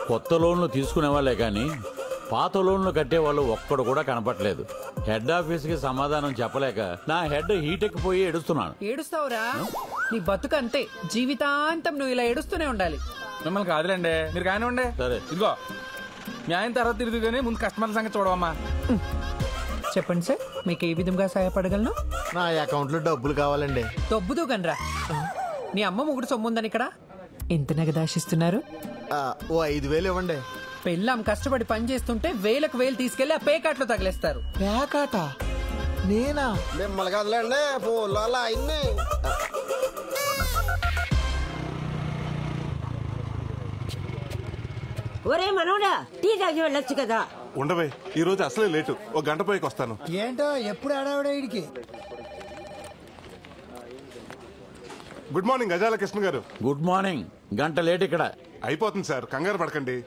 కొత్త లోన్లు తీసుకునే వాళ్ళే కానీ పాత లోన్లు కట్టేవాళ్ళు ఒక్కడు కూడా కనపట్లేదు. హెడ్ ఆఫీస్కి సమాధానం చెప్పలేక నా హెడ్ హీట్ ఎక్కిపోయి ఏడుస్తున్నాను. ఏడుస్తావురా? నీ బతుకు అంతే, జీవితాంతం నువ్వు ఇలా ఏడుస్తూనే ఉండాలి. మిమ్మల్ని కాదులేండి, మీరు కానివ్వండి. సరే ఇదిగో మీ ఆయన తర్వాత తిరిగి కానీ ముందు కస్టమర్ల సంగతి చూడవమ్మా. చెప్పండి సార్, మీకు ఏ విధంగా సహాయపడగలను? నా అకౌంట్ లో డబ్బులు కావాలండి. దొబ్బుదు గనరా, నీ అమ్మ ముగ్గురు సొమ్ముందని ఇక్కడ. ఎంత నగదాశిస్తున్నారు? ఓ 5,000 ఇవ్వండి. పెళ్ళాం కష్టపడి పని చేస్తుంటే వేలకు వేలు తీసుకెళ్లి ఆ పేకాట్లో తగిలేస్తారు. పేకాట? నేనా? మిమ్మల్ని కదలండి ఫోన్లో అలా అయింది. ఒరే మనోడా, టీ తాగి వెళ్ళొచ్చు కదా. ఉండవే, ఈ రోజు అసలే లేటు, ఒక గంట పైకి వస్తాను. ఏంటో ఎప్పుడు ఆడావిడకి. గుడ్ మార్నింగ్ గజాల కృష్ణ గారు. Good morning. గంట లేట్ ఇక్కడ. అయిపోతుంది సార్, కంగారు పడకండి.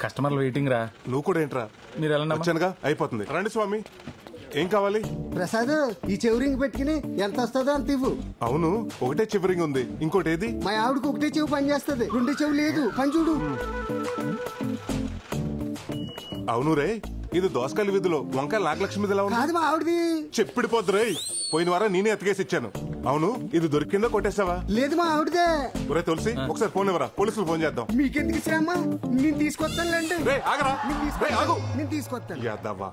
కస్టమర్లు వెయిటింగ్ రా. నువ్వు కూడా ఏంట్రా? మీరు ఎలా వచ్చానుగా, అయిపోతుంది. రండి స్వామి, ఏం కావాలి? ప్రసాద్, ఈ చెవురింగ్ పెట్టుకుని ఎంత వస్తుందో అంత ఇవ్వు. అవును, ఒకటే చివరింగ్ ఉంది, ఇంకోటి ఏది? మా ఆవిడకి ఒకటే చెవు పని చేస్తుంది, రెండు చెవు లేదు. పని చూడు. అవును రే, ఇది దోసకాయల వీధిలో వంకాయలు నాగలక్ష్మి ఎలా ఉంది? కాదు, మా ఆవిడది. చెప్పిడిపోద్దు రే, పోయిన వారం నేనే ఎత్తుకేసి ఇచ్చాను. అవును, ఇది దొరికిందో కొట్టేసావా? లేదు, మా ఆవిడదే. ఒరే తులసి, ఒకసారి ఫోన్ ఇవ్వరా, పోలీసులు ఫోన్ చేద్దాం. మీకెందుకు శ్రమ, నేను తీసుకొస్తానులేండి. రే ఆగరా, రే ఆగు. నేను తీసుకొస్తాను. యాదవ్వా.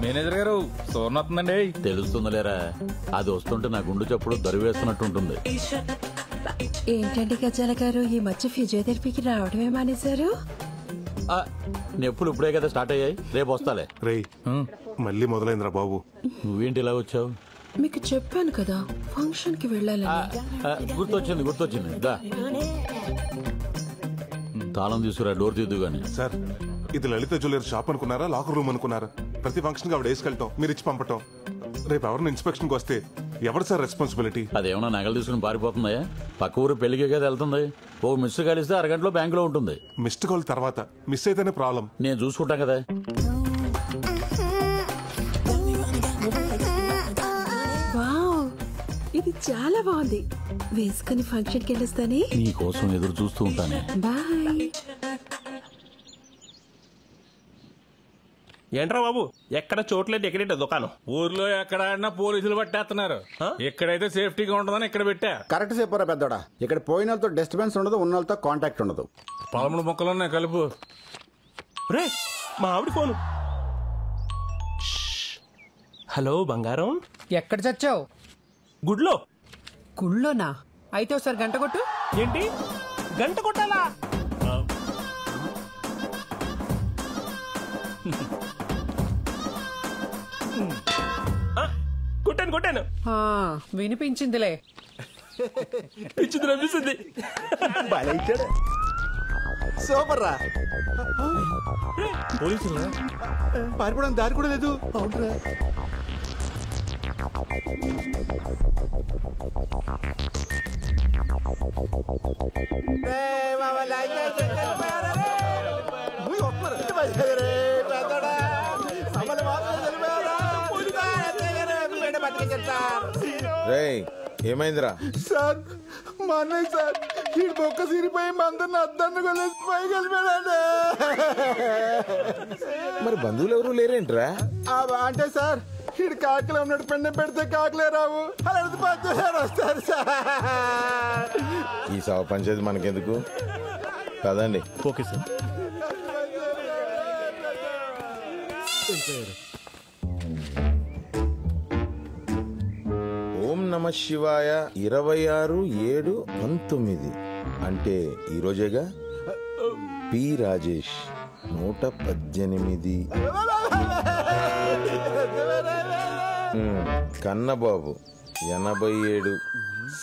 మేనేజర్ గారు సోర్ణ వస్తుందండి. తెలుస్తుందిలేరా, అది వస్తుంటే నా గుండు చప్పుడు దరివేస్తున్నట్టుంటుంది. ఏంటండి గజాల గారు, ఈ మధ్య ఫిజియోథెరపీకి రావడమే మానేశారు? నొప్పులు ఇప్పుడే కదా స్టార్ట్ అయ్యాయి, రేపు వస్తాలే. రే మళ్ళీ మొదలైందిరా బాబు. నువ్వేంటి ఇలా వచ్చావు? మీకు చెప్పాను కదా ఫంక్షన్ కి వెళ్ళాలని. గుర్తొచ్చింది దా. తాళం తీసుకురా, డోర్ తీద్దు గాని. సార్, ఇది లలిత జ్యువెలరీ షాప్ అనుకున్నారా, లాకర్ రూమ్ అనుకున్నారా? ప్రతి ఫంక్షన్ కి ఆవిడ వేసుకెళ్తాం, మీరు ఇచ్చి పంపటం. రేపు ఎవరిని ఇన్స్పెక్షన్ కి వస్తే ఎవరు సార్ రెస్పాన్సిబిలిటీ? అదేమన్నా నగలు తీసుకుని పారిపోతుందా? పక్క ఊరు పెళ్లికి కదా వెళ్తుంది. ఓ మిస్ కలిస్తే అరగంటలో బ్యాంకులో ఉంటుంది. మిస్డ్ కాల్ తర్వాత మిస్ అయితేనే ప్రాబ్లం. నేను చూసుకుంటా కదా. వావ్, ఇది చాలా బాగుంది. వేసుకుని ఫంక్షన్ కి వెళ్ళొస్తానే. నీ కోసం ఎదురు చూస్తూ ఉంటానే. బాయ్. ఏంట్రా బాబు, ఎక్కడ చోట్లేదు, ఎక్కడేట దుకాణం? ఊర్లో ఎక్కడ ఆడినా పోలీసులు పట్టేస్తున్నారు. ఎక్కడైతే సేఫ్టీగా ఉంటుందని ఇక్కడ పెట్టా. కరెక్ట్ చెప్పారా పెద్దోడా. ఇక్కడ పోయిన వాళ్ళతో డిస్టర్బెన్స్ ఉండదు, ఉన్న వాళ్ళతో కాంటాక్ట్ ఉండదు. 13 మొక్కలు ఉన్నాయి కలుపు. రే మా ఆవిడ ఫోను. హలో బంగారం. ఎక్కడ చచ్చావు? గుడ్లో. గుళ్ళోనా? అయితే ఒకసారి గంట కొట్టు. ఏంటి గంట కొట్టాలా? కొట్టాను. వినిపించిందిలే. పిచ్చింది. సూపర్ రా. పోలీసులు పారిపోవడానికి దారి కూడా లేదు. అవునరా. ఏమైందిరా? సార్, మా అన్నయ్య సార్, ఈ బొక్క సిరిపోయి మందరిని అద్దాన్ని కొలేసి పైకి వెళ్ళిపోయాడు. మరి బంధువులు ఎవరు లేరేంట్రా? అంటే సార్, ఈడు కాకలే ఉన్నాడు, పెండ పెడితే కాకలే రావు, అలా వస్తారు సార్. ఈ సవ పంచాయతీ మనకెందుకు కదండి. Okay sir. ఓం నమ శివాయ 26/7/19 అంటే ఈరోజేగా. పి రాజేష్ 118. కన్నబాబు 87.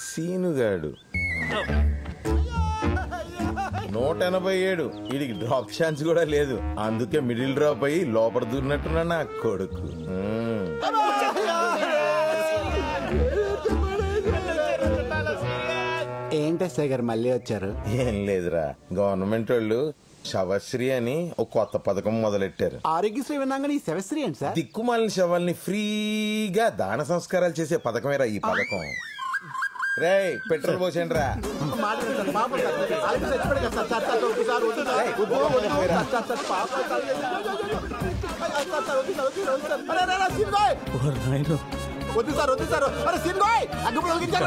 సీనుగాడు 187. వీడికి డ్రాప్ ఛాన్స్ కూడా లేదు, అందుకే మిడిల్ డ్రాప్ అయ్యి లోపల దూరినట్టున్నా నా కొడుకు. ఏంటి సార్ గారు మళ్ళీ వచ్చారు? ఏం లేదురా, గవర్నమెంట్ వాళ్ళు శవశ్రీ అని ఒక కొత్త పథకం మొదలెట్టారు. ఆరోగ్యశ్రీ విన్నాగా ఈ శవశ్రీ ఏంటి సార్? దిక్కుమాలిన శవాల్ని ఫ్రీగా దాన సంస్కారాలు చేసే పథకమేరా ఈ పథకం. రేయ్ పెట్రోల్ పోసేయండి రా. వద్దు సార్ వద్దు సార్. అరే సీన్గోయ్ అగ్గిపుల్ల వెలిగించారు.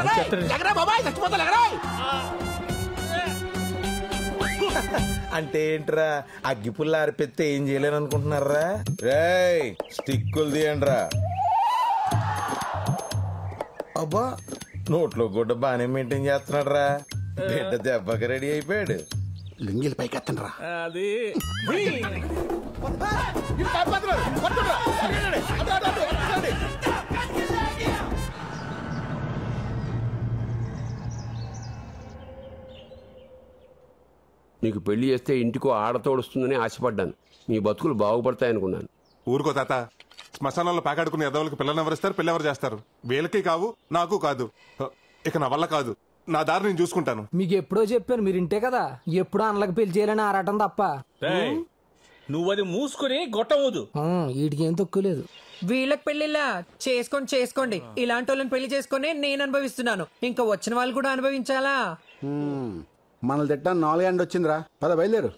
ఎగరా బాబాయ్ చచ్చిపోతా ఎగరా. అంటే ఏంట్రా అగ్గిపుల్ల ఆరిపెత్తే ఏం చేయలేను అనుకుంటున్నారా? రేయ్ స్టిక్కులు తీయండి రా. అబ్బా నోట్లో గుడ్డ బానే మెయింటైన్ చేస్తున్నాడు రా. బిడ్డ దెబ్బకి రెడీ అయిపోయాడు. లింగిల్ పైకి ఎత్తండి రా. అది నీకు పెళ్లి చేస్తే ఇంటికో ఆడతోడుస్తుందని ఆశపడ్డాను. మీ బతుకులు బాగుపడతాయనుకున్నాను. ఊరుకో తాత. శ్మశానంలో పాకాడుకునే ఎదవలకి పిల్లలు ఎవరిస్తారు, పిల్లెవరు చేస్తారు? వీళ్ళకి కావు, నాకు కాదు. ఇక నా వల్ల కాదు. నా దారి నేను చూసుకుంటాను. మీకు ఎప్పుడో చెప్పాను, మీరు ఇంటే కదా. ఎప్పుడో అన్నలకు పెళ్లి చేయాలని ఆరాటం తప్ప. నువ్వు అది మూసుకుని గొట్టవద్దు. వీటికి ఏం తక్కువ లేదు. వీళ్ళకి పెళ్లిలా చేసుకోండి. ఇలాంటి వాళ్ళని పెళ్లి చేసుకుని నేను అనుభవిస్తున్నాను. ఇంకా వచ్చిన వాళ్ళు కూడా అనుభవించాలా? మనల్ని తిట్టా 4 గంటలు వచ్చిందిరా. పద బయలుదేరు.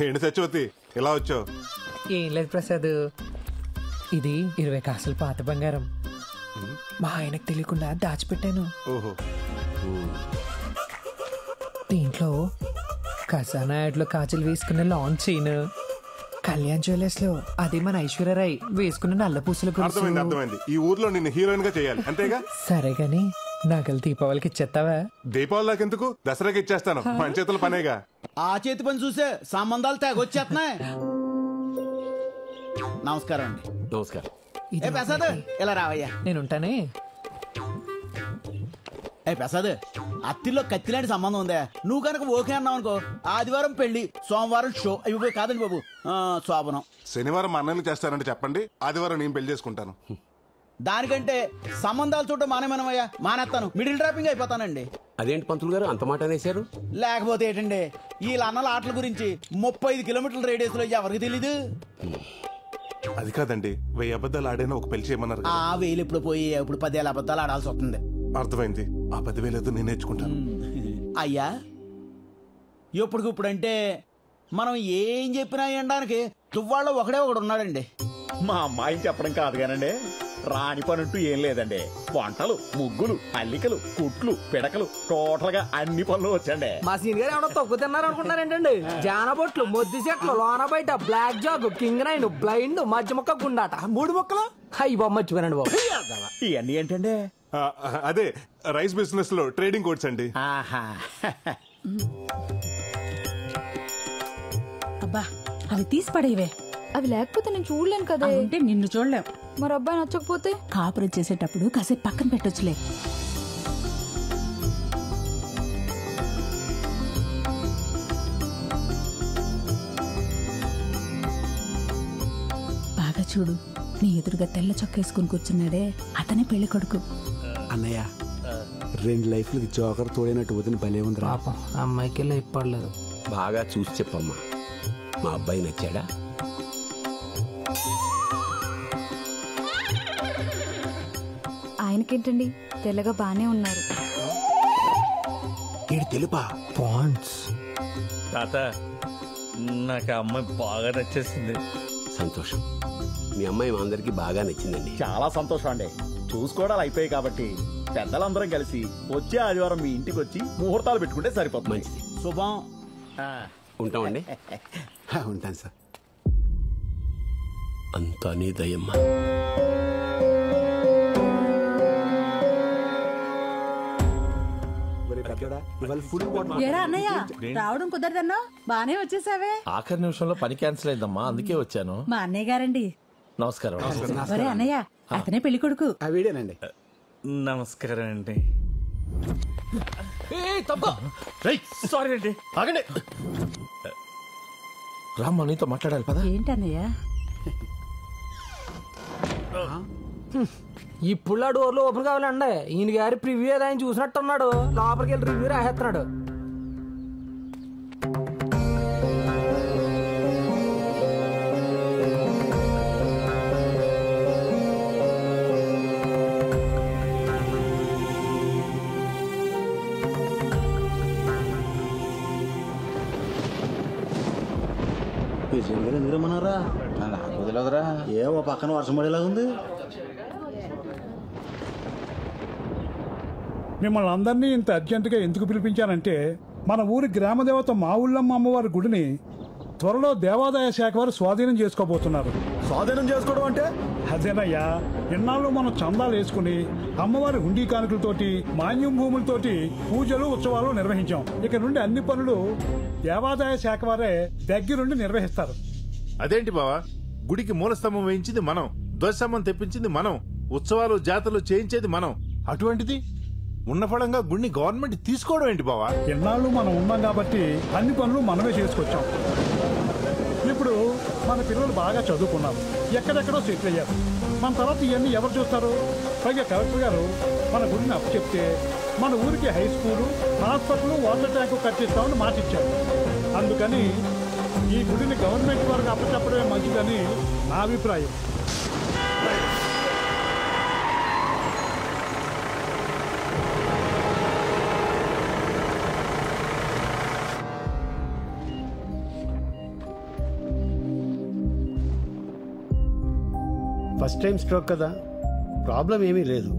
ఏంటి సత్యవతి ఇలా వచ్చావు? ఏం లేదు ప్రసాద్, ఇది 20 కాసులు పాత బంగారం మా ఆయనకు తెలియకుండా దాచిపెట్టాను. ఓహో. దీంట్లో ఖజానా యాడ్లో కాజులు వేసుకున్న లాంగ్ చైన్, కళ్యాణ్ జ్యువెలర్స్ లో అది మన ఐశ్వర్యరాయ్ వేసుకున్న నల్ల పూసలు. అర్థమైంది. ఈ ఊర్లో నిన్ను హీరోయిన్ గా చేయాలి అంతేగా? సరే గాని నగలు దీపావళికి ఇచ్చేస్తావా? దీపావళి నాకెందుకు, దసరాకి ఇచ్చేస్తాను. మన చేతుల పనేగా. ఆ చేతి పని చూసే సంబంధాలు తెగొచ్చేస్తున్నాయి. నమస్కారం అండి. నమస్కారం. ఏ ప్రసాద్ ఇలా రావయ్యా. నేనుంటానే. ఏ ప్రసాద్, అత్తిలో కత్తిలాంటి సంబంధం ఉందా? నువ్వు కనుక ఓకే అన్నావు అనుకో, ఆదివారం పెళ్లి, సోమవారం షో. ఇవి కాదండి బాబు, శోభనం. శనివారం మా అన్నయ్యని చేస్తానంటే చెప్పండి, ఆదివారం నేను పెళ్లి చేసుకుంటాను. దానికంటే సంబంధాలు చూడటం మానేమనమయ్యా. మానేస్తాను, మిడిల్ డ్రాపింగ్ అయిపోతానండి. అదేంటి పంతులు గారు అంత మాట అనేశారు? లేకపోతే ఏంటండి, వీళ్ళ అన్నల ఆటల గురించి 35 కిలోమీటర్ల రేడియస్ లో ఎవరికి తెలీదు. అది కాదండి, 1000 అబద్ధాలు ఆడైనా ఒక పెళ్లి చేయమన్నారు. ఆ 1000 ఇప్పుడు పోయి ఇప్పుడు 10,000 అబద్ధాలు ఆడాల్సి వస్తుంది. అర్థమైంది. ఆ 10,000 ఏదో నేను నేర్చుకుంటాను. అయ్యా ఇప్పుడుకిప్పుడంటే మనం ఏం చెప్పినా వినడానికి తువ్వాళ్ళలో ఒకడే ఒకడు ఉన్నాడండి. మా అమ్మాయిని చెప్పడం కాదు కానండి, రాని పనంటూ ఏం లేదండి. వంటలు, ముగ్గులు, అల్లికలు, కుట్లు, పిడకలు, టోటల్ గా అన్ని పనులు వచ్చండి. మా సీన్ గారు ఏమన్నా తక్కువ తిన్నారు అనుకుంటున్నారేంటండి? జానబొట్లు, మొద్దు చెట్లు, లోన బయట, blackjack, king nine, blind, మధ్య మొక్క, గుండాట, 3 మొక్కలు. అయ్యి బాబు మర్చిపోయానండి బాబు. ఇవన్నీ ఏంటండి? అదే రైస్ బిజినెస్ లో ట్రేడింగ్ కోడ్స్ అండి. అబ్బా అవి తీసి పడేవే. అవి లేకపోతే నేను చూడలేను కదా. అంటే నిన్ను చూడలేం. మరి అబ్బాయి నచ్చకపోతే? కాపురం చేసేటప్పుడు కాసేపు పక్కన పెట్టొచ్చులే. బాగా చూడు, నీ ఎదురుగా తెల్ల చొక్క వేసుకుని కూర్చున్నాడే అతనే పెళ్లి కొడుకు. అన్నయ్య 2 లైఫ్లకి జోకర్ తోడైనట్టు వదిన భలే ఉంది. పాపం అమ్మాయికి లైఫ్ పడలేదు. బాగా చూసి చెప్పమ్మా, మా అబ్బాయి నచ్చాడా? ఆయనకేంటండి, తెల్లగా బానే ఉన్నారు. తెలుపా పాయింట్స్. తాత నాకు ఆ అమ్మాయి బాగా నచ్చేసింది. సంతోషం. మీ అమ్మాయి మా అందరికి బాగా నచ్చిందండి. చాలా సంతోషం అండి. చూసుకోవడాలు అయిపోయాయి కాబట్టి పెద్దలందరం కలిసి వచ్చే ఆదివారం మీ ఇంటికి వచ్చి ముహూర్తాలు పెట్టుకుంటే సరిపోతుంది. మంచిది. శుభం. ఉంటామండి. ఉంటాను సార్. అంతా నీ దయమ్మా. ఏరా అన్నయ్య, రావడం కుదరదన్నా బానే వచ్చేసావే. ఆఖరి నిమిషంలో పని క్యాన్సిల్ అయిందమ్మా, అందుకే వచ్చాను. మా అన్నయ్య గారండి. నమస్కారం. ఒరే అన్నయ్య, అతనే పెళ్లి కొడుకు. వీడేనండి. నమస్కారం అండి. సారీ అండి, ఆగండి. రామ్మా నీతో మాట్లాడాలి పద. ఏంటన్నయ్య? ఇప్పుడు ఆ డోర్లు ఓపెన్ కావాలండి. ఈయన గారి ప్రివ్యూ ఏదో ఆయన చూసినట్టున్నాడు. లోపలికి వెళ్ళి రివ్యూ రాసేస్తున్నాడు. ప్రెసిడెంట్ గారు ఎందుకు రమ్మన్నారా? నాకు వదిలేదురా. ఏమో పక్కన వర్షం పడేలా ఉంది. మిమ్మల్ని అందరినీ ఇంత అర్జెంటుగా ఎందుకు పిలిపించానంటే మన ఊరి గ్రామదేవత మా ఊళ్ళమ్మ అమ్మవారి గుడిని త్వరలో దేవాదాయ శాఖ వారు స్వాధీనం చేసుకోబోతున్నారు. స్వాధీనం చేసుకోవడం అంటే? అదేనయ్యా, ఇన్నాళ్ళు మనం చందాలు వేసుకుని అమ్మవారి హుండీ కానుకలతోటి మాన్యం భూములతోటి పూజలు ఉత్సవాలు నిర్వహించాం. ఇక నుండి అన్ని పనులు దేవాదాయ శాఖ వారే దగ్గరుండి నిర్వహిస్తారు. అదేంటి బావా, గుడికి మూలస్తంభం వేయించింది మనం, ధ్వజస్తంభం తెప్పించింది మనం, ఉత్సవాలు జాతరలు చేయించేది మనం. అటువంటిది ఉన్న ఫలంగా గుడిని గవర్నమెంట్ తీసుకోవడం ఏంటి బావా? ఎన్నాళ్ళు మనం ఉన్నాం కాబట్టి అన్ని పనులు మనమే చేసుకొచ్చాం. ఇప్పుడు మన పిల్లలు బాగా చదువుకున్నారు, ఎక్కడెక్కడో సెటిల్ అయ్యారు. మన తర్వాత ఇవన్నీ ఎవరు చూస్తారు? పైగా కలెక్టర్ గారు మన గుడిని అప్పచెప్తే మన ఊరికి high school, hospital, water tank కట్టిస్తామని మాట ఇచ్చారు. అందుకని ఈ గుడిని గవర్నమెంట్ వారికి అప్పచెప్పడమే మంచిదని నా అభిప్రాయం. ఫస్ట్ టైం స్ట్రోక్ కదా, ప్రాబ్లం ఏమీ లేదు.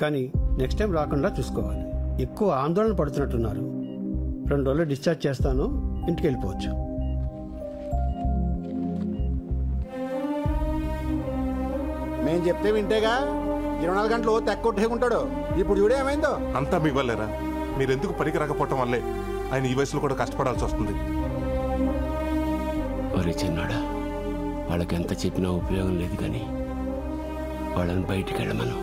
కానీ నెక్స్ట్ టైం రాకుండా చూసుకోవాలి. ఎక్కువ ఆందోళన పడుతున్నట్టున్నారు. 2 రోజులు డిశ్చార్జ్ చేస్తాను, ఇంటికి వెళ్ళిపోవచ్చు. మేము చెప్తే వింటేగా 24 గంటలు తెక్కొట్టేకుంటాడు. ఇప్పుడు చూడే ఏమైందో. అంతా మీ వల్లేరా? మీరెందుకు పనికి రాకపోవటం వల్లే ఆయన ఈ వయసులో కూడా కష్టపడాల్సి వస్తుంది. ఒరే చిన్నాడా, వాళ్ళకి ఎంత చెప్పినా ఉపయోగం లేదు, కానీ వాళ్ళని బయటికి వెళ్ళమను.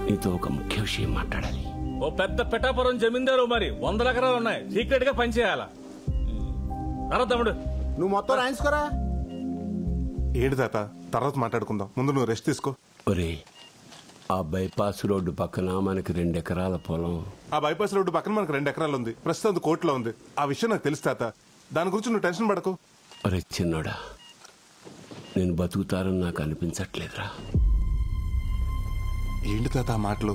నీతో ఒక ముఖ్య విషయం మాట్లాడాలి. ఓ పెద్ద పిఠాపురం జమీందారు, మరి 100 ఎకరాలు ఉన్నాయి, సీక్రెట్ గా పనిచేయాలా? అరా తమ్ముడు, నువ్వు మొత్తం రాయించుకోరా. ఏంటి తాత, తర్వాత మాట్లాడుకుందాం, ముందు నువ్వు రెస్ట్ తీసుకో. ఒరే, ఆ బైపాస్ రోడ్డు పక్కన మనకి 2 ఎకరాల పొలం. ఆ బైపాస్ రోడ్డు పక్కన మనకు 2 ఎకరాలు ఉంది, ప్రస్తుతం కోర్టులో ఉంది. ఆ విషయం నాకు తెలుసు తాత, దాని గురించి నువ్వు టెన్షన్ పడకు. ఒరే చిన్నోడా, నేను బతుకుతారని నాకు అనిపించట్లేదురా. ఏంటి తాత ఆ మాటలు?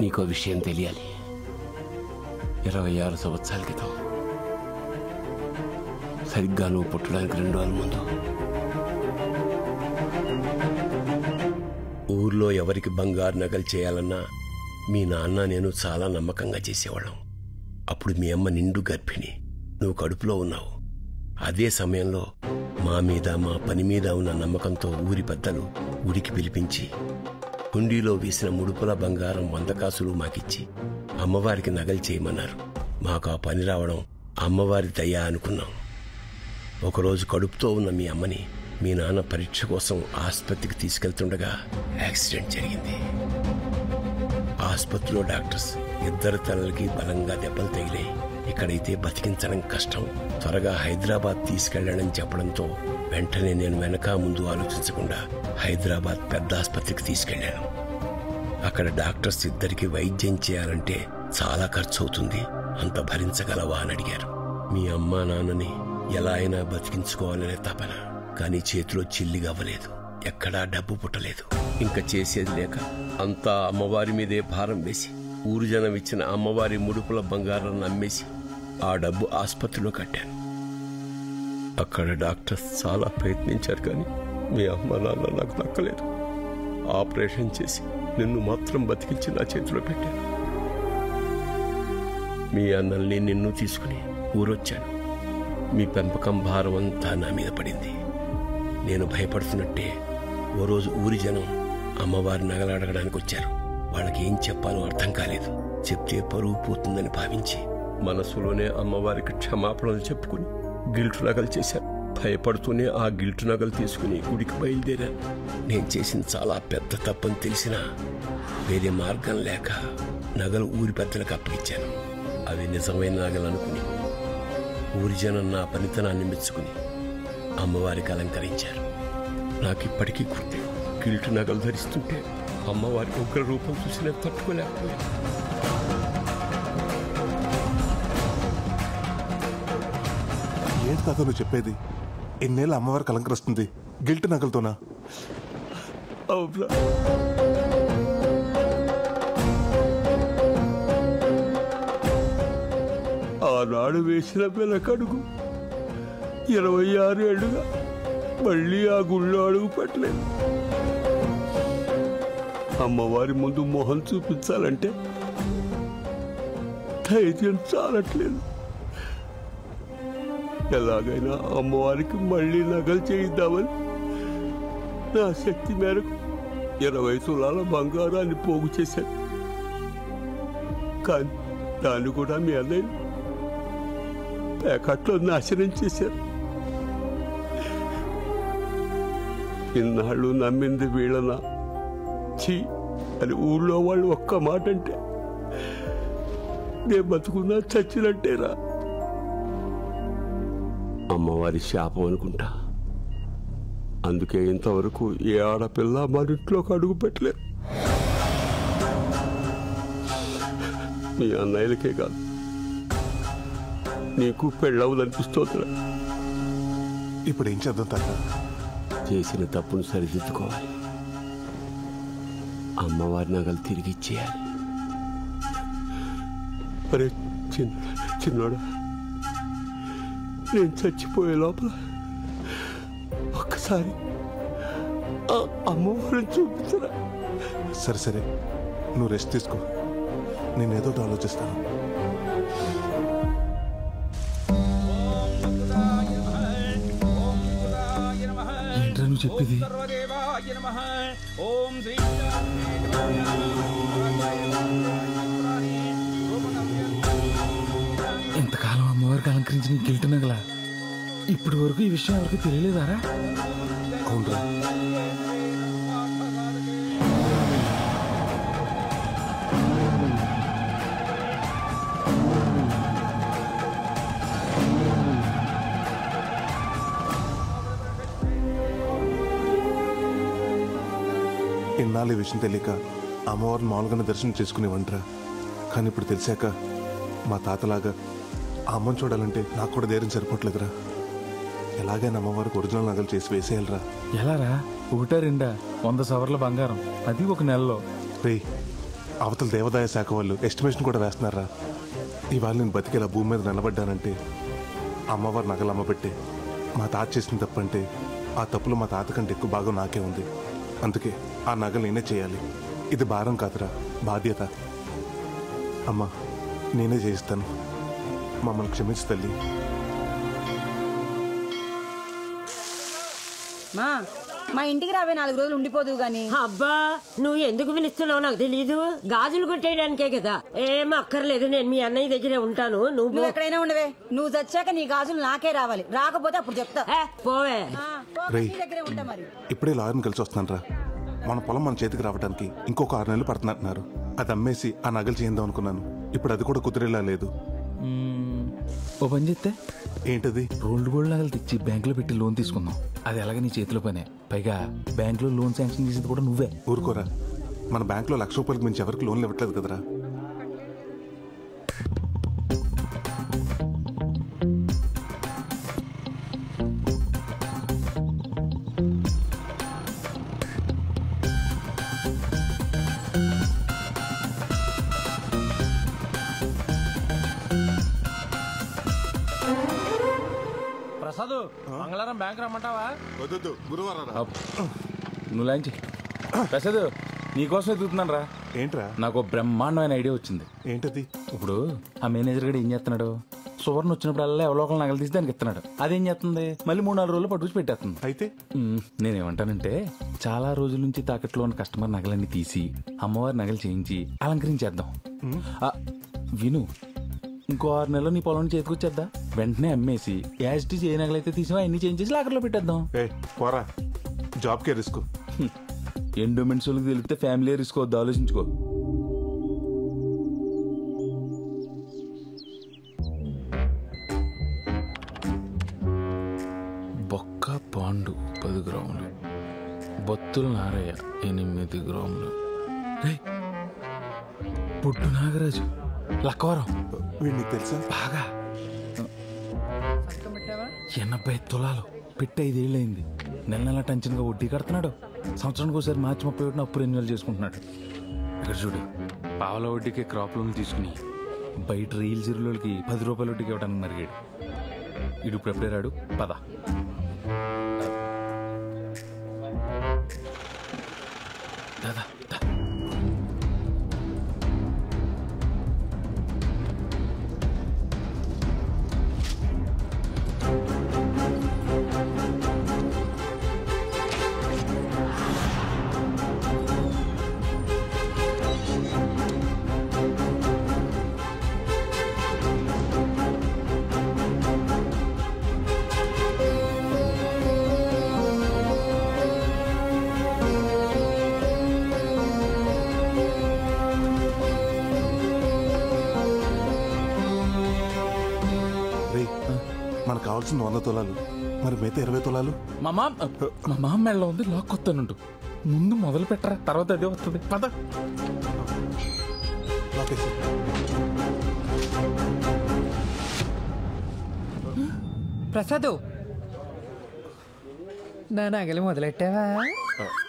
నీకో విషయం తెలియాలి. 26 సంవత్సరాల క్రితం, సరిగ్గా నువ్వు పుట్టడానికి 2 రోజుల ముందు, ఊర్లో ఎవరికి బంగారు నగలు చేయాలన్నా మీ నాన్న నేను చాలా నమ్మకంగా చేసేవాళ్ళం. అప్పుడు మీ అమ్మ నిండు గర్భిణి, నువ్వు కడుపులో ఉన్నావు. అదే సమయంలో మా మీద, మా పని మీద ఉన్న నమ్మకంతో ఊరి పెద్దలు గుడికి పిలిపించి హుండీలో వేసిన ముడుపుల బంగారం 100 కాసులు మాకిచ్చి అమ్మవారికి నగలు చేయమన్నారు. మాకు ఆ పని రావడం అమ్మవారి దయ అనుకున్నాం. ఒకరోజు కడుపుతో ఉన్న మీ అమ్మని మీ నాన్న పరీక్ష కోసం ఆసుపత్రికి తీసుకెళ్తుండగా యాక్సిడెంట్ జరిగింది. ఆసుపత్రిలో డాక్టర్స్ 2 తలలకి బలంగా దెబ్బలు తగిలాయి. ఇక్కడైతే బతికించడం కష్టం, త్వరగా హైదరాబాద్ తీసుకెళ్లాడని చెప్పడంతో వెంటనే నేను వెనక ముందు ఆలోచించకుండా హైదరాబాద్ పెద్ద ఆసుపత్రికి తీసుకెళ్లాను. అక్కడ డాక్టర్స్ 2కి వైద్యం చేయాలంటే చాలా ఖర్చు అవుతుంది, అంత భరించగలవా అని అడిగారు. మీ అమ్మా నాన్నని ఎలా అయినా బతికించుకోవాలనే తపన, కానీ చేతిలో చిల్లిగా అవ్వలేదు, ఎక్కడా డబ్బు పుట్టలేదు. ఇంకా చేసేది లేక అంతా అమ్మవారి మీదే భారం వేసి ఊరు జనం ఇచ్చిన అమ్మవారి ముడుపుల బంగారాన్ని అమ్మేసి ఆ డబ్బు ఆసుపత్రిలో కట్టాను. అక్కడ డాక్టర్స్ చాలా ప్రయత్నించారు, కానీ మీ అమ్మ నాన్న నాకు దక్కలేదు. ఆపరేషన్ చేసి నిన్ను మాత్రం బతికించి నా చేతిలో పెట్టాను. మీ అన్నల్ని నిన్ను తీసుకుని ఊరొచ్చాను. మీ పెంపకం భారం అంతా నా మీద పడింది. నేను భయపడుతున్నట్టే ఓ రోజు ఊరి జనం అమ్మవారి నగలు అడగడానికి వచ్చారు. వాళ్ళకి ఏం చెప్పాలో అర్థం కాలేదు. చెప్తే పరువు పోతుందని భావించి మనసులోనే అమ్మవారికి క్షమాపణలు చెప్పుకుని గిల్టు నగలు చేశాను. భయపడుతూనే ఆ గిల్టు నగలు తీసుకుని గుడికి బయలుదేరాను. నేను చేసిన చాలా పెద్ద తప్పని తెలిసినా వేరే మార్గం లేక నగలు ఊరి పెద్దలకు అప్పగించాను. అవి నిజమైన నగలు అనుకుని ఊరి జనం నా పనితనాన్ని మెచ్చుకుని అమ్మవారికి అలంకరించారు. నాకిప్పటికీ గుర్తే, గిల్టు నగలు ధరిస్తుంటే అమ్మవారికి ఉగ్ర రూపం చూసి నేను తట్టుకోలేకపోయాను. ఏంటి తాత నువ్వు చెప్పేది? ఎన్నేళ్ళు అమ్మవారికి అలంకరిస్తుంది గిల్ట్ నగలతోనా? ఆనాడు వేసిన వెనకడుగు 26 ఏళ్లుగా మళ్ళీ ఆ గుళ్ళో అడుగు పెట్టలేదు. అమ్మవారి ముందు మొహం చూపించాలంటే ధైర్యం చాలట్లేదు. ఎలాగైనా అమ్మవారికి మళ్ళీ నగలు చేయిద్దామని నా శక్తి మేరకు 20 తులాల బంగారాన్ని పోగు చేశాను. కానీ దాన్ని కూడా మీ అన్నయ్య ప్యాకెట్లో నాశనం చేశారు. ఇన్నాళ్ళు నమ్మింది వీళ్ళనా చీ అని ఊళ్ళో వాళ్ళు ఒక్క మాట అంటే నేను బతుకున్నా చచ్చినట్టేరా. అమ్మవారి శాపం అనుకుంటా. అందుకే ఇంతవరకు ఏ ఆడపిల్ల మన ఇంట్లోకి అడుగు పెట్టలేదు. మీ అన్నయ్యలకే కాదు, నీకు పెళ్ళవదనిపిస్తోందిరా. ఇప్పుడు ఏం చేద్దాం తాత? చేసిన తప్పును సరిదిద్దుకోవాలి. అమ్మవారి నగలు తిరిగి ఇచ్చేయాలి. అరే చిన్నోడా, నేను చచ్చిపోయే లోపల ఒక్కసారి అమ్మవారిని చూపించరా. సరే సరే, నువ్వు రెస్ట్ తీసుకో, నేను ఏదో ఆలోచిస్తాను. ఏంట్రా నువ్వు చెప్పేది? ఇంతకాలం అమ్మవారికి అలంకరించిన గిల్ట్ నగల ఇప్పటి వరకు ఈ విషయం ఎవరికి తెలియలేదారా? అవునరా. ఇన్నాళ్ళు ఈ విషయం తెలియక అమ్మవారిని మామూలుగానే దర్శనం చేసుకునేవంటరా. కానీ ఇప్పుడు తెలిసాక మా తాతలాగా ఆ అమ్మని చూడాలంటే నాకు కూడా ధైర్యం సరిపోవట్లేదురా. ఎలాగైనా అమ్మవారికి ఒరిజినల్ నగలు చేసి వేసేయాలరా. ఎలారా? 1-2 100 సవర్ల బంగారం, అది ఒక నెలలో. రే, అవతల దేవాదాయ శాఖ వాళ్ళు ఎస్టిమేషన్ కూడా వేస్తున్నారా. ఇవాళ నేను బతికేలా భూమి మీద నిలబడ్డానంటే అమ్మవారి నగలు అమ్మబెట్టే. మా తాత చేసిన తప్పంటే ఆ తప్పులు మా తాత కంటే ఎక్కువ భాగం నాకే ఉంది. అందుకే ఆ నగలు నేనే చేయాలి. ఇది భారం కాదురా, బాధ్యత. అమ్మా, నేనే చేయిస్తాను. మమ్మల్ని క్షమించు తల్లి. మా ఇంటికి రావే 4 రోజులు ఉండిపోదు గాని. అబ్బా, నువ్వు ఎందుకు పిలుస్తున్నావు నాకు తెలీదు. గాజులు కొట్టేయడానికే కదా. ఏం అక్కర్లేదు, నేను మీ అన్నయ్య దగ్గరే ఉంటాను. నువ్వు ఎక్కడైనా ఉండవే. నువ్వు చచ్చాక నీ గాజులు నాకే రావాలి. రాకపోతే అప్పుడు చెప్తా. పోవే. దగ్గరే ఉంటా. మరి ఇప్పుడే లాయర్ని కలిసి వస్తున్నాను రా. మన పొలం మన చేతికి రావడానికి ఇంకొక 6 నెలలు పడుతున్నట్టున్నారు. అది అమ్మేసి ఆ నగలు చేద్దాం అనుకున్నాను. ఇప్పుడు అది కూడా కుదిరేలా లేదు. ఓ పని చేస్తే ఏంటది? రోల్డ్ గోల్డ్ నగలు తెచ్చి బ్యాంకులో పెట్టి లోన్ తీసుకుందాం. అది ఎలాగ నీ చేతిలో పనే. పైగా బ్యాంకులో లోన్ శాంక్షన్ చేసేది కూడా నువ్వే. ఊరుకోరా, మన బ్యాంకులో 1,00,000 రూపాయలకు మించి ఎవరికి లోన్లు ఇవ్వట్లేదు కదరా. ప్రసాద్, మంగళవారం బ్యాంక్ రమ్మంటావా? వద్దు, గురువారం. నువ్వు లాంచి. ప్రసాద్, నీకోసం ఎదుగుతున్నాను రా. ఏంట్రా? నాకు బ్రహ్మాండమైన ఐడియా వచ్చింది. ఏంటది? ఇప్పుడు ఆ మేనేజర్ గడు ఏం చేస్తున్నాడు? సువర్ణ వచ్చినప్పుడల్లా ఎవరో ఒకళ్ళు నగలు తీసి దానికి ఇస్తున్నాడు. అదేం చేస్తుంది? మళ్ళీ 3-4 రోజులు పట్టుకుని పెట్టేస్తుంది. అయితే నేనేమంటానంటే, చాలా రోజుల నుంచి తాకట్లో ఉన్న కస్టమర్ నగలన్నీ తీసి అమ్మవారి నగలు చేయించి అలంకరించేద్దాం. విను, ఇంకో 6 నెలలు నీ పొలం చేతికొచ్చేద్దా. వెంటనే అమ్మేసి యాజిటీస్ ఏ నగలైతే తీసినా అన్ని చేంజ్ చేసి లాకర్లో పెట్టేద్దాం. పోరా, జాబ్కే రిస్క్. ఎండోమెంట్స్ వాళ్ళకి తెలిపితే ఫ్యామిలీ రిస్క్ వద్దు, ఆలోచించుకో. బొక్క పాండు 10 గ్రాములు, బొత్తుల నారయ్య 8 గ్రాములు, పొట్టు నాగరాజు లక్కవరం. వీడికి తెలుసా? బాగా 80 తులాలు పెట్టి 5 ఏళ్ళయింది. నెల టెన్షన్గా వడ్డీ కడుతున్నాడు. సంవత్సరానికి ఒకసారి మార్చి 31 అప్పు రెన్యువల్ చేసుకుంటున్నాడు. ఇక్కడ చూడు, పావల వడ్డీకి క్రాప్ లోన్ తీసుకుని బయట రీల్ జీరోలకి 10 రూపాయలు టికెట్ ఇవ్వడానికి మరిగాడు. ఇడు ఇప్పుడు రాడు. పద. దాదా మనకు కావాల్సిన 100 తులాలు, మరి మిగతా 20 తులాలు మా మామ మెళ్ళ ఉంది, లాక్కొస్తానుంటు. ముందు మొదలు పెట్టరా, తర్వాత అదే వస్తుంది. పద. ప్రసాదు, నా నగలు మొదలెట్టావా?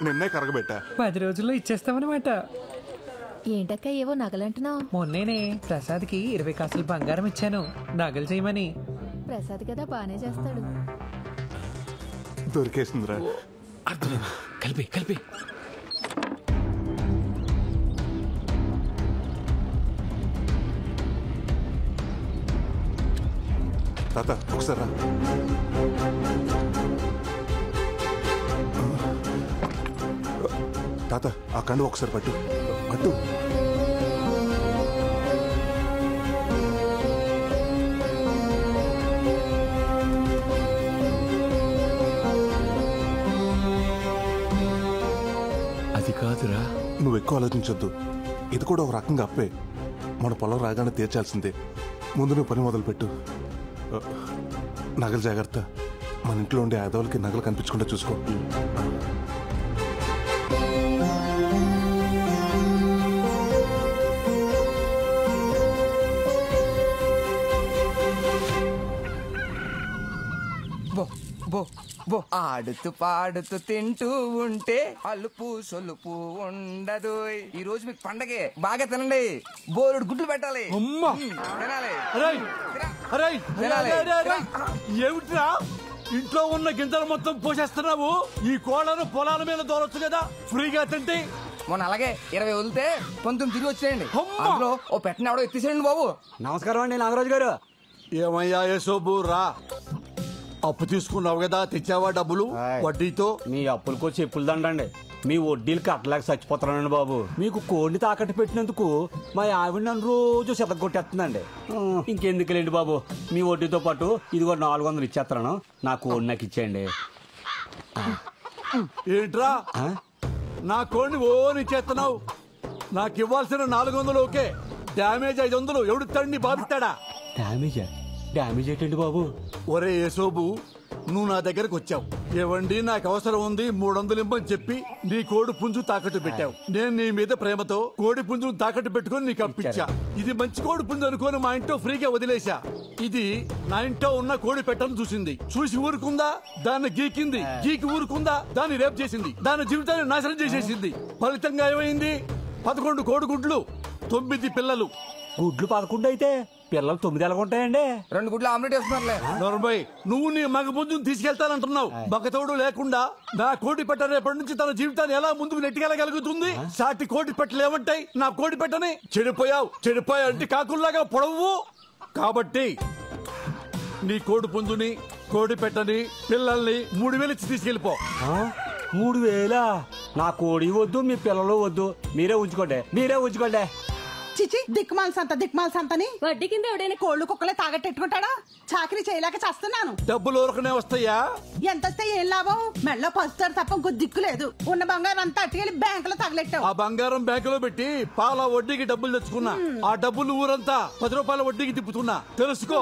నిన్నే కరగబెట్టా. 10 రోజుల్లో ఇచ్చేస్తామన్నమాట. ఏంటక్క ఏవో నగలంటున్నావు? మొన్నేనే ప్రసాద్కి 20 కాసులు బంగారం ఇచ్చాను నగలు చేయమని. ప్రసాద్ కదా బానే చేస్తాడు. దొరికేసిందిరా. అర్థమైంది. కలిపి తాత ఒకసారి రా. తాత ఆ కండు ఒకసారి పట్టు. అది కాదురా. నువ్వు ఎక్కువ ఆలోచించొద్దు. ఇది కూడా ఒక రకంగా అప్పే. మన పొలం రాగానే తీర్చాల్సిందే. ముందు నువ్వు పని మొదలుపెట్టు. నగలు జాగ్రత్త. మన ఇంట్లో ఉండే ఆదవులకి నగలు కనిపించకుండా చూసుకో. ఆడుతూ పాడుతూ తింటూ ఉంటే అలుపు సొలుపు ఉండదు. ఈ రోజు మీకు పండగే. బాగా తినండి. బోరుడు గుడ్లు పెట్టాలి. ఏమిట్రా ఇంట్లో ఉన్న గింజలు మొత్తం పోసేస్తున్నావు? ఈ కోళ్ళను పొలాల మీద దోలొచ్చు కదా ఫ్రీగా తింటే. మొన్న అలాగే 20 వదిలితే 19 తిరిగి వచ్చేయండి. అందులో ఓ పెట్టిన ఎవడో ఎత్తిసేయండి బాబు. నమస్కారం అండి నాగరాజు గారు. ఏమయ్యా యశోబు రా. అప్పు తీసుకున్నావు కదా, తెచ్చావా డబ్బులు వడ్డీతో? మీ అప్పులకో చెప్పులు దండండి. మీ వడ్డీలు కట్టలేక చచ్చిపోతున్నానండి బాబు. మీకు కోడిని తాకట్టు పెట్టినందుకు మా ఆవిడ నన్ను రోజు చెదగొట్టేస్తుందండి. ఇంకెందుకులేండి బాబు, మీ వడ్డీతో పాటు ఇదిగో 400 ఇచ్చేస్తాను. నా కోడి నాకు ఇచ్చేయండి. ఏంట్రా నా కోడిని ఇచ్చేస్తున్నావు? నాకు ఇవ్వాల్సిన 400 ఓకే, డ్యామేజ్ 500 ఎవడు తండ్రి బాధిస్తాడా? డ్యామేజ్ ఏంటండి బాబు? ఒరే యశోబు, నువ్వు నా దగ్గరకు వచ్చావు. ఏవండి నాకు అవసరం ఉంది 300 ఇమ్మని చెప్పి నీ కోడి పుంజు తాకట్టు పెట్టావు. నేను నీ మీద ప్రేమతో కోడి పుంజును తాకట్టు పెట్టుకుని నీకు అప్పించా. ఇది మంచి కోడి పుంజు అనుకోని మా ఇంట్లో ఫ్రీగా వదిలేశా. ఇది నా ఇంట్లో ఉన్న కోడి పెట్టను చూసి ఊరుకుందా? దాన్ని గీకి ఊరుకుందా? దాన్ని రేపు చేసింది, దాని జీవితాన్ని నాశనం చేసేసింది. ఫలితంగా ఏమైంది? 11 కోడి గుడ్లు, 9 పిల్లలు. గుడ్లు 11 అయితే పిల్లలు 9 ఎలాగుంటాయండి? 2 గుడ్లు ఆమ్లెట్ వేస్తున్నారులే. నోర్మై, నువ్వు నీ మగ పుంజును తీసుకెళ్తానంటున్నావు. మగతోడు లేకుండా నా కోడి పెట్ట రేపటి నుంచి తన జీవితాన్ని ఎలా ముందుకు నెట్టుకెళ్ళగలుగుతుంది? సాటి కోడి పెట్టలు ఏమంటాయి నా కోడి పెట్టని? చెడిపోయావు అంటే కాకుల్లాగా పొడవు. కాబట్టి నీ కోడి పుంజుని, కోడి పెట్టని, పిల్లల్ని 3000 ఇచ్చి తీసుకెళ్ళిపో. 3000? నా కోడి వద్దు, మీ పిల్లలు వద్దు. మీరే ఉంచుకోండి. చిచి దిక్మాల్ సంతని వడ్డీ కింద ఎవడైనా కోళ్లు కుక్కలే తాగట్టెట్టుకుంటాడా? చాకరీ చేయలేక చేస్తున్నాను. డబ్బులు ఊరకనే వస్తాయా? ఎంత వస్తే ఏం లాభం? మెళ్ళో పసుతారు తప్ప ఇంకో దిక్కు లేదు. ఉన్న బంగారం అంతా అట్టుకెళ్ళి బ్యాంకులో తగలెట్టావు. ఆ బంగారం బ్యాంకులో పెట్టి పాల వడ్డీకి డబ్బులు తెచ్చుకున్నా. ఆ డబ్బులు ఊరంతా 10 రూపాయల వడ్డీకి తిప్పుతున్నా. తెలుసుకో,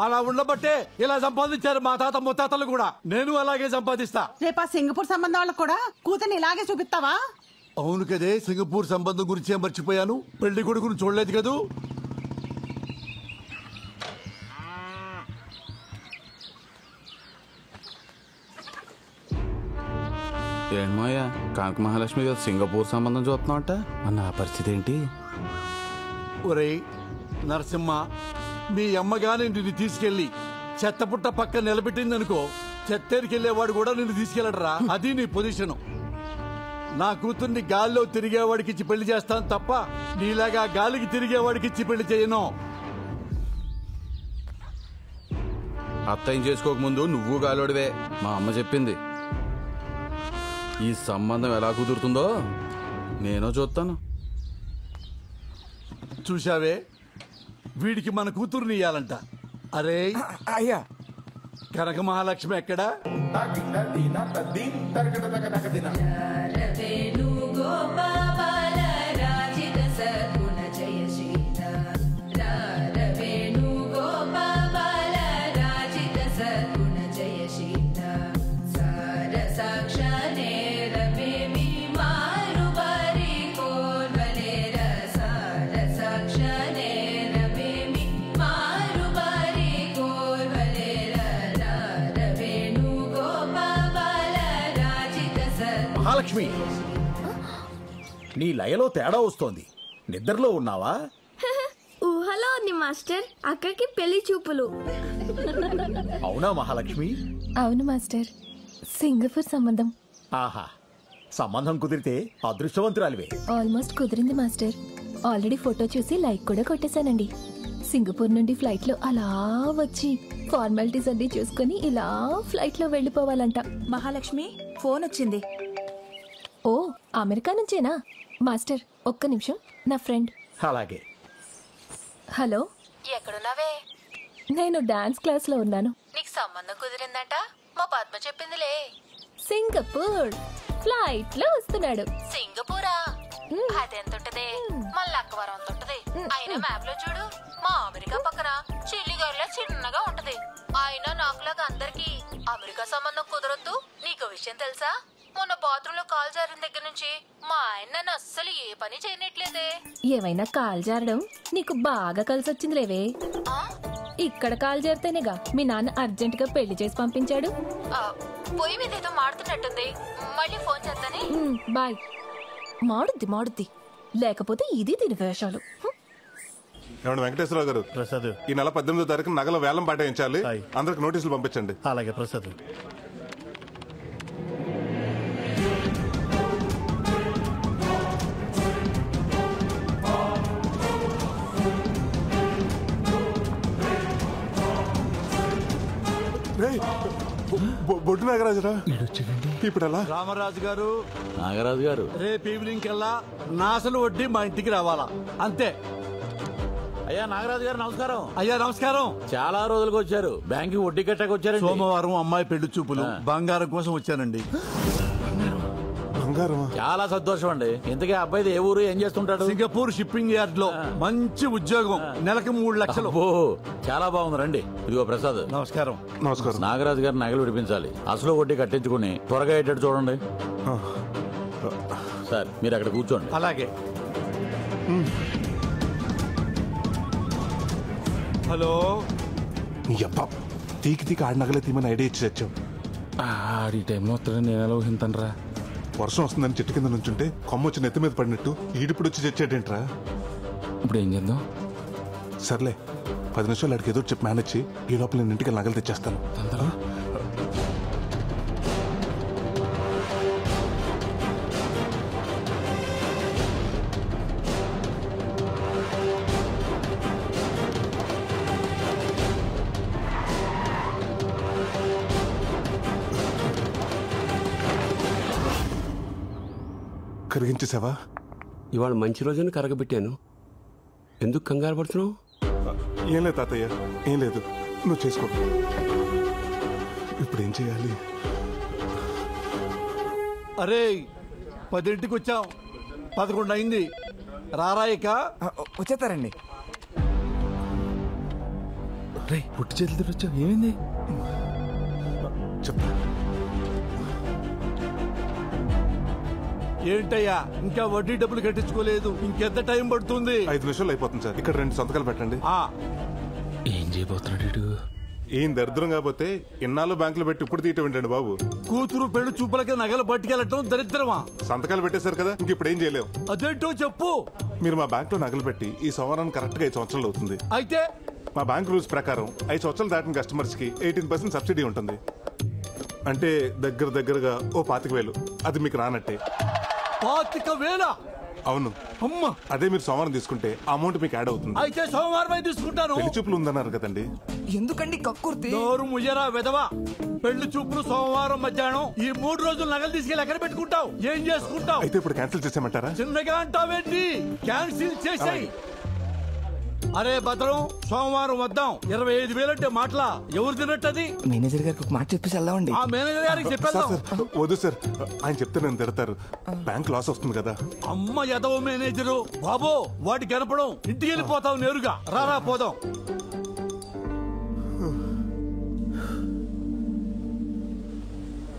అలా ఉండబట్టే ఇలా సంపాదించారు మా తాత ముత్తాతలు కూడా. నేను అలాగే సంపాదిస్తా. రేపు ఆ సింగపూర్ సంబంధం వాళ్ళకు కూడా కూతుర్ని ఇలాగే చూపిస్తావా? అవును కదే, సింగపూర్ సంబంధం గురించి మర్చిపోయాను. పెళ్లి కొడుకును చూడలేదు కదూ. ఏంటోయ్యా, కనక మహాలక్ష్మి సింగపూర్ సంబంధం చూస్తున్నావు అంట. మన ఆ పరిస్థితి ఏంటి? ఒరేయ్, నరసింహ, మీ అమ్మగాని నిన్ను తీసుకెళ్లి చెత్తపుట్ట పక్క నిలబెట్టిందనుకో, చెత్తేరికెళ్లేవాడు కూడా నిన్ను తీసుకెళ్ళడరా. అది నీ పొజిషను. నా కూతుర్ని గాల్లో తిరిగేవాడికి ఇచ్చి పెళ్లి చేస్తాను తప్ప నీలాగా గాలికి తిరిగేవాడికి ఇచ్చి పెళ్లి చేయను. అత్తయ్యం చేసుకోకముందు నువ్వు గాలోడివే, మా అమ్మ చెప్పింది. ఈ సంబంధం ఎలా కుదురుతుందో నేను చూస్తాను. చూశావే, వీడికి మన కూతుర్ని ఇయ్యాలంట. అరే అయ్యా, కనక మహాలక్ష్మి ఎక్కడా? మహాలక్ష్మి, నీ లయలో తేడా వస్తోంది. నిద్రలో ఉన్నావా? ఊహలో ఉంది మాస్టర్. అక్కకి పెళ్లి చూపులు. అవునా మహాలక్ష్మి? అవును మాస్టర్, సింగపూర్ సంబంధం. ఆహా, సంబంధం కుదిరితే అదృష్టవంతురాలివే. ఆల్మోస్ట్ కుదిరింది మాస్టర్. ఆల్రెడీ ఫోటో చూసి లైక్ కూడా కొట్టేశానండి. సింగపూర్ నుండి ఫ్లైట్ లో అలా వచ్చి ఫార్మాలిటీస్ అన్ని చూసుకుని ఇలా ఫ్లైట్ లో వెళ్ళిపోవాలంట. మహాలక్ష్మి, ఫోన్ వచ్చింది. ఓ, అమెరికా నుంచేనా? మాస్టర్ ఒక్క నిమిషం, నా ఫ్రెండ్. అలాగే. హలో, ఎక్కడున్నావే? నేను డాన్స్ క్లాస్ లో ఉన్నాను. నీకు సంబంధం కుదిరిందంట, మా పద్మ చెప్పిందిలే. సింగపూర్ ఫ్లైట్ లో వస్తున్నాడు. సింగపూరా? అదెంత ఉంటది? మన లక్కవరం అంత ఉంటది. అయినా మ్యాప్ లో చూడు, మా అమెరికా పక్కన చిల్లిగారిలో చిన్నగా ఉంటది. అయినా నాకులాగా అందరికి అమెరికా సంబంధం కుదరొద్దు. నీకు విషయం తెలుసా? మొన్న బాత్రూమ్ లో కాల్ జారిన దగ్గర నుంచి మా ఆయన నన్ను అస్సలు ఏ పని చేయనట్లేదే. ఏమైనా కాల్ జారడం నీకు బాగా కలిసి వచ్చింది లేవే. ఇక్కడ కాల్ జారితేనేగా మీ నాన్న అర్జెంట్ గా పెళ్లి చేసి పంపించాడు. పొయ్యి మీద ఏదో మాడుతున్నట్టుంది. మళ్ళీ ఫోన్ చేస్తానే. బాయ్. మాడుద్ది లేకపోతే ఇది దీని వేషాలు. ఏమండి వెంకటేశ్వరరావు గారు, ప్రసాద్, ఈ నెల 18వ తారీఖు నగల వేలం పాటించాలి. అందరికి నోటీసులు పంపించండి. అలాగే ప్రసాద్. బొడ్డు నాగరాజురా, ఇప్పుడు ఎలా? రామరాజు గారు, నాగరాజు గారు, రేపు ఈవినింగ్ కల్లా నాసలు వడ్డీ మా ఇంటికి రావాలా, అంతే. అయ్యా నాగరాజు గారు నమస్కారం. అయ్యా నమస్కారం. చాలా రోజులకు వచ్చారు. బ్యాంక్ వడ్డీ కట్టక వచ్చారు. సోమవారం అమ్మాయి పెళ్లి చూపులు, బంగారం కోసం వచ్చానండి. చాలా సంతోషం అండి. ఇంతకీ అబ్బాయిది ఏ ఊరు, ఏం చేస్తుంటాడు? సింగపూర్ షిప్పింగ్ యార్డ్ లో మంచి ఉద్యోగం, నెలకు 3 లక్షలు. చాలా బాగుంది. రండి. ఇదిగో ప్రసాద్. నమస్కారం. నమస్కారం. నాగరాజు గారు నగలు విడిపించాలి. అసలు వడ్డీ కట్టించుకుని త్వరగా అయ్యేటట్టు చూడండి. సార్ మీరు అక్కడ కూర్చోండి. అలాగే. హలో. తీకి ఆడి నగలే తీమని ఐడియా ఇచ్చి తెచ్చాం. ఆడి టైంలో వస్తాడని నేను ఎలా ఊహింతనరా? వర్షం వస్తుందని చెట్టు కింద నుంచుంటే కొమ్మ వచ్చి నెత్తి మీద పడినట్టు ఈడిప్పుడు వచ్చి తెచ్చాడేంట్రా? ఇప్పుడు ఏం చేద్దాం? సర్లే, 10 నిమిషాలు అడిగి ఏదో చెప్పి మేనేజ్, ఈ లోపల నేను ఇంటికి నగలు తెచ్చేస్తాను. కరిగించేసావా? ఇవాళ మంచి రోజున కరగబెట్టాను. ఎందుకు కంగారు పడుతున్నావు? ఏం లేదు తాతయ్య, ఏం లేదు. నువ్వు చేసుకో. ఇప్పుడు ఏం చేయాలి? అరే 10ంటికి వచ్చాం, 11 అయింది. రారాయిక వచ్చేస్తారండి. రే పుట్టి చేతులతో వచ్చావు, ఏమైంది? చెప్తా. ఏంటయ్యా ఇంకా వడ్డీ డబ్బులు కట్టించుకోలేదు? ఇంకెంత టైం పడుతుంది? 5 నిమిషాలు అయిపోతుంది సార్. ఇక్కడ 2 సంతకాలు పెట్టండి. ఏం చేయబోతున్నాడు? ఏం దరిద్రం కాకపోతే ఇన్నాళ్ళు బ్యాంకులో పెట్టి ఇప్పుడు తీయటం ఏంటండి బాబు? కూతురు పెళ్లి చూపులకి నగలు పట్టుకెళ్ళటం దరిద్రమా? సంతకాలు పెట్టేశారు కదా, ఇంక ఇప్పుడు ఏం చేయలేవు. అదేంటో చెప్పు. మీరు మా బ్యాంక్ లో నగలు పెట్టి ఈ సంవత్సరానికి కరెక్ట్ గా 5 సంవత్సరాలు అవుతుంది. అయితే మా బ్యాంక్ రూల్స్ ప్రకారం 5 సంవత్సరాలు దాటిన కస్టమర్స్ కి 18% సబ్సిడీ ఉంటుంది. అంటే దగ్గరగా ఓ 25,000. అది మీకు రానట్టే. 25,000? అవును. అమ్మా, అదే మీరు సోమవారం తీసుకుంటే అమౌంట్ మీకు యాడ్ అవుతుంది. అయితే సోమవారం తీసుకుంటాను. పెళ్లి చూపులు ఉందన్నారు కదండి. ఎందుకండి కక్కుర్తి? నోరు ముయ్యరా వెదవా. పెళ్లి చూపులు సోమవారం మధ్యాహ్నం. ఈ 3 రోజులు నగలు తీసుకెళ్ళి ఎక్కడ పెట్టుకుంటావు? ఏం చేసుకుంటావు? అయితే ఇప్పుడు క్యాన్సిల్ చేసేయమంటారా? చిన్నగా అంటావేంటి? క్యాన్సిల్ చేసాయి. అరే భద్రం, సోమవారం వద్దాం. 25,000 అంటే మాటలా? ఎవరు తినట్టది? మేనేజర్ గారికి ఒక మాట చెప్పేసి వెళ్దామండి. ఆ మేనేజర్ గారికి చెప్పేద్దాం. వద్దు సార్, ఆయన చెప్తే నేను తిడతారు. బ్యాంక్ లాస్ వస్తుంది కదా. అమ్మ ఎదవ మేనేజరు బాబో, వాటి కనపడం. ఇంటికి వెళ్ళిపోతావు నేరుగా. రారా పోదాం.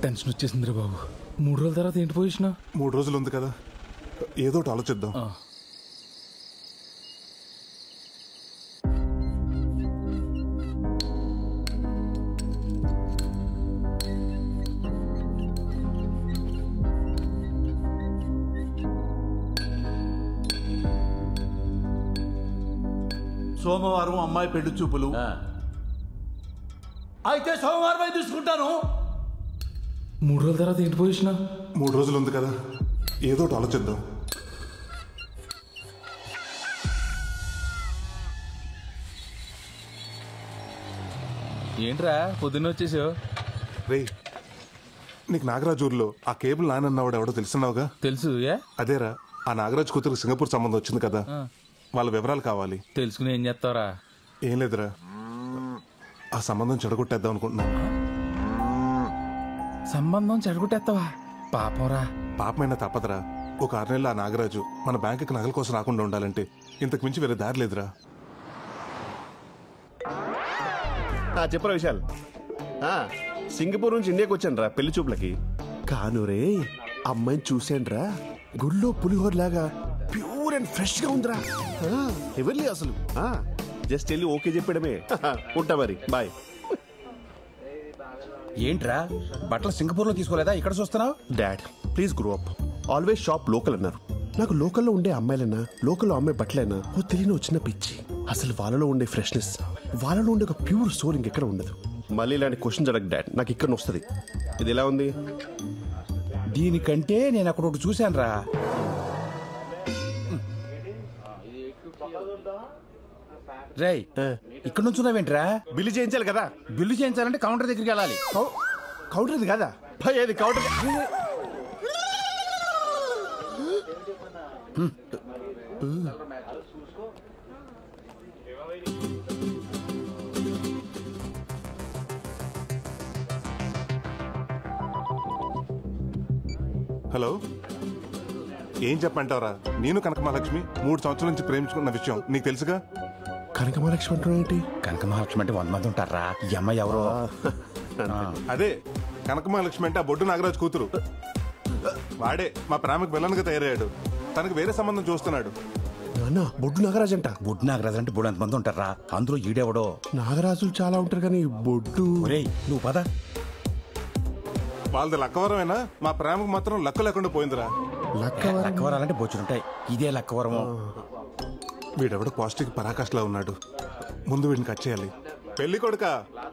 టెన్షన్ వచ్చేసింది రే బాబు. 3 రోజుల తర్వాత ఏంటి పొజిషన్? 3 రోజులు ఉంది కదా, ఏదో ఒకటి ఆలోచిద్దాం. సోమవారం అమ్మాయి పెళ్లి చూపులు. అయితే సోమవారం తీసుకుంటాను. 3 రోజుల తర్వాత ఏంటి పొజిషన్? 3 రోజులు ఉంది కదా, ఏదో ఒకటి ఆలోచిద్దాం. ఏంట్రా పొద్దున్న వచ్చేసావు? రే, నీకు నాగరాజ్ ఊర్లో ఆ కేబుల్ నానన్నవాడు ఎవడో తెలుసున్నావుగా? తెలుసు. అదేరా, ఆ నాగరాజ్ కూతురు సింగపూర్ సంబంధం వచ్చింది కదా, వాళ్ళ వివరాలు కావాలి. తెలుసుకుని ఏం చేస్తావరా? ఏం లేదురా, ఆ సంబంధం చెడగొట్టేద్దాం అనుకుంటున్నా. సంబంధం చెడగొట్టేస్తావా? పాపంరా. పాపమైనా తప్పదురా. ఒక 6 నెలలు ఆ నాగరాజు మన బ్యాంకుకి నగల కోసం రాకుండా ఉండాలంటే ఇంతకు మించి వేరే దారి లేదురా. చెప్పరా విశాల్, సింగపూర్ నుంచి ఇండియాకి వచ్చాను రా పెళ్లి చూపులకి. కాను రే, అమ్మాయిని చూశాను రా, గుళ్ళో పులిహోర లాగా ప్యూర్ అండ్ ఫ్రెష్ గా ఉందిరా. ఎవరి అసలు జస్ట్ వెళ్ళి ఓకే చెప్పడమే. ఉంటా మరి, బాయ్. ఏంట్రా బట్టలు సింగపూర్ లో తీసుకోలేదా, ఇక్కడ చూస్తున్నావు? Dad please grow up. Always shop local అన్నారు. నాకు లోకల్లో ఉండే అమ్మాయిలైనా, లోకల్లో అమ్మాయి బట్టలైనా ఓ తెలియని వచ్చిన పిచ్చి. అసలు వాళ్ళలో ఉండే ఫ్రెష్నెస్, వాళ్ళలో ఉండే ఒక ప్యూర్ సోల్ ఇంకెక్కడ ఉండదు. మళ్ళీ ఇలాంటి క్వశ్చన్ అడగ డాడ్, నాకు ఇక్కడ వస్తుంది. ఇది ఎలా ఉంది? దీనికంటే నేను అక్కడ ఒకటి చూశాను రా. రేయ్, ఇక్కడ నుంచి ఉన్నావేంట్రా? బిల్లు చేయించాలి కదా. బిల్లు చేయించాలంటే కౌంటర్ దగ్గరికి వెళ్ళాలి. కౌంటర్ ఇది కదా భయ్, అది కౌంటర్. హలో, ఏం చెప్పంటావరా? నేను కనకమహాలక్ష్మి 3 సంవత్సరాల నుంచి ప్రేమించుకున్న విషయం నీకు తెలుసుగా. కనకమహాలక్ష్మి అంటే ఏంటి? కనకమహాలక్ష్మి అంటే 100 మంది ఉంటారా? ఈ అమ్మాయి ఎవరో? అదే కనకమహాలక్ష్మి అంటే ఆ బొడ్డు నాగరాజు కూతురు. వాడే మా ప్రేమకు విలన్గా తయారయ్యాడు. తనకు వేరే సంబంధం చూస్తున్నాడు. బొడ్డు నాగరాజు అంట. బొడ్డు నాగరాజు అంటే 300 మంది ఉంటారా? అందులో ఈడెవడో. నాగరాజులు చాలా ఉంటారు కానీ బొడ్డు. నువ్వు పద. వాళ్ళది లక్కవరమేనా? మా ప్రేమకు మాత్రం లక్క లేకుండా పోయిందిరా. లక్కవరాలంటే బొచ్చులుంటాయి, ఇదే లక్కవరము. వీడెవడో పాజిటివ్ పరాకాష్లా ఉన్నాడు. ముందు వీడిని కట్ చేయాలి. పెళ్లి కొడుక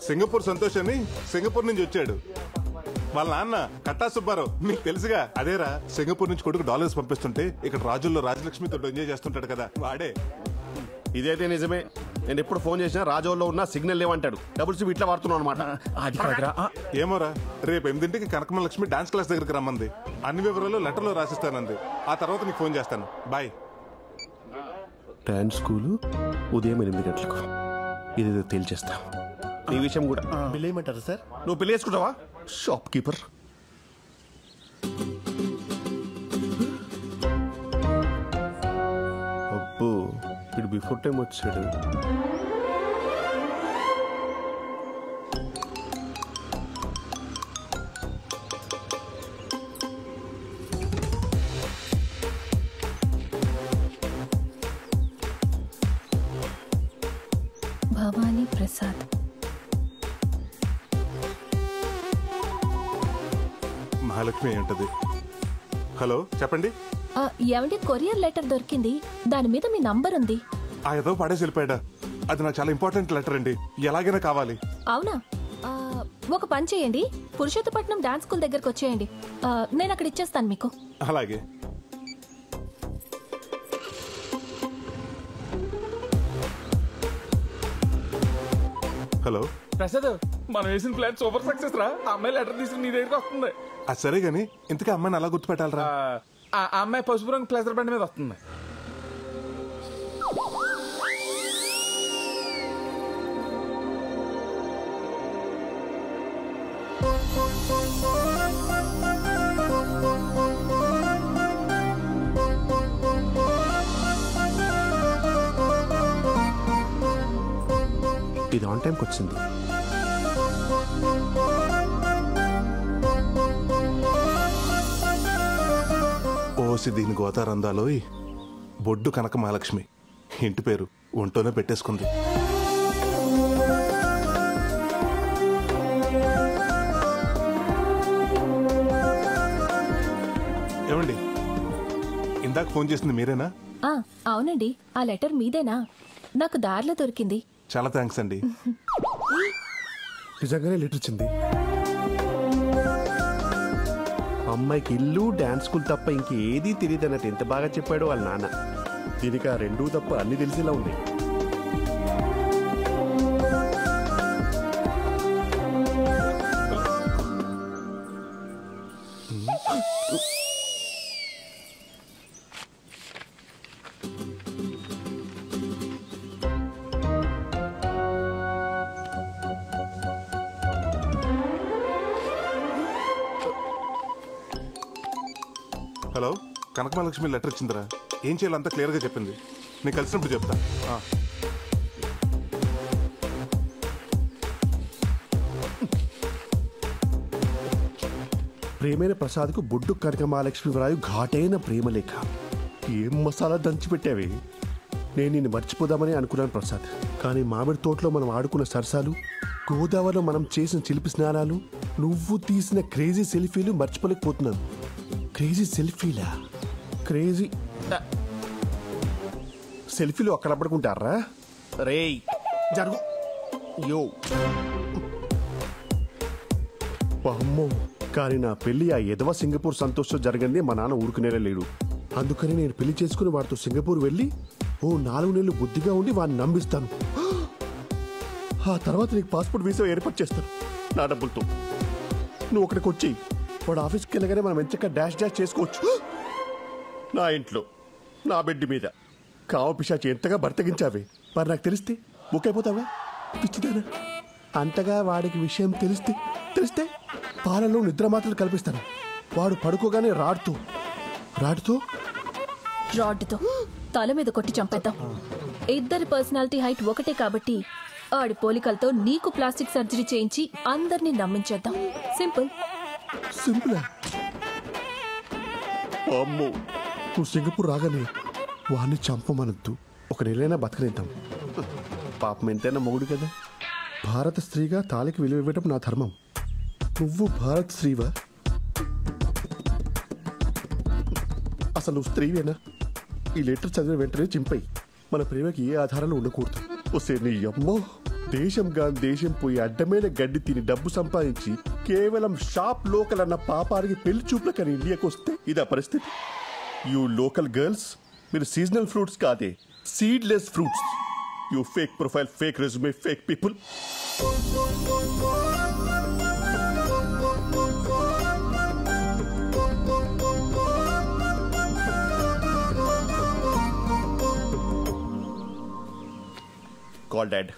సింగపూర్ సంతోష్ అని సింగపూర్ నుంచి వచ్చాడు. వాళ్ళ నాన్న కట్టా సుబ్బారావు, నీకు తెలుసుగా. అదేరా, సింగపూర్ నుంచి కొడుకు డాలర్స్ పంపిస్తుంటే ఇక్కడ రాజుల్లో రాజలక్ష్మితో ఎంజాయ్ చేస్తుంటాడు కదా, వాడే. ఇదైతే నిజమే. నేను ఎప్పుడు ఫోన్ చేసినా రాజోల్లో ఉన్న సిగ్నల్ లేవంటాడు. డబుల్ సిమ్ ఇట్లా వాడుతున్నావు అనమాట. ఏమోరా, రేపు 8ంటికి కనకమహాలక్ష్మి డాన్స్ క్లాస్ దగ్గరికి రమ్మంది. అన్ని వివరాలు లెటర్లో రాసిస్తానంది. ఆ తర్వాత నీకు ఫోన్ చేస్తాను. బాయ్. డాన్స్ స్కూలు ఉదయం 8 గంటలకు. ఇదేదో తేల్చేస్తా. ఈ విషయం కూడా బిల్ ఏమంటారు సార్? నువ్వు పెళ్లి చేసుకుంటావా? Shop keeper. అబ్బో, ఇప్పుడు బిఫోర్ టైం వచ్చాడు. భవానీ ప్రసాద్. మహాలక్ష్మి ఉంటది. హలో చెప్పండి. ఏమండి, కొరియర్ లెటర్ దొరికింది, దాని మీద మీ నంబర్ ఉంది. ఏదో పడేసి వెళ్ళిపోయాడా? అది నాకు చాలా ఇంపార్టెంట్ లెటర్ అండి, ఎలాగైనా కావాలి. అవునా? ఒక పని చేయండి, పురుషోత్తపట్నం డాన్స్ స్కూల్ దగ్గరకు వచ్చేయండి, నేను అక్కడ ఇచ్చేస్తాను మీకు. అలాగే. హలో ప్రసాద్, మనం వేసిన ప్లాన్ సూపర్ సక్సెస్ రా. ఆ అమ్మాయి లెటర్ తీసుకుని నీ దగ్గరికి వస్తుంది. అది సరే గాని ఇంతకీ అమ్మాయిని అలా గుర్తుపెట్టాలరా? ఆ అమ్మాయి పసుపు రంగు ప్లేసర్ బండి మీద వస్తుంది. ఇది ఆన్ టైంకి వచ్చింది. ఓసి దీని గోతారందాలో బొడ్డు కనక మహాలక్ష్మి ఇంటి పేరు ఒంటోనే పెట్టేసుకుంది. ఏమండి, ఇందాక ఫోన్ చేసింది మీరేనా? అవునండి, ఆ లెటర్ మీదేనా? నాకు దారిలో దొరికింది. చాలా థ్యాంక్స్ అండి. నిజంగానే లెటర్ వచ్చింది. అమ్మాయికి ఇల్లు డాన్స్ స్కూల్ తప్ప ఇంకేదీ తెలియదు అన్నట్టు ఎంత బాగా చెప్పాడు వాళ్ళ నాన్న. దీనికి ఆ రెండూ తప్ప అన్ని తెలిసేలా ఉంది. హలో, కనక మహాలక్ష్మి లెటర్ వచ్చిందిరా. ఏం చేయాలో అంతా క్లియర్గా చెప్పింది. నేను కలిసినప్పుడు చెప్తా. ప్రేమైన ప్రసాద్కు బొడ్డు కనక మహాలక్ష్మి వ్రాయు ఘాటైన ప్రేమలేఖ. ఏం మసాలా దంచిపెట్టావే. నేను నిన్ను మర్చిపోదామని అనుకున్నాను ప్రసాద్, కానీ మామిడి తోటలో మనం ఆడుకున్న సరసాలు, గోదావరిలో మనం చేసిన చిలిపి స్నానాలు, నువ్వు తీసిన క్రేజీ సెల్ఫీలు మర్చిపోలేకపోతున్నాను. క్రేజీ సెల్ఫీలా? క్రేజీ సెల్ఫీలు అక్కడ పడుకుంటారా? రేయ్ జరుగు. యో అమ్మో, కానీ నా పెళ్లి ఆ ఎదవ సింగపూర్ సంతోషం జరగండి మా నాన్న ఊరుకునేలా లేడు. అందుకని నేను పెళ్లి చేసుకుని వాడితో సింగపూర్ వెళ్ళి 4 నెలలు బుద్ధిగా ఉండి వాడిని నమ్మిస్తాను. ఆ తర్వాత నీకు పాస్పోర్ట్ వీసా ఏర్పాటు చేస్తాను నా డబ్బులతో. నువ్వు అక్కడికి వచ్చి వాడు ఆఫీస్కి వెళ్ళగానే మనం ఎంచక్క డాష్ చేసుకోవచ్చు. నా ఇంట్లో నా బెడ్ మీద కావ పిశాచి ఎంతగా బర్తగించావే. మరి నాకు తెలిస్తే బుక్ అయిపోతావా? పిచ్చిదానా. అంతగా వాడికి విషయం తెలిస్తే పాలలో నిద్ర మాత్రలు కల్పిస్తాను. వాడు పడుకోగానే రాడ్తో తల మీద కొట్టి చంపేద్దాం. ఇద్దరి పర్సనాలిటీ హైట్ ఒకటే కాబట్టి ఆడి పోలికలతో నీకు ప్లాస్టిక్ సర్జరీ చేయించి అందరినీ నమ్మించేద్దాం. సింపుల్. సింపులా? అమ్మో, నువ్వు సింగపూర్ రాగానే వాడిని చంపమనద్దు. 1 నెలైనా బతకనిద్దాం. పాపం ఎంతైనా మొగుడు కదా. భారత స్త్రీగా తాళికి విలువ ఇవ్వటం నా ధర్మం. నువ్వు భారత స్త్రీవా? అసలు నువ్వు స్త్రీవేనా? ఈ లెటర్ చదివిన వెంటనే చింపై. మన ప్రేమకి ఏ ఆధారాలు ఉండకూడదు. వస్తే నీ అమ్మో, దేశం పోయి అడ్డమైన గడ్డి తిని డబ్బు సంపాదించి కేవలం షాప్ లోకల్ అన్న పాపానికి పెళ్లి చూపులకని ఇండియాకి వస్తే ఇదా పరిస్థితి. యూ లోకల్ గర్ల్స్, మీరు సీజనల్ ఫ్రూట్స్ కాదే, seedless fruits. You fake profile, fake resume, fake people. Call dad.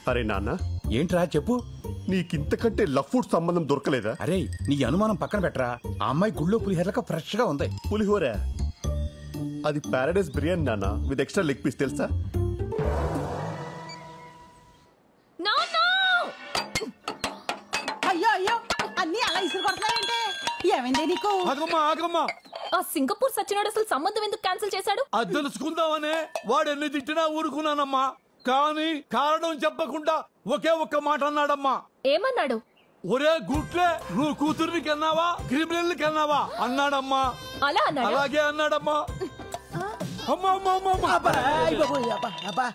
అరే నాన్న. ఏంట్రా చెప్పు. నీకింతకంటే లఫ్ఫుడ్ సంబంధం దొరకలేదా? అరే నీ అనుమానం పక్కన పెట్టరా. ఆ అమ్మాయి గుళ్ళో పులిహోరక ఫ్రెష్ గా ఉంది. పులిహోర? అది పారాడైస్ బిర్యానీ నాన్న, విత్ ఎక్స్ట్రా లెగ్ పీస్. తెలుసా? అయ్యో అన్ని అలా ఇసురు కొడతాయంటే ఏమైంది నీకు? ఆగమ్మా. ఆ సింగపూర్ సచ్చినోడు అసలు సంబంధం ఎందుకు క్యాన్సిల్ చేశాడు? అది తెలుసుకుందామనే వాడు ఎన్ని తిట్టినా ఊరుకున్నానమ్మా. కానీ కారణం చెప్పకుండా ఒకే ఒక్క మాట అన్నాడమ్మా. ఏమన్నాడు? ఒరే గుట్లే నువ్వు కూతుర్ని కన్నావా క్రిమినల్ కన్నావా అన్నాడమ్మా. అలా అన్నాడా? అలాగే అన్నాడమ్మా.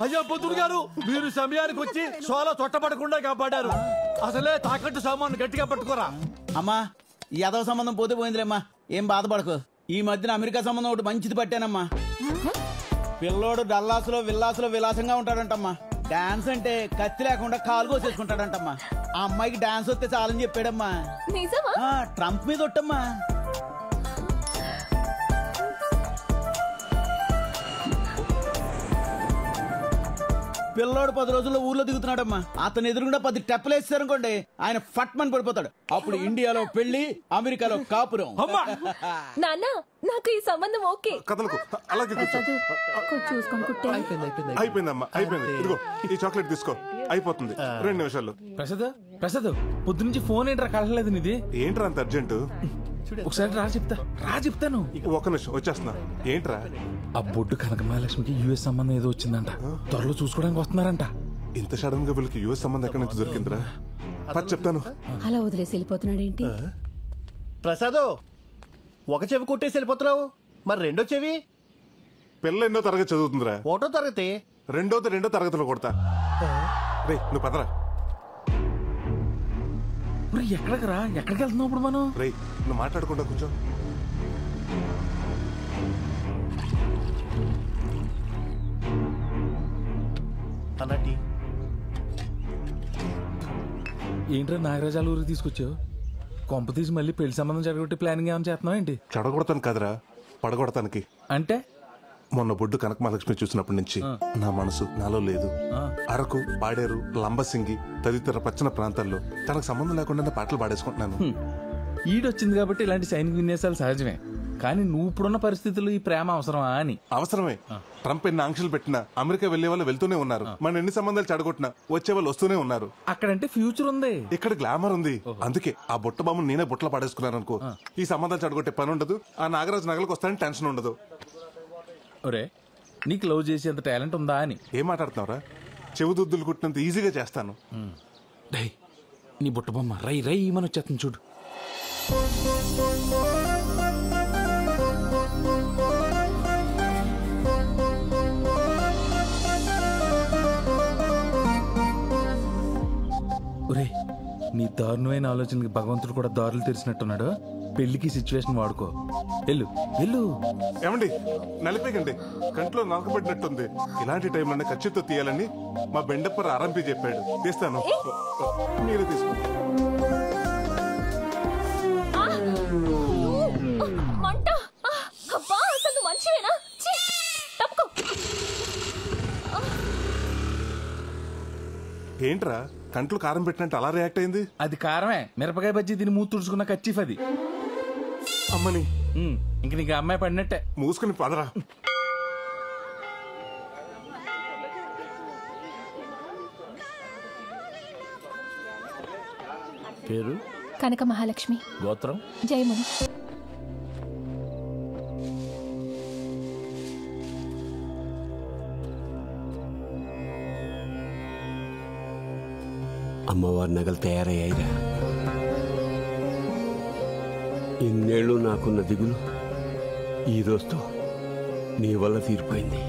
అయ్యా పొద్దుడు గారు, మీరు సమయానికి వచ్చి సోల చొట్టపడకుండా కాపాడారు. అసలే తాకట్టు సామాను గట్టిగా పట్టుకోరా. అమ్మా ఈ యాదవ సంబంధం పోతే పోయిందిలేమ్మా, ఏం బాధపడకు. ఈ మధ్యన అమెరికా సంబంధం ఒకటి మంచిది పట్టానమ్మా. పిల్లోడు డల్లాసులో విల్లాసులో విలాసంగా ఉంటాడంటమ్మా. డాన్స్ అంటే కత్తి లేకుండా కాలు కోసేసుకుంటాడంటమ్మా. ఆ అమ్మాయికి డాన్స్ వస్తే చాలని చెప్పాడమ్మా. ట్రంప్ మీద ఒట్టమ్మా. పిల్లోడు 10 రోజుల్లో ఊర్లో దిగుతున్నాడమ్మా. అతను ఎదురుగుండా 10 టెప్పలు వేస్తారనుకోండి, ఆయన ఫట్మని పడిపోతాడు. అప్పుడు ఇండియాలో పెళ్లి, అమెరికాలో కాపురం. నాన్న నాకు ఈ సంబంధం ఓకే. కదలకు అలాగే అయిపోయిందమ్మా, అయిపోయింది. ఇదిగో ఈ చాక్లెట్ తీసుకో, అయిపోతుంది 2 నిమిషాల్లో. ప్రసాద్ పొద్దు నుంచి ఫోన్ ఏంట్రా కలలేదు నీది? ఏంట్రా అంత అర్జెంటు? ఒకసారి చెప్తాను. ఒక్క నిమిషం వచ్చేస్తున్నా. ఏంట్రా? ఆ బొడ్డు కనకమహాలక్ష్మికి యుఎస్ సంబంధం ఏదో వచ్చిందంట, త్వరలో చూసుకోవడానికి వస్తున్నారంట. ఇంత సడన్ గా వీళ్ళకి యుఎస్ సంబంధం ఎక్కడి నుంచి దొరికిందిరా? చెప్తాను. అలా వదిలేసి వెళ్ళిపోతున్నాడు ఏంటి? ప్రసాదు, ఒక చెవి కొట్టేసి వెళ్ళిపోతున్నావు, మరి రెండో చెవి? పిల్ల ఎన్నో తరగతి చదువుతుందిరా? 1వ తరగతి. రెండో తరగతిలో కొడతా. రే నువ్వు పదరా. ఎక్కడికి వెళ్తున్నావు ఇప్పుడు మనం? రే నువ్వు మాట్లాడకుండా కూర్చో. అన్నటి ఏంట్రా నాగరాజాల ఊరికి తీసుకొచ్చావు? కొంప తీసి మళ్ళీ పెళ్లి సంబంధం జరగొట్టి ప్లానింగ్ ఏమైనా చేస్తున్నావు ఏంటి? చెడగొడతాను కదరా, పడగొడతానికి. అంటే మొన్న బొడ్డు కనకమహాలక్ష్మి చూసినప్పటి నుంచి నా మనసు నాలో లేదు. అరకు, పాడేరు, లంబసింగి తదితర పచ్చని ప్రాంతాల్లో తనకు సంబంధం లేకుండా పాటలు పాడేసుకుంటున్నాను. ఈడొచ్చింది కాబట్టి ఇలాంటి సైనిక విన్యాసాలు సహజమే. కానీ నువ్వు ఇప్పుడున్న పరిస్థితుల్లో ఈ ప్రేమ అవసరమా అని? అవసరమే. ట్రంప్ ఎన్ని ఆంక్షలు పెట్టినా అమెరికా వెళ్లే వాళ్ళు వెళ్తూనే ఉన్నారు. మన ఎన్ని సంబంధాలు చెడగొట్టినా వచ్చే వాళ్ళు వస్తూనే ఉన్నారు. అక్కడంటే ఫ్యూచర్ ఉంది, ఇక్కడ గ్లామర్ ఉంది. అందుకే ఆ బుట్ట బామ్మను నేనే బుట్టలో పాడేసుకున్నాను అనుకో, ఈ సంబంధాలు చెడగొట్టే పని ఉండదు. ఆ నాగరాజు నగలకు వస్తానని టెన్షన్ ఉండదు. ఒరే నీకు లవ్ చేసేంత టాలెంట్ ఉందా అని? ఏం మాట్లాడుతున్నావురా? చెవుదుద్దులు కుట్టినంత ఈజీగా చేస్తాను. నీ బుట్ట బొమ్మ రై రై మన వచ్చేస్తుంది చూడు. ఒరే నీ దారుణమైన ఆలోచనకి భగవంతుడు కూడా దారులు తెరిచినట్టున్నాడు. పెళ్లికి సిచ్యువేషన్ వాడుకో. వెళ్ళు. ఏమండి నలిపేకండి, కంట్లో నలకబడినట్టుంది. ఇలాంటి టైంలోనే ఖచ్చితంతో తీయాలని మా బెండప్పర్ ఆరంపి చెప్పాడు. తీస్తాను, మీరే తీసుకోండి. ఏంట్రా కంట్లో కారం పెట్టినట్టు అలా రియాక్ట్ అయింది? అది కారమే, మిరపకాయ బజ్జీ తిని మూతి తుడుచుకున్న కచ్చిఫ్ అది. అమ్మని ఇంక నీకు అమ్మాయి పడినట్టే. మూసుకుని పదరా. పేరు కనక మహాలక్ష్మి, గోత్రం జయముని. అమ్మవారి నగలు తయారయ్యాయిరా. ఇన్నేళ్ళు నాకున్న దిగులు ఈ రోజుతో నీ వల్ల తీరిపోయింది.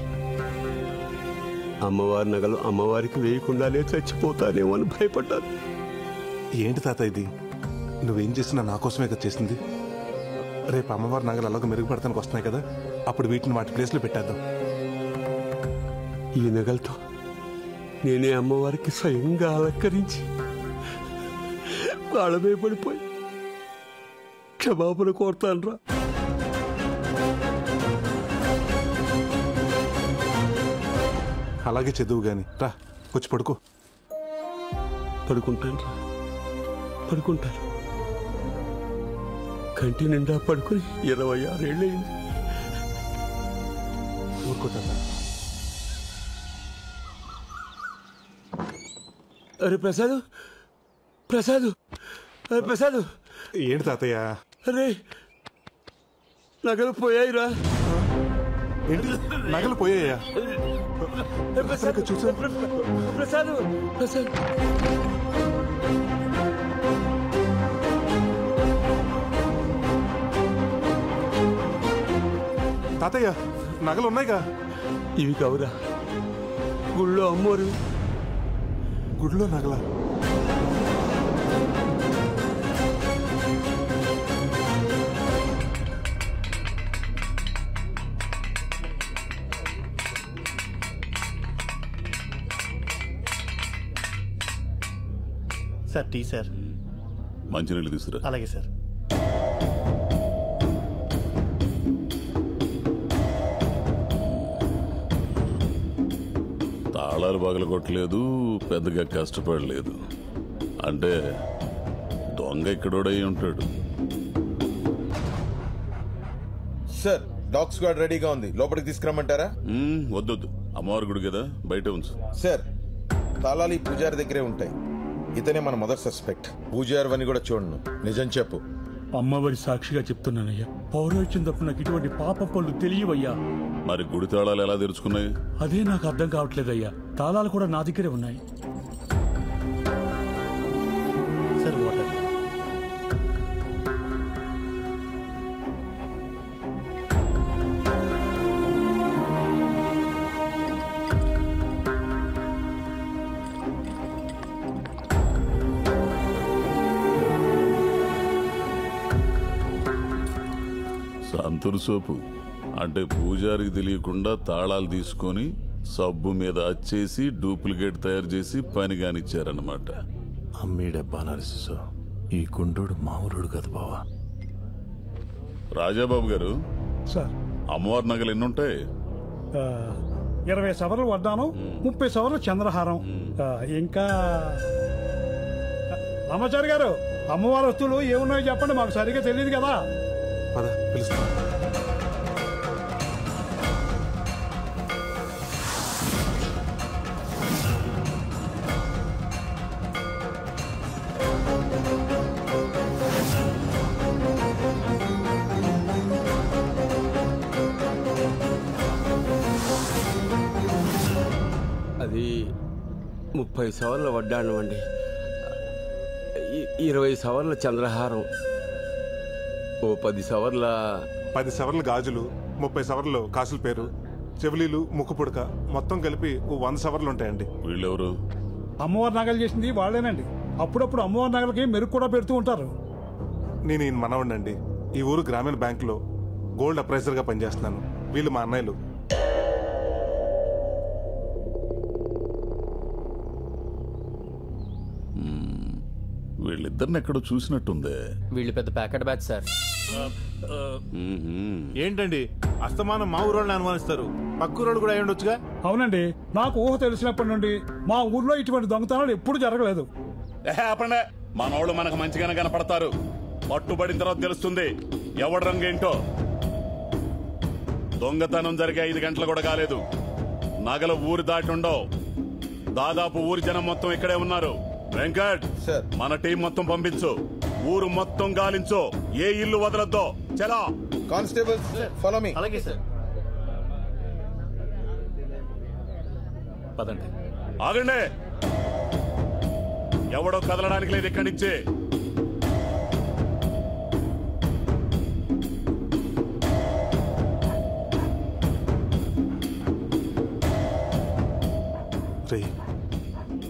అమ్మవారి నగలు అమ్మవారికి వేయకుండానే చచ్చిపోతానేమో అని భయపడ్డాను. ఏంటి తాత ఇది? నువ్వేం చేసినా నా కోసమే కదా చేసింది. రేపు అమ్మవారి నగలు అలాగ మెరుగుపడతానికి వస్తున్నాయి కదా, అప్పుడు వీటిని వాటి ప్లేస్లో పెట్టేద్దాం. ఈ నగలతో నేనే అమ్మవారికి స్వయంగా అలంకరించి కాళ్ళమే పడిపోయి క్షమాపణ కోరుతానురా. అలాగే చదువు గాని రా, వచ్చి పడుకో. పడుకుంటాను రా, పడుకుంటాను. కంటి నిండా పడుకుని 26 ఏళ్ళయింది. ఊరుకోతా. అరే ప్రసాద్, ప్రసాద్, ప్రసాద్. ఏంటి తాతయ్య? అరే నగలు పోయాయిరా. ఏంటి నగలు పోయాయా? చూసా ప్రసాద్, ప్రసాద్. తాతయ్య నగలు ఉన్నాయిగా. ఇవి కవురా, గుళ్ళో అమ్మోరు. గుడిలో నగల? Sir tea sir. మంచినీళ్ళు తీసుకురా. అలాగే సార్. తాళాలు పగలు కొట్టలేదు, పెద్దగా కష్టపడలేదు. అంటే దొంగ ఇక్కడోడై ఉంటాడు. సార్ డాగ్ స్క్వాడ్ రెడీగా ఉంది, లోపలికి తీసుకురమ్మంటారా? వద్దొద్దు, అమ్మవారి గుడి కదా, బయట ఉంచు. సార్ తాళాలు ఈ పూజారి దగ్గరే ఉంటాయి. ఇతనే మన మొదటి సస్పెక్ట్. పూజారి అని కూడా చూడను. నిజం చెప్పు. అమ్మవారి సాక్షిగా చెప్తున్నానయ్యా, పౌరోహిత్యం తప్పు నాకు ఇటువంటి పాప పనులు తెలియవయ్యా. మరి గుడి తాళాలు ఎలా తెరుచుకున్నాయి? అదే నాకు అర్థం కావట్లేదయ్యా. తాళాలు కూడా నా దగ్గరే ఉన్నాయి. Sir water. సంతూర్ సోపు అంటే పూజారికి తెలియకుండా తాళాలు తీసుకొని సబ్బు మీద అచ్చేసి డూప్లికేట్ తయారు చేసి పని కానిచ్చారన్నమాట. అమ్మీడబ్బా నరసిసో, ఈ గుండోడు మామూలుడు కదా బావా. రాజాబాబు గారు సార్, అమ్మవారి నగలు ఎన్నుంటాయి? 20 సవర్లు వడ్డానం, 30 సవర్లు చంద్రహారం, ఇంకా రామాచారి గారు అమ్మవారి వస్తువులు ఏమున్నాయో చెప్పండి, మాకు సరిగ్గా తెలియదు కదా. అది 30 సవర్ల వడ్డాణం అండి, 20 సవర్ల చంద్రహారం, ఓ 10 సవర్ల గాజులు, 30 సవర్లు కాసుల పేరు, చెవులీలు, ముక్కు పుడక, మొత్తం కలిపి 100 సవర్లు ఉంటాయండి. వీళ్ళెవరు? అమ్మవారి నగలు చేసింది వాళ్ళేనండి. అప్పుడప్పుడు అమ్మవారి నగలకి మెరుగు కూడా పెడుతూ ఉంటారు. నేను ఈయన మనవడినండి. ఈ ఊరు గ్రామీణ బ్యాంకులో గోల్డ్ అప్రైజర్ గా పనిచేస్తున్నాను. వీళ్ళు మా అన్నయ్యలు. వీళ్ళిద్దరిని ఎక్కడో చూసినట్టుందే. వీళ్ళు పెద్ద ప్యాకెట్ బ్యాచ్ సార్. ఏంటండి అస్తమానం మా ఊరోళ్ళని అనుమానిస్తారు? పక్కూరోళ్ళు కూడా అయ్యుండొచ్చుగా. అవునండి, నాకు ఊహ తెలిసినప్పటి నుండి మా ఊర్లో ఇటువంటి దొంగతనాలు ఎప్పుడు జరగలేదు. మనోళ్ళు మనకు మంచిగానే కనపడతారు, పట్టుబడిన తర్వాత తెలుస్తుంది ఎవడు రంగేంటో. దొంగతనం జరిగే 5 గంటలు కూడా కాలేదు. నగలు ఊరు దాటి ఉండవు. దాదాపు ఊరి జనం మొత్తం ఇక్కడే ఉన్నారు. వెంకట్, మన టీం మొత్తం పంపించు, ఊరు మొత్తం గాలించు, ఏ ఇల్లు వదలొద్దో. చలా కానిస్టేబుల్, ఫాలో మీ. అలాగే సార్. పదండి. ఆగండి, ఎవడో కదలడానికి లేదు ఇక్కడి నుంచి. రే,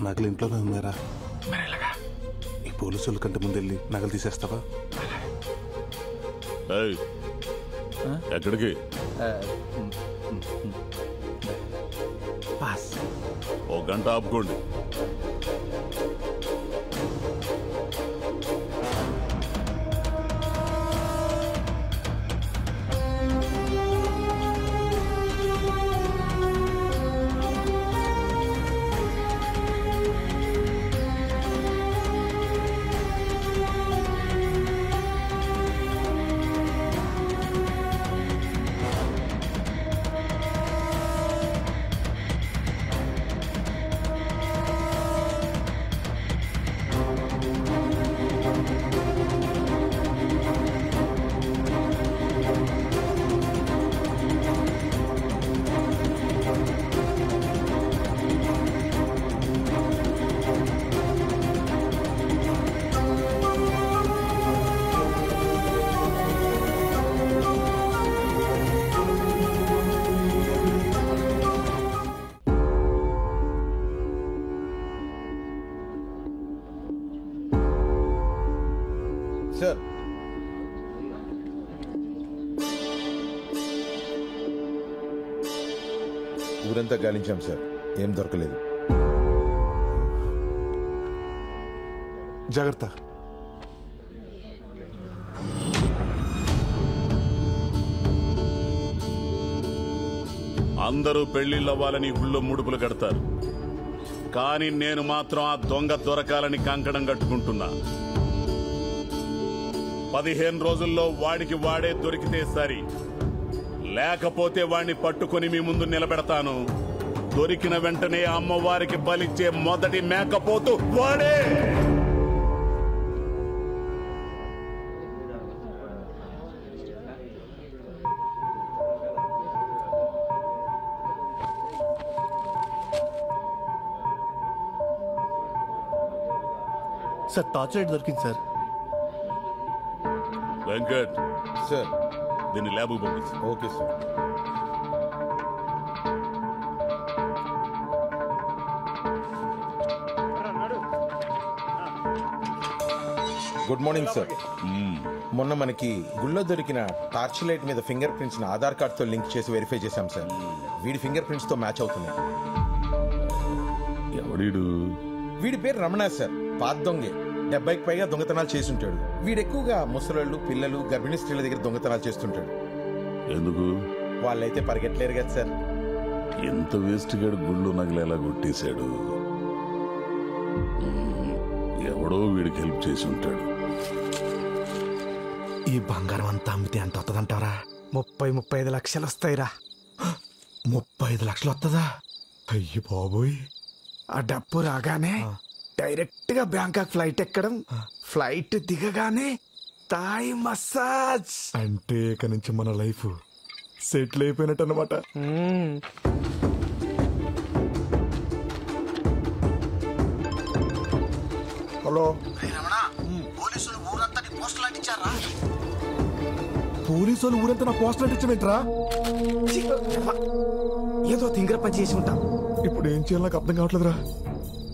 నగలు ఇంట్లోనే ఉన్నారా? ఈ పోలీసుల కంటే ముందెళ్ళి నగలు తీసేస్తావా? ఎక్కడికి? ఓ గంట ఆపుకోండి. ఊరంతా గాలించాం సార్, ఏం దొరకలేదు. జాగ్రత్త. అందరూ పెళ్లిళ్ళవ్వాలని గుళ్ళో ముడుపులు కడతారు, కానీ నేను మాత్రం ఆ దొంగ దొరకాలని కంకణం కట్టుకుంటున్నా. 15 రోజుల్లో వాడికి వాడే దొరికితే సరి, లేకపోతే వాడిని పట్టుకుని మీ ముందు నిలబెడతాను. దొరికిన వెంటనే అమ్మవారికి బలిచ్చే మొదటి మేకపోతు వాడే. సార్ టార్చ్ లైట్ దొరికింది సార్. వెంకట్ సార్, దీన్ని ల్యాబ్కు పంపించు. Okay sir. Good morning sir. మొన్న మనకి గుళ్ళో దొరికిన టార్చ్ లైట్ మీద ఫింగర్ ప్రింట్స్ ఆధార్ కార్డ్ తో లింక్ చేసి వెరిఫై చేశాం సార్. వీడి ఫింగర్ ప్రింట్స్ తో మ్యాచ్ అవుతున్నాయి. ఎవడీడు? వీడి పేరు రమణ సార్, పాత దొంగే. 70కి పైగా దొంగతనాలు చేస్తుంటాడు. వీడు ఎక్కువగా ముసలోళ్ళు, పిల్లలు, గర్భిణీ స్త్రీల దగ్గర దొంగతనాలు చేస్తుంటాడు. ఎందుకు? వాళ్ళైతే పరిగెట్టలేరు కదా సార్. ఎంత వేస్ట్ గాడు గుళ్ళు నగలేలా కొట్టేశాడు. ఎవడో వీడికి హెల్ప్ చేసి ఉంటాడు. ఈ బంగారం అంతా అమ్మితే ఎంత వస్తుందంటారా? 30-35 లక్షలు వస్తాయిరా. 35 లక్షలు వస్తుందా? అయ్యి బాబోయ్. ఆ డబ్బు రాగానే డైరెక్ట్ గా బ్యాంకాక్ ఫ్లైట్ ఎక్కడం, ఫ్లైట్ దిగగానే థాయ్ మసాజ్. అంటే ఇక నుంచి మన లైఫ్ సెటిల్ అయిపోయినట్టు అనమాట. హలో, పోలీసులు ఊరంతా పోస్టులు అంటించారా? పోలీసులు ఊరంతా నా పోస్టర్ అంటించమేంట్రా? ఏదో తింగర పని చేసి ఉంటా. ఇప్పుడు ఏం చేయాలో నాకు అర్థం కావట్లేదురా.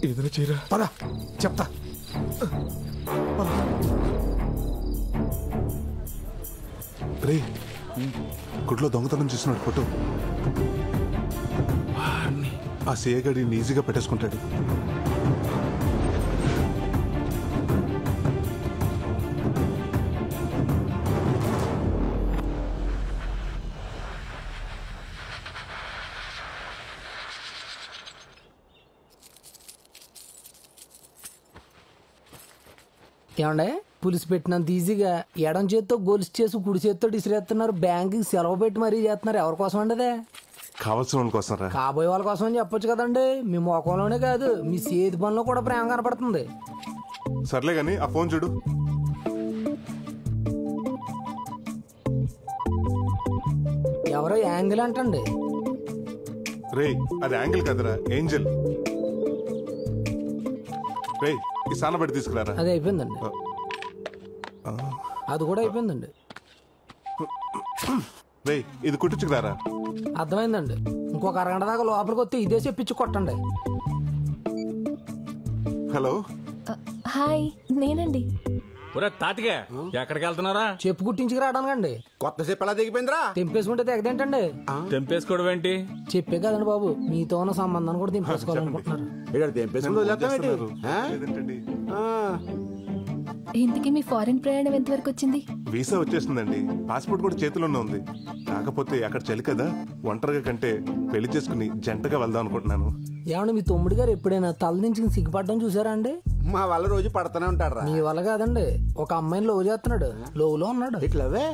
ఏదైనా చేయరా. పద చెప్తా. రే, గుడ్లో దొంగతనం చేస్తున్నాడు ఫోటో. ఆ సేగడిని ఈజీగా పెట్టేసుకుంటాడు. ఏమండే, పులిసి పెట్టినంత ఈజీగా ఎడం చేత్తో గొలుసు చేసి కుడి చేత్తో ఇసిరేస్తున్నారు. బ్యాంకుకి సెలవు పెట్టి మరీ చేస్తున్నారు. ఎవరి కోసం అండి అదే? కావాల్సిన వాళ్ళ కోసం రా. కాబోయే వాళ్ళ కోసం అని చెప్పొచ్చు కదండి. మీ ముఖంలోనే కాదు, మీ చేతి పనిలో కూడా ప్రేమ కనపడుతుంది. సర్లే గాని ఆ ఫోన్ చూడు. ఎవరో యాంగిల్ అంటండి. రే, అది యాంగిల్ కదరా, ఏంజల్. రే, ఈ సానబడి తీసుకురారా. అది అయిపోయిందండి. అది కూడా అయిపోయిందండి. రే, ఇది కుట్టించుకురారా. అర్థమైందండి. ఇంకొక అరగంట దాకా లోపలికి వస్తే ఇదే చెప్పించి కొట్టండి. హలో, హాయ్, నేనండి. తాతిగా ఎక్కడికి వెళ్తున్నారా? చెప్పు కుట్టించుకు రావడానికండి. కొత్త చెప్పు ఎలా దిగిపోయిందిరా? తెంపేసుకుంటే తెగదేంటండి? తెంపేసుకోవడం ఏంటి? చెప్పే కదండి బాబు, మీతో ఉన్న సంబంధాన్ని కూడా తెంపేసుకోవాలనుకుంటున్నారు. ఇంతకీ మీ ఫారెన్ ప్రయాణం ఎంతవరకు వచ్చింది? వీసా వచ్చేసిందండి. పాస్పోర్ట్ కూడా చేతిలోనే ఉంది. కాకపోతే అక్కడ చలి కదా, ఒంటరిగా కంటే పెళ్లి చేసుకుని జంటగా వెళ్దాం అనుకుంటున్నాను. ఏమండి, మీ తమ్ముడు గారు ఎప్పుడైనా తల నుంచి సిగ్గుపడడం చూసారా అండి? మా వల్ల రోజు పడుతూనే ఉంటారా? మీ వల్ల కాదండి, ఒక అమ్మాయిని లవ్ చేస్తున్నాడు. లోవులో ఉన్నాడు. ఇట్లవే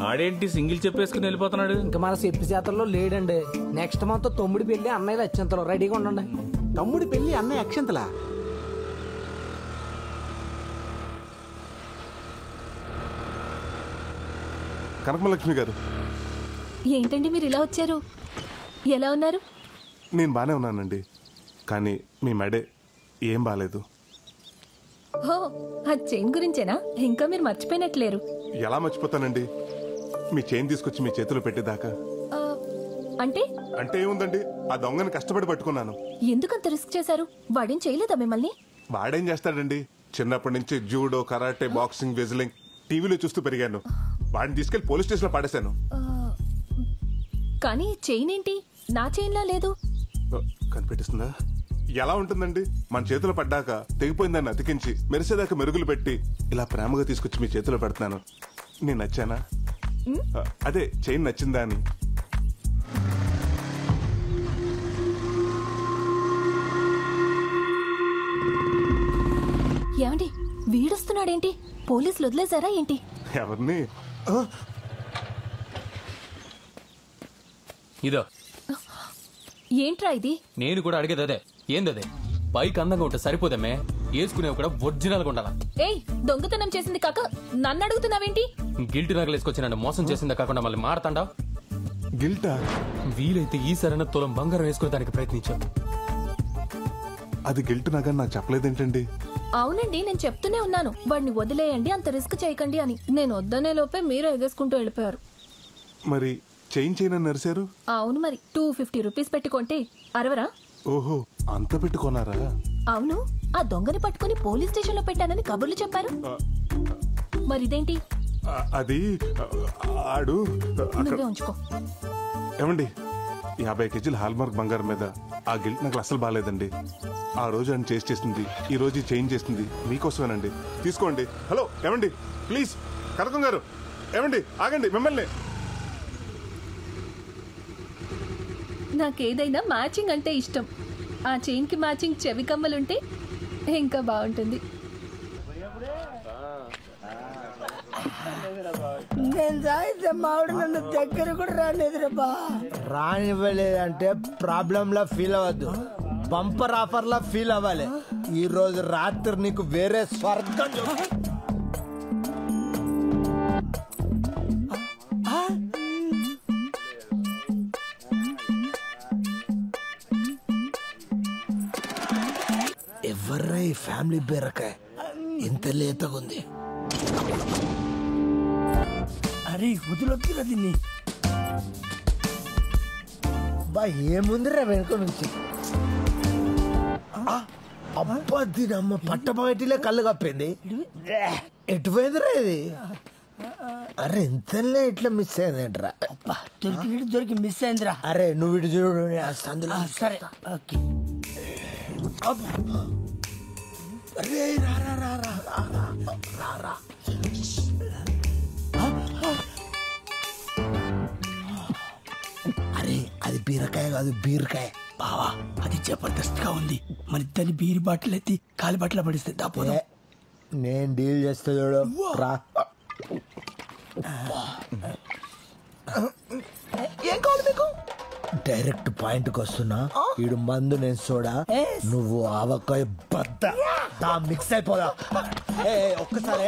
ఆడేంటి సింగిల్ చెప్పేసుకుని వెళ్ళిపోతున్నాడు? ఇంకా మన చెప్పి చేతల్లో లేడండి. నెక్స్ట్ మంత్ తమ్ముడి పెళ్లి, అన్నయ్యలు అత్యంతలో రెడీగా ఉండండి. తమ్ముడి పెళ్లి, అన్నయ్య అక్షంతలా? కనకమలక్ష్మి గారు, ఏంటండి మీరు ఇలా వచ్చారు? ఎలా ఉన్నారు? నేను బానే ఉన్నానండి, కానీ మీ మెడే ఏం బాలేదు. హో, ఆ చైన్ గురించేనా? ఇంకా మీరు మర్చిపోయినట్లేరు. ఎలా మర్చిపోతానండి, మీ చైన్ తీసుకొచ్చి మీ చేతిలో పెట్టేదాకా. అంటే అంటే ఏముందండి, ఆ దొంగని కష్టపడి పట్టుకున్నాను. ఎందుకంత రిస్క్ చేశారు? వాడేం చేయలేదా మిమ్మల్ని? వాడేం చేస్తాడండి, చిన్నప్పటి నుంచి జూడో, కరాటే, బాక్సింగ్, వెజ్లింగ్ టీవీలో చూస్తూ పెరిగాను. వాడిని తీసుకెళ్లి పోలీస్ స్టేషన్ లో పడేశాను. కానీ చైన్ ఏంటి నా చైన్లా లేదు? కనిపెట్టిస్తుందా? ఎలా ఉంటుందండి? మన చేతిలో పడ్డాక తెగిపోయిందాన్ని అతికించి మెరిసేదాకా మెరుగులు పెట్టి ఇలా ప్రేమగా తీసుకొచ్చి మీ చేతిలో పెడుతున్నాను. నేను నచ్చానా? అదే చైన్ నచ్చిందా అని. ఏమండి వీడొస్తున్నాడేంటి? పోలీసులు వదిలేశారా ఏంటి? ఎవరిని? ఇదో ఏంట్రా ఇది? నేను కూడా అడిగేది అదే. ఏందదే? పైకి అందంగా ఉంటే సరిపోదమ్మే, వేసుకునేవి కూడా ఒరిజినల్ గా ఉండాలా. ఏయ్, దొంగతనం చేసింది కాక నన్ను అడుగుతున్నావేంటి? గిల్ట్ నగలు వేసుకొచ్చి నన్ను మోసం చేసిందే కాకుండా మళ్ళీ మాడతాండా? గిల్టా? వీలైతే ఈ సరైన తులం బంగారం వేసుకునే దానికి ప్రయత్నించాను. అది గిల్ట్ నగని నాకు చెప్పలేదేంటండి? అవునండి, నేను చెప్తూనే ఉన్నాను వాడిని వదిలేయండి, అంత రిస్క్ చేయకండి అని. నేను వద్దనే లోపే మీరు ఎగేసుకుంటూ వెళ్ళిపోయారు. మరి చైన్ అని నరిశారు? అవును, మరి 250 రూపీస్ పెట్టుకుంటే అరవరా? ఓహో, అంత పెట్టుకున్నారా? అవును, ఆ దొంగని పట్టుకుని పోలీస్ స్టేషన్ లో పెట్టానని కబుర్లు చెప్పారు. మరి ఇదేంటి? అది ఆడు నువ్వే ఉంచుకో. ఏమండి, 50 కేజీల హాల్మార్క్ బంగారం మీద ఆ గిల్ట్ నాకు అసలు బాగాలేదండి. ఆ రోజు ఆయన చేసింది, ఈ రోజు చేంజ్ చేసింది మీకోసమేనండి. తీసుకోండి. హలో ఏమండి, ప్లీజ్. కనకం గారు, ఏమండి ఆగండి, మిమ్మల్ని. నాకేదైనా మ్యాచింగ్ అంటే ఇష్టం. ఆ చైన్ కి మ్యాచింగ్ చెవి కమ్మలుంటే ఇంకా బాగుంటుంది. నేను సాయితే మావిడ నన్ను దగ్గర కూడా రాలేదురా. రానివ్వలేదంటే ప్రాబ్లం లా ఫీల్ అవ్వద్దు, బంపర్ ఆఫర్ లా ఫీల్ అవ్వాలి. ఈ రోజు రాత్రి నీకు వేరే స్వర్గం. ఎవర్రా ఈ ఫ్యామిలీ బీరకాయ ఇంత లేతగుంది? అరే వదిలొద్దురా దీన్ని. బా ఏముందిరా వెనుక నుంచి? అబ్బా దీనమ్మ పట్టపగటిలే కళ్ళు కప్పింది. ఎటు పోయిందిరా ఇది? అరే ఇంతలే ఇట్లా మిస్ అయిందేంట్రా? దొరికి మిస్ అయిందిరా. అరే నువ్వు ఇటు చూడు, సందులో. సరే ఓకే. అరే రా. అరే అది బీరకాయ కాదు, బీరకాయ. బావా అది జబర్దస్త్ గా ఉంది. మన ఇద్దరిని బీరి బాటిల్ ఎత్తి కాలి బట్టలు పడిస్తే దాపోదా. నేను డీల్ చేస్తా చూడు. రా. ఏం కావాలి మీకు? డైరెక్ట్ పాయింట్ కి వస్తున్నా. ఈడు మందు, నేను సోడా, నువ్వు ఆవకాయ బద్ద. దా మిక్స్ అయిపోదా. ఒక్కసారి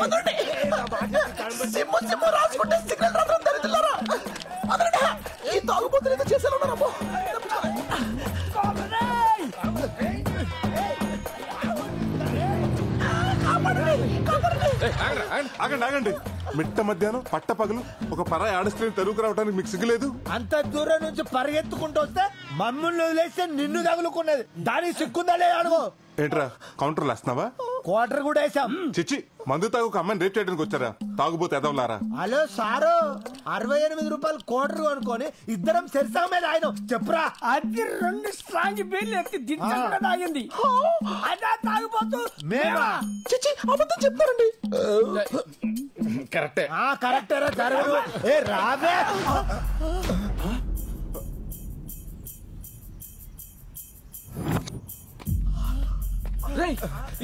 ఆగండి ఆగండి. మిట్ట మధ్యాహ్నం పట్ట పగలు ఒక పరాయి ఆడస్త్రీని తరువుకు రావడానికి మీకు సిగ్గులేదు? అంత దూరం నుంచి పరిగెత్తుకుంటూ వస్తే మమ్మల్ని వదిలేస్తే నిన్ను తగులుకున్నది. దానికి సిగ్గుందా లేదా అడుగు. ఏంట్రా కౌంటర్లు వేస్తున్నావా? క్వార్టర్ కూడా వేసాం. చిచ్చి, మందు తాగు ఒక అమ్మాయిని రేప్ చేయడానికి వచ్చారా? తాగుబోతే ఎదవలారా. హలో సారు, 68 రూపాయలు క్వార్టర్ అనుకోని ఇద్దరం సెరిసా మీద ఆయన చెప్పురా. అది 2 స్ట్రాంగ్ బీర్లు ఎత్తి దించకుండా తాగింది. అదా తాగిపోతూ మేమా? చిచ్చి అబద్ధం చెప్తారండి. కరెక్టే. కరెక్టేరా జరగదు. ఏ రాబే.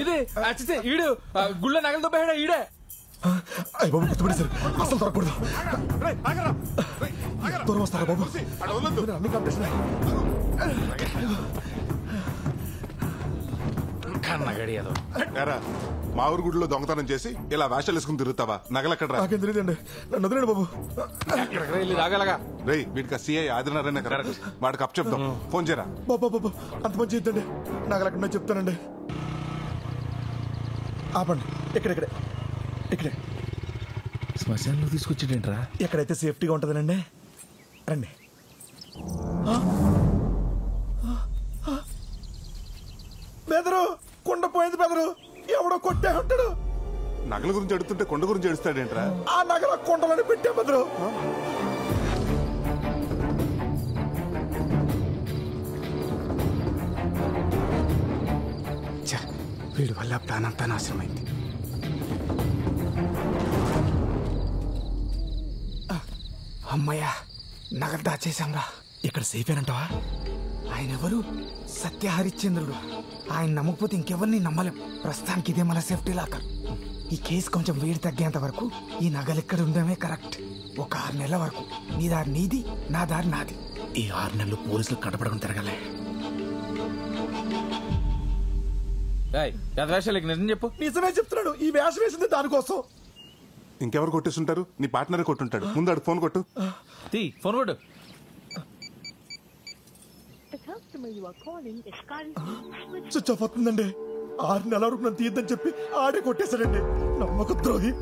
ఇది ఈడు గుళ్ళ నగలతో పోయాడా ఈడే? అయ్య బాబు గుర్తుపడేశారు, అసలు దొరకకూడదు. దూరం వస్తారా బాబు? అన్ని కాంపిటీషన్. మా ఊరు గుడిలో దొంగతనం చేసి ఇలా వేషాలు వేసుకుని తిరుగుతావా? నగలెక్కడ? నాకేం తెలియదండి, నన్ను వదిలేండి బాబు. రేయ్ వీడికి సిఐ ఆదినారాయణ కదా, వాడికి అప్ చెప్దాం. ఫోన్ చేయరా. బాబు అంత మంచి ఇద్దండి, నగలెక్కడ చెప్తానండి. ఆపండి. ఇక్కడే శ్మశానంలో తీసుకొచ్చేటేంట్రా? ఎక్కడైతే సేఫ్టీగా ఉంటుందనండి. రండి. బెదరు కొండ పోయింది. బెదరు ఎవడో కొట్టే ఉంటాడు. నగల గురించి అడుగుతుంటే కొండ గురించి అడుస్తాడేంట్రా? ఆ నగల కొండలని పెట్టే బెదరు. వీడి వల్ల ప్లాన్ అంతా నాశనమైంది. అమ్మయ్యా, నగలు దాచేశాంరా. ఇక్కడ సేఫ్ ఏనంటావా? ఆయన ఎవరు? సత్య హరిశ్చంద్రుడు. ఆయన నమ్మకపోతే ఇంకెవరిని నమ్మలేం. ప్రస్తుతానికి ఇదే మన సేఫ్టీ లాకర్. ఈ కేసు కొంచెం వేడి తగ్గేంత వరకు ఈ నగలు ఇక్కడ ఉండడమే కరెక్ట్. ఒక 6 నెలల వరకు నీ దారి నీది, నా దారి నాది. ఈ 6 నెలలు పోలీసులు కడపడడం తిరగలే. నిజం చెప్పు. నిజమే చెప్తున్నాడు. ఈ వేషం వేసింది దానికోసం. ఇంకెవరు కొట్టేస్తుంటారు? నీ పార్ట్నరే కొట్టుంటాడు. ముందు ఆడు ఫోన్ కొట్టు. ఫోన్ కొట్టు. స్విచ్ ఆఫ్ అవుతుందండి. 6 నెలల వరకు నన్ను తీద్దని చెప్పి ఆడే కొట్టేశాడండి. నమ్మక ద్రోహి.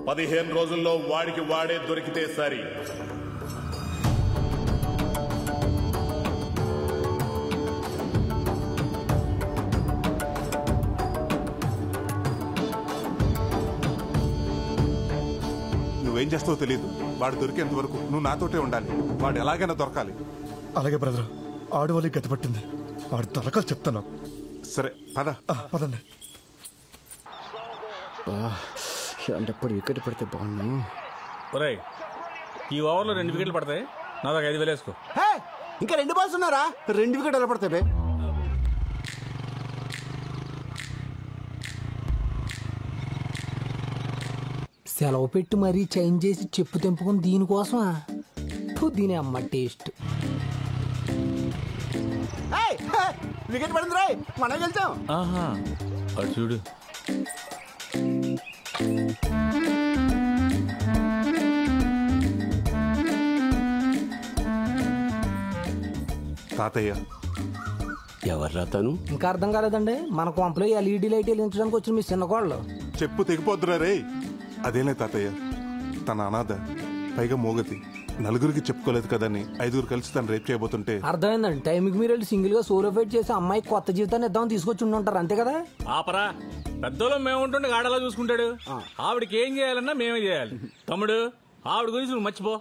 15 రోజుల్లో వాడికి వాడే దొరికితే సరి. నువ్వేం చేస్తావో తెలియదు. వాడు దొరికేంత వరకు నువ్వు నాతోటే ఉండాలి. వాడు ఎలాగైనా దొరకాలి. అలాగే బ్రదర్. ఆడవాళ్ళకి గతి పట్టింది. వాడి తలకాలు చెప్తాను. సరే పద. పదండి. ఎప్పుడు వికెట్ పడితే బాగున్నా. ఒరేయ్, ఈ ఓవర్లో 2 వికెట్లు పడతాయి. నా దాకా 5,000 వేసుకో. ఇంకా 2 బాల్స్ ఉన్నారా? 2 వికెట్ ఎలా పడతాయి? సెలవు పెట్టి మరీ చేంజ్ చేసి చెప్పు తెంపుకుని దీనికోసమా? దీని అమ్మ టేస్ట్. వికెట్ పడింది రాయ్, మనం గెలిచాం. అటు చూడు. తాతయ్య ఎవర్రా తను? ఇంకా అర్థం కాలేదండి. మన కొంపలో LED లైట్ వెలిగించడానికి వచ్చిన మీ చిన్న కోళ్ళు. చెప్పు తెగిపోద్దురా రే. అదేలే తాతయ్య, తన అనాథ, పైగా మోగతి. నలుగురికి చెప్పుకోలేదు కదని 5గురు కలిసి తను రేప్ చేయబోతుంటే. అర్థమైందండి. టైంకి మీరు వెళ్ళి సింగిల్ గా సోలో ఫైట్ చేసి అమ్మాయి కొత్త జీవితాన్ని ఇద్దామని తీసుకొచ్చి ఉంటారు. అంతే కదా? ఆపరా. పెద్దలో మేము ఉంటుండే గాడలా చూసుకుంటాడు. ఆవిడకి ఏం చేయాలన్నా మేమే చేయాలి. తమ్ముడు, ఆవిడ గురించి నువ్వు మర్చిపో.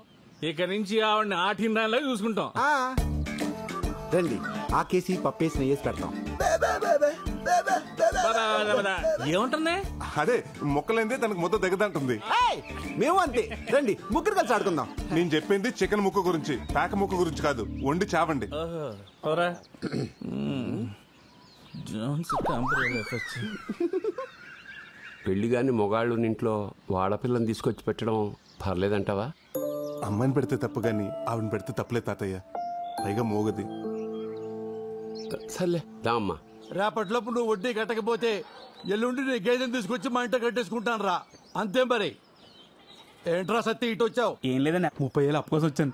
ఇక నుంచి ఆవిడని ఆటిండాలా చూసుకుంటాం. రండి, ఆ కేసి పప్పేసి నెయ్యేసి పెడతాం. ఏముంటుంది? అదే మొక్కలైందే తనకు ముద్ద దిగదంటుంది. మేము అంతే. రండి, ముగ్గురు కలిసి ఆడుకుందాం. నేను చెప్పింది చికెన్ ముక్క గురించి, పేక ముక్క గురించి కాదు. వండి చావండి. పెళ్లిగాని మొగాళ్ళు ఇంట్లో వాడపిల్లని తీసుకొచ్చి పెట్టడం పర్లేదంటావా? అమ్మాయిని పెడితే తప్పు గాని ఆవిడని పెడితే తప్పలే తాతయ్య. పైగా మోగది. సర్లే దా అమ్మా. రేపట్లోపు నువ్వు వడ్డీ కట్టకపోతే ఎల్లుండి నీ గేదెని తీసుకొచ్చి మా ఇంట కట్టేసుకుంటాను రా. అంతే మరి. ఏంట్రా సత్తి ఇటు వచ్చావు? ఏం లేదన్నా, 30,000 అప్పు కోసం వచ్చాను.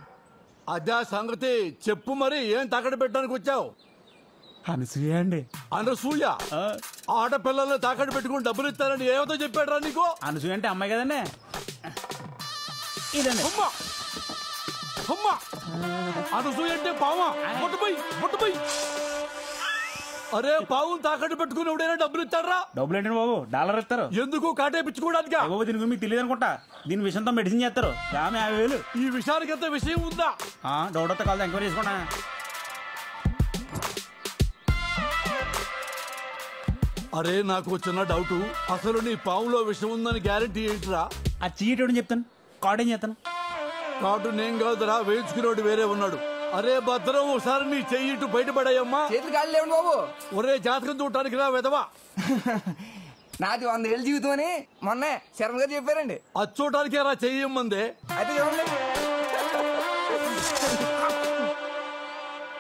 అదే సంగతి చెప్పు. మరి ఏం తాకట్టు పెట్టడానికి వచ్చావు? అనసూయ అండి. అనసూయ? ఆడపిల్లల్ని తాకట్టు పెట్టుకుని డబ్బులు ఇస్తారని ఏమతో చెప్పాడురా నీకు? అనసూయ అంటే అమ్మాయి కదండి. ఇదండి. అమ్మా, అనసూయ అంటే పావా? ముట్టుపోయి. అరే, పావును తాకట్టు పెట్టుకుని ఎవడైనా డబ్బులు ఇస్తారా? డబ్బులు ఏంటండి బాబు, $1 ఇస్తారు. ఎందుకు? కాటేపించుకోవడానికి. బాబు దీని గురించి మీకు తెలియదు అనుకుంటా. దీని విషయంతో మెడిసిన్ చేస్తారు. 50,000. ఈ విషయానికి ఎంత విషయం ఉందా? డౌట్ వస్తే కాదు, ఎంక్వైరీ చేసుకోండి. అరే, నాకు చిన్న డౌట్. అసలు నీ పావులో విషయం ఉందని గ్యారెంటీ ఏంటిరా? ఆ చీటోడని చెప్తాను, కార్డేం చేస్తాను. కార్డు నేను కాదురా, వేయించుకునేవాడు వేరే ఉన్నాడు. అరే భద్రం, ఒకసారి నీ చెయ్యి ఇటు బయటపడాయమ్మా. చేతులు కాళ్ళు లేవండి బాబు. ఒరే, జాతకం చూడటానికి రా వెదవా. నాది 100 ఏళ్ళ జీవితం అని మొన్న శర్మ గారు చెప్పారండి. అది చూడటానికే రా చెయ్యమ్మందే. అయితే చూడండి.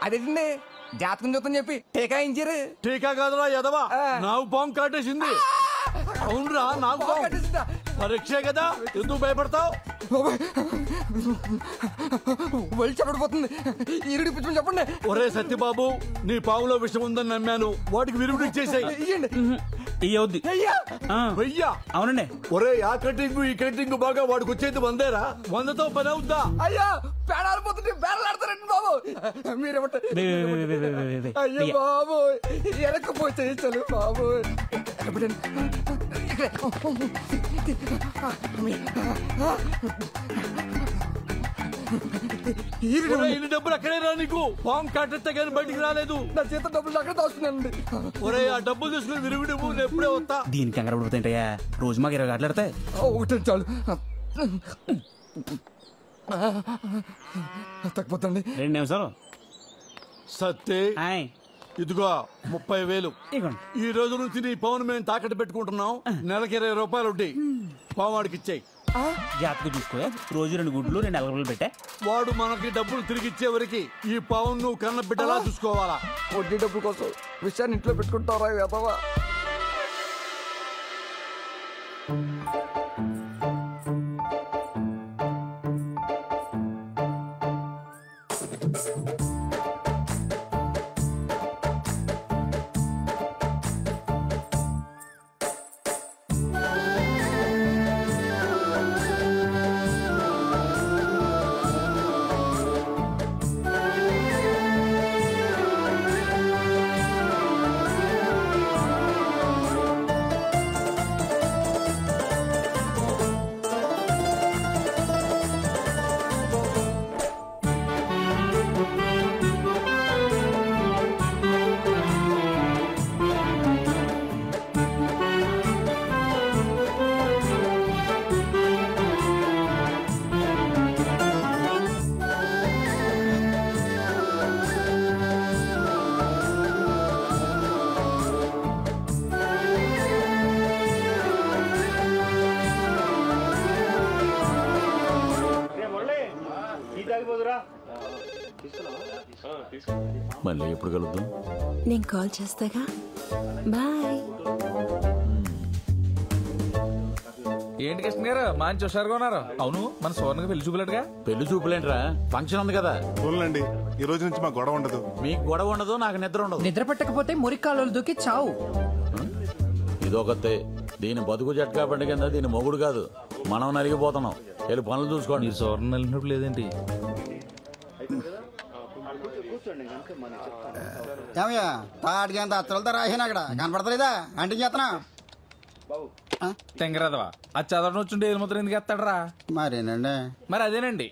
అదేంటండి, జాతకం చూద్దాం చెప్పి టీకా ఇచ్చారు. టీకా కాదురా ఎదవా, నాకు పాము కాటేసింది. అవునరా, నాకు పరీక్షే కదా, ఎందుకు భయపడతావు? వెళ్ళి చెప్పడిపోతుంది. ఈరుడి పుచ్చుకుని చెప్పండి. ఒరే సత్యబాబు, నీ పావులో విషయం ఉందని నమ్మాను. వాటికి విరుగుడు ఇచ్చేసాయి. వెయ్యా? అవునండి. ఒరే, ఆ కటింగ్ ఈ కటింగ్ బాగా వాడికి వచ్చేది 100రా. 100తో పని అవుద్దా? అయ్యా, పేడాలిపోతుంటే పేడలాడతారండి బాబు. మీరేమంటారు? అయ్యో బాబు, ఎనకపోతే చలు బాబు. ఇన్ని డబ్బులు అక్కడే రా నీకు పాము కట్టెత్తే కానీ బయటికి రాలేదు. నా చేత డబ్బులు అక్కడ దాచుకున్నానండి. ఒరే ఆ డబ్బులు తీసుకుని విరుగుడు నేను ఎప్పుడే వస్తా. దీనికి కంగారు పడిపోతాయంటయ్యా, రోజు మాకు 20 గంటలు ఎడతాయి. ఒకటి చాలు తగ్గిపోతండి. 2 నిమిషాలు. సత్తే ఇదిగో 30,000. ఈ రోజు నుంచి నీ పవన్ మేము తాకట్టు పెట్టుకుంటున్నాం. నెలకి 20 రూపాయలు ఉంటాయి. పావాడికి ఇచ్చాయి. జాతకు చూసుకో, రోజు 2 గుడ్లు 2 అలగలు పెట్టా. వాడు మనకి డబ్బులు తిరిగి ఇచ్చే వరకు ఈ పవన్ నువ్వు కన్న బిడ్డలా చూసుకోవాలా. వడ్డీ డబ్బుల కోసం విషయాన్ని ఇంట్లో పెట్టుకుంటారా వెదవా? మళ్ళీ ఎప్పుడు కలుద్దాం? నేను కాల్ చేస్తాగా. బాయ్. ఏంటి కృష్ణ గారు మంచి హుషారుగా ఉన్నారు? అవును మన సువర్ణకి పెళ్లి చూపులేడుగా? పెళ్లి చూపులేంట్రా, ఫంక్షన్ ఉంది కదా. చూడండి, ఈ రోజు నుంచి మాకు గొడవ ఉండదు. మీకు గొడవ ఉండదు, నాకు నిద్ర ఉండదు. నిద్ర పట్టకపోతే మురికాలు దూకి చావు. ఇదొకతే. దీని బతుకు జట్కా బండి కింద దీని మొగుడు కాదు, మనం నలిగిపోతున్నాం. వెళ్ళి పనులు చూసుకోండి. మీరు సువర్ణ నలిగినప్పుడు లేదేంటి? ఏమయ్యా తాడికి ఎంత అత్తలతో రాసాను అక్కడ కనపడతలేదా? అంటే చేస్తున్నా తెంగరదవా అది చదవడం వచ్చుంటే ఏది ముద్ర ఎందుకు ఎత్తాడరా? మరేనండి. మరి అదేనండి.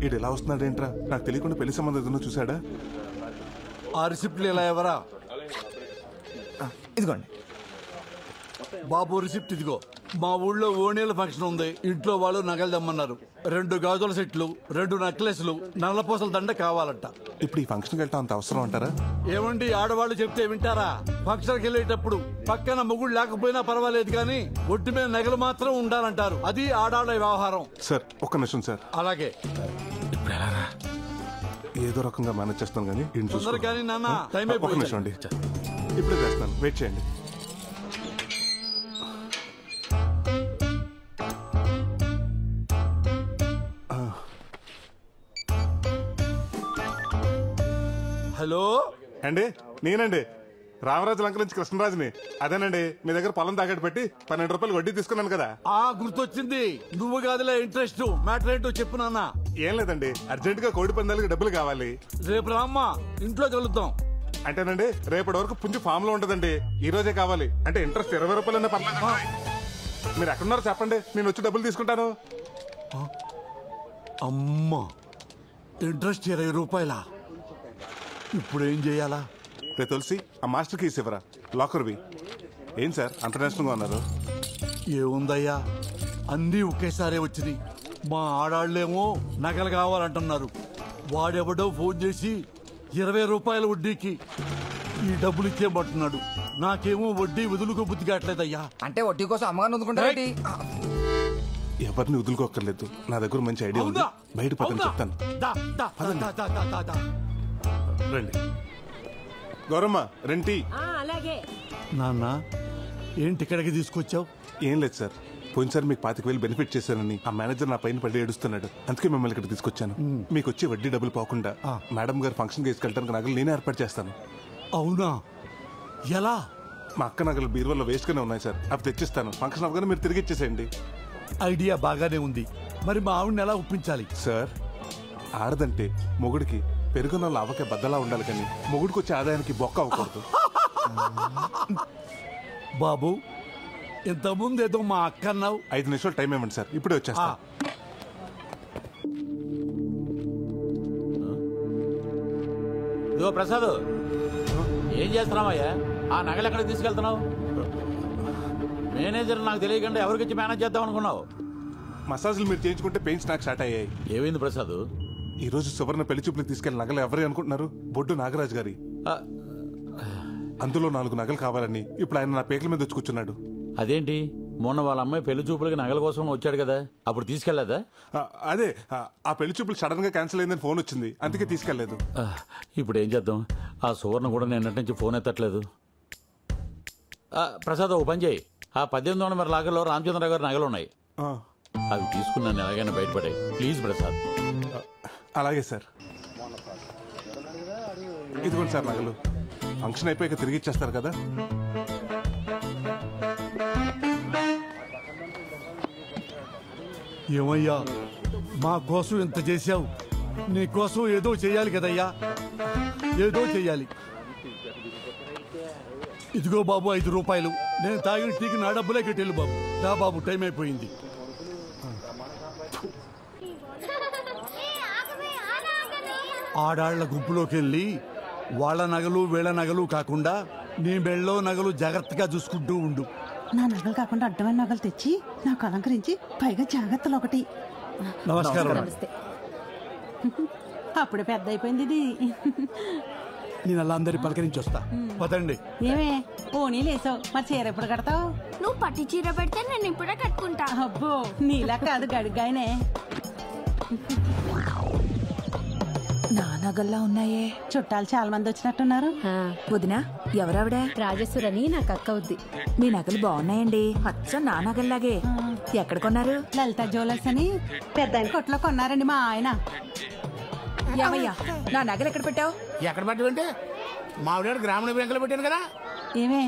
ఈడు ఎలా వస్తున్నాడేంట్రా? నాకు తెలియకుండా పెళ్లి సంబంధం ఏదైనా చూసాడా? ఆ రిసిప్ట్లు ఇలా ఎవరా? ఇదిగోండి బాబు రిసిప్ట్ ఇదిగో. మా ఊళ్ళో ఓణీల ఫంక్షన్ ఉంది. ఇంట్లో వాళ్ళు నగలు తెమ్మన్నారు. 2 గాజుల సెట్లు, 2 నెక్లెస్లు, నల్లపూసల దండ కావాలంట. ఇప్పుడు ఈ ఫంక్షన్కి వెళ్ళటం అంత అవసరం అంటారా? ఏమండి ఆడవాళ్ళు చెప్తే వింటారా? ఫంక్షన్కి వెళ్ళేటప్పుడు పక్కన మొగుడు లేకపోయినా పర్వాలేదు కానీ ఒట్టి మీద నగలు మాత్రం ఉండాలంటారు. అది ఆడాళ్ళ వ్యవహారం. సార్ ఒక్క నిమిషం సార్. అలాగే ఏదో రకంగా మేనేజ్ చేస్తాను కానీ కానీ నాన్న టైం ఒక నిమిషం అండి, ఇప్పుడే చేస్తాను, వెయిట్ చేయండి. హలో అండి, నేనండి రామరాజు లంక నుంచి కృష్ణరాజుని. అదేనండి, మీ దగ్గర పొలం తాకట్టు పెట్టి 12 రూపాయలు వడ్డీ తీసుకున్నాను కదా. గుర్తొచ్చింది. నువ్వు కాదులే ఇంట్రెస్ట్. మ్యాటర్ ఏంటో చెప్పు నాన్న. ఏం లేదండి, అర్జెంట్ గా కోడి పందాలకి డబ్బులు కావాలి. రేపు రామ్మా, ఇంట్లో కలుద్దాం. అంటేనండి రేపటి వరకు పుంజు ఫామ్ లో ఉంటదండి. ఈ రోజే కావాలి. అంటే ఇంట్రెస్ట్ 20 రూపాయలన్నా పర్లేదు. మీరు ఎక్కడున్నారో చెప్పండి, నేను వచ్చి డబ్బులు తీసుకుంటాను. అమ్మా, ఇంట్రెస్ట్ 20 రూపాయలా? ఇప్పుడు ఏం చేయాలా? రే తులసి, ఆ మాస్టర్ కీస్ ఇవ్వరా, లాకర్వి. ఏం సార్ అంత నేషనల్గా ఉన్నారు? ఏముందయ్యా, అన్నీ ఒకేసారి వచ్చినాయి. మా ఆడాళ్ళేమో నగలు కావాలంటున్నారు. వాడెవడో ఫోన్ చేసి 20 రూపాయల వడ్డీకి ఈ డబ్బులు ఇచ్చేయమంటున్నాడు. నాకేమో వడ్డీ వదులుకో బుద్ధి కావట్లేదయ్యా. అంటే వడ్డీ కోసం అమ్మగారిని వదులుకుంటారేంటి? ఎవరిని వదులుకోక్కర్లేదు, నా దగ్గర మంచి ఐడియా ఉంది. బయట పదని చెప్తాను. రండి. గౌరమ్మ రెంటి. నాన్న ఏంటి ఇక్కడికి తీసుకొచ్చావు? ఏం లేదు సార్, పోయినసారి మీకు 25,000 బెనిఫిట్ చేశానని ఆ మేనేజర్ నా పైన పడి ఏడుస్తున్నాడు. అందుకే మిమ్మల్ని ఇక్కడ తీసుకొచ్చాను. మీకు వచ్చి వడ్డీ డబ్బులు పోకుండా మేడం గారు ఫంక్షన్ తీసుకెళ్ళడానికి నగలు నేనే ఏర్పాటు చేస్తాను. అవునా? ఎలా? మా అక్క నగలు బీరువాలో వేస్ట్ గానే ఉన్నాయి సార్. అవి తెచ్చిస్తాను. ఫంక్షన్ అవగానే మీరు తిరిగి ఇచ్చేసేయండి. ఐడియా బాగానే ఉంది. మరి మా ఆవిడని ఎలా ఒప్పించాలి? సార్, ఆడదంటే మొగుడికి పెరుగున్న అవ్వకే బద్దలా ఉండాలి, కానీ మొగుడికి వచ్చే ఆదాయానికి బొక్క అవ్వకూడదు. బాబు, ఇంతకుముందు ఏదో మా అక్క అన్నావు. 5 నిమిషాలు టైం ఇవ్వండి సార్, ఇప్పుడే వచ్చేస్తా. ఇదిగో ప్రసాద్, ఏం చేస్తున్నావయ్యా? ఆ నగలు ఎక్కడికి తీసుకెళ్తున్నావు? మేనేజర్ నాకు తెలియకుండా ఎవరికిచ్చి మేనేజ్ చేద్దాం అనుకున్నావు? మసాజ్లు మీరు చేయించుకుంటే పెయిన్స్ నాకు స్టార్ట్ అయ్యాయి. ఏమైంది ప్రసాద్? ఈ రోజు సువర్ణ పెళ్లి చూపులకు తీసుకెళ్లి నగలు ఎవరు అనుకుంటున్నారు? బొడ్డు నాగరాజు గారి. అందులో 4 నగలు కావాలని ఇప్పుడు ఆయన నా పేకల మీద వచ్చి కూర్చున్నాడు. అదేంటి, మొన్న వాళ్ళ అమ్మాయి పెళ్లి చూపులకి నగల కోసం వచ్చాడు కదా, అప్పుడు తీసుకెళ్లేదా? అదే, ఆ పెళ్లి చూపులు సడన్ గా క్యాన్సిల్ అయిందని ఫోన్ వచ్చింది, అందుకే తీసుకెళ్లేదు. ఇప్పుడు ఏం చేద్దాం? ఆ సువర్ణ కూడా నిన్నటి నుంచి ఫోన్ ఎత్తట్లేదు. ప్రసాద్, ఓ పని చేయి, ఆ 1800 నెంబర్ లాగర్లో రామచంద్రరావు గారి నగలు ఉన్నాయి, అవి తీసుకున్నాను ఎలాగైనా బయటపడే. ప్లీజ్ ప్రసాద్. అలాగే సార్. ఇదిగోండి సార్ నగలు. ఫంక్షన్ అయిపోయాక తిరిగి ఇచ్చేస్తారు కదా. ఏమయ్యా, మా కోసం ఎంత చేశావు? నీ కోసం ఏదో చెయ్యాలి కదయ్యా, ఏదో చెయ్యాలి. ఇదిగో బాబు 5 రూపాయలు. నేను తాగిన టీకి నా డబ్బులే కట్టేళ్ళు బాబు. దా బాబు, టైం అయిపోయింది. ఆడాళ్ల గుంపులోకి వెళ్ళి వాళ్ళ నగలు వీళ్ళ నగలు కాకుండా నీ మెళ్ళో నగలు జాగ్రత్తగా చూసుకుంటూ ఉండు. నా నగలు కాకుండా అడ్డమైన నగలు తెచ్చి నాకు అలంకరించి పైగా జాగ్రత్తలు ఒకటి. నమస్కారం. అప్పుడే పెద్ద అయిపోయింది ఇది. నేను అలా అందరి పలకరించి వస్తా. పదండి. ఏమే పోనీ లేసావు, మరి చీర ఎప్పుడు కడతావు? నువ్వు పట్టి చీర పెడితే నేను ఇప్పుడే కట్టుకుంటా. అబ్బో, నీలా కాదు గడిగాయనే. నా నగల్లా ఉన్నాయే. చుట్టాలు చాలా మంది వచ్చినట్టున్నారు. వదినా, ఎవరావిడ? రాజేశ్వరని నాకు అక్క అవుద్ది. మీ నగలు బాగున్నాయండి, అచ్చం నా నగల్లాగే. ఎక్కడ కొన్నారు? లలిత జ్యువెలర్స్ అని పెద్ద కొట్లో కొన్నారండి మా ఆయన. ఏమయ్యా, నా నగలు ఎక్కడ పెట్టావు? ఎక్కడ పెట్టమంటే మావిడ గ్రామీణ బ్యాంకులో పెట్టాను కదా. ఏమే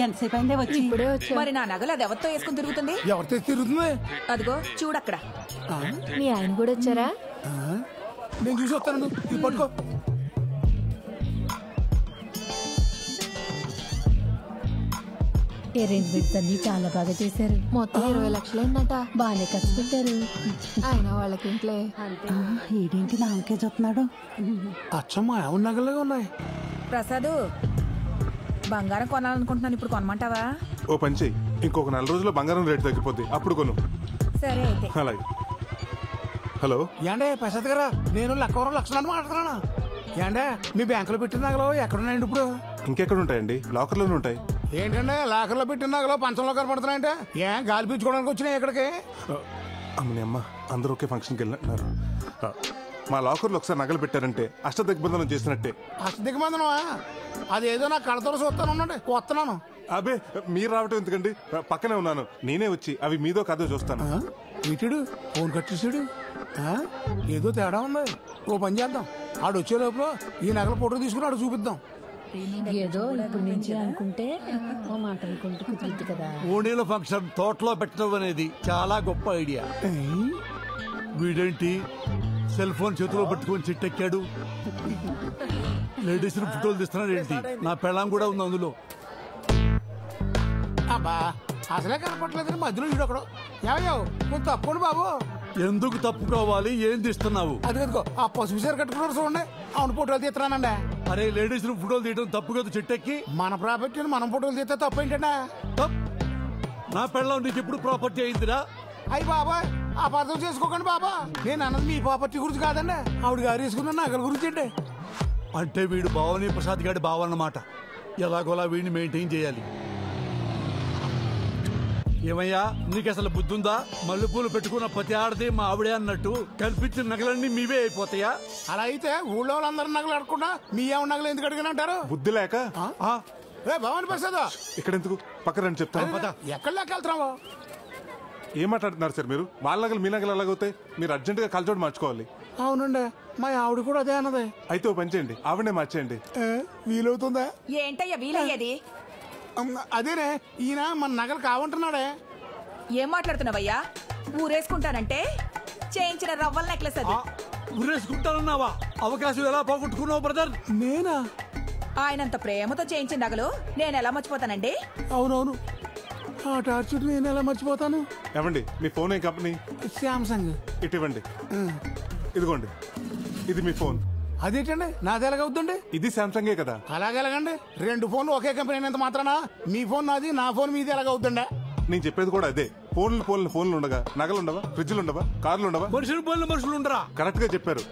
ఎంతసేపు అయిందే వచ్చి? ఇప్పుడే వచ్చి. మరి నా నగలు అది ఎవరితో వేసుకుని తిరుగుతుంది? ఎవరితో తిరుగుతుంది? అదిగో చూడక్కడ. మీ ఆయన కూడా వచ్చారా? నేను చూసి వస్తాను, ఇది పట్టుకో. అరేంజ్మెంట్స్ అన్ని చాలా బాగా చేశారు. మొత్తం 20 లక్షలైందట. బాగానే ఖర్చు పెట్టారు. ఆయన వాళ్ళకి ఇంట్లో ఏంటి నాకే చూస్తున్నాడు? అచ్చమ్మా, ఎవరి నగలుగా ఉన్నాయి. ప్రసాదు, బంగారం కొనాలనుకుంటున్నాను, ఇప్పుడు కొనమంటావా? ఓ పని చెయ్యి, ఇంకొక 4 రోజుల్లో బంగారం రేటు తగ్గిపోద్ది, అప్పుడు కొను. సరే అయితే. అలాగే. హలో ఏండే ప్రసాద్ గారా, నేను లక్కవరం లక్షణాన్ని మాట్లాడుతున్నాను. ఏండే మీ బ్యాంకులో పెట్టిన నగలు ఎక్కడున్నాయండి ఇప్పుడు? ఇంకెక్కడ ఉంటాయండి, లాకర్లోనే ఉంటాయి. ఏంటంటే లాకర్లో పెట్టిన నగలు పంచంలో కనపడుతున్నాయంటే ఏం గాలి పీల్చుకోవడానికి వచ్చినాయి ఇక్కడికి? అమ్మని అమ్మ, అందరూ ఒకే ఫంక్షన్కి వెళ్ళినట్టున్నారు. మా లాకర్లో ఒకసారి నగలు పెట్టారంటే అష్టదిగ్బంధనం చేసినట్టే. అష్టదిగ్బంధనమా? అది ఏదో నా కడతలో చూస్తాను, ఉండండి వస్తున్నాను. అబే, మీరు రావటం ఎందుకండి, పక్కనే ఉన్నాను. నేనే వచ్చి అవి మీదో కథ చూస్తాను. ఇటుడు ఫోన్ కట్టేసాడు, ఏదో తేడా ఉంది. ఓ పని చేద్దాం, ఆడు వచ్చే లోపల ఈ నగల ఫోటో తీసుకుని ఆడు చూపిద్దాం. ఏదో ఇప్పుడు నుంచి అనుకుంటే మాట అనుకుంటూ కుదిరిద్ది కదా. ఓణీల ఫంక్షన్ తోటలో పెట్టడం అనేది చాలా గొప్ప ఐడియా. వీడేంటి సెల్ ఫోన్ చేతిలో పట్టుకొని చిట్టెక్కాడు? లేడీస్ ఫోటోలు తీస్తున్నాడు ఏంటి? నా పెళ్ళాం కూడా ఉంది అందులో. అబ్బా, అసలే కనపట్లేదు, మధ్యలో ఈడొకడు. ఏమయ్యో, నువ్వు తప్పండి బాబు. ఎందుకు తప్పుకోవాలి? ఏం తీస్తున్నావు? అదిగో ఆ పసుపు చీర కట్టుకున్నారు చూడండి, అవును ఫోటోలు తీస్తున్నానండి. అరే, లేడీస్ ఫోటోలు తీయడం తప్పు కదా చెట్టెక్కి. మన ప్రాపర్టీని మనం ఫోటోలు తీస్తే తప్పు ఏంటంటే? నా పెళ్ళం నీకు ఎప్పుడు ప్రాపర్టీ అయిందిరా? అయ్యి బాబా, అపార్థం చేసుకోకండి బాబా. నేను అన్నది మీ ప్రాపర్టీ గురించి కాదండి, ఆవిడ గారు వేసుకున్న నగల గురించి అండి. అంటే వీడు భావని ప్రసాద్ గారి బావ అన్నమాట. ఎలాగోలా వీడిని మెయింటైన్ చేయాలి. ఏమయ్యా, నీకు అసలు బుద్ధుందా? మల్లెపూలు పెట్టుకున్న ప్రతి ఆడది మా ఆవిడే అన్నట్టు కల్పించిన నగలన్నీ మీవే అయిపోతాయా? అలా అయితే ఊళ్ళో వాళ్ళందరూ నగలు అడగకుండా మీ ఏమన్నా నగలు ఎందుకు అడిగిన అంటారు? బుద్ధి లేక. భవాని ప్రసాద్, ఇక్కడ ఎందుకు, పక్కన రండి చెప్తాను. ఎక్కడ లెక్క వెళ్తున్నావు? ఏం మాట్లాడుతున్నారు సార్ మీరు? వాళ్ళ నగలు మీ నగలు ఎలాగవుతాయి? మీరు అర్జెంట్ గా కలచోడు మార్చుకోవాలి. అవునండి, మా ఆవిడ కూడా అదే అన్నది. అయితే ఓ పని చేయండి, ఆవిడనే మార్చేయండి. వీలవుతుందా? ఏంటయ్యా వీలయ్యేది? అదేనే ఈయన మన నగలు కావంటున్నాడే. ఏం మాట్లాడుతున్నావయ్యా? ఊరేసుకుంటానంటే చేయించిన రవ్వల నెక్లెస్ అది. ఊరేసుకుంటానన్నావా? అవకాశం ఎలా పోగొట్టుకున్నావు బ్రదర్? నేనా? ఆయనంత ప్రేమతో చేయించిన నగలు నేను ఎలా మర్చిపోతానండి? అవునవును, ఆ టార్చర్ నేను ఎలా మర్చిపోతాను. ఏమండి మీ ఫోన్ ఏ కంపెనీ? శాంసంగ్. ఇటు ఇవ్వండి. ఇదిగోండి, ఇది మీ ఫోన్. అదేంటండి నాది ఎలాగవుతుందండి? ఇది శాంసంగే కదా. అలాగెలాగండి? 2 ఫోన్లు ఒకే కంపెనీ అయినంత మాత్రానా మీ ఫోన్ నాది, నా ఫోన్ మీది ఎలాగవుతుందా? నేను చెప్పేది కూడా అదే. ఫోన్లు ఉండగా నగలు ఉండవా? ఫ్రిడ్జ్లు ఉండవా? కార్లు ఉండవా? మనుషులు ఉండరా? కరెక్ట్ గా చెప్పారు.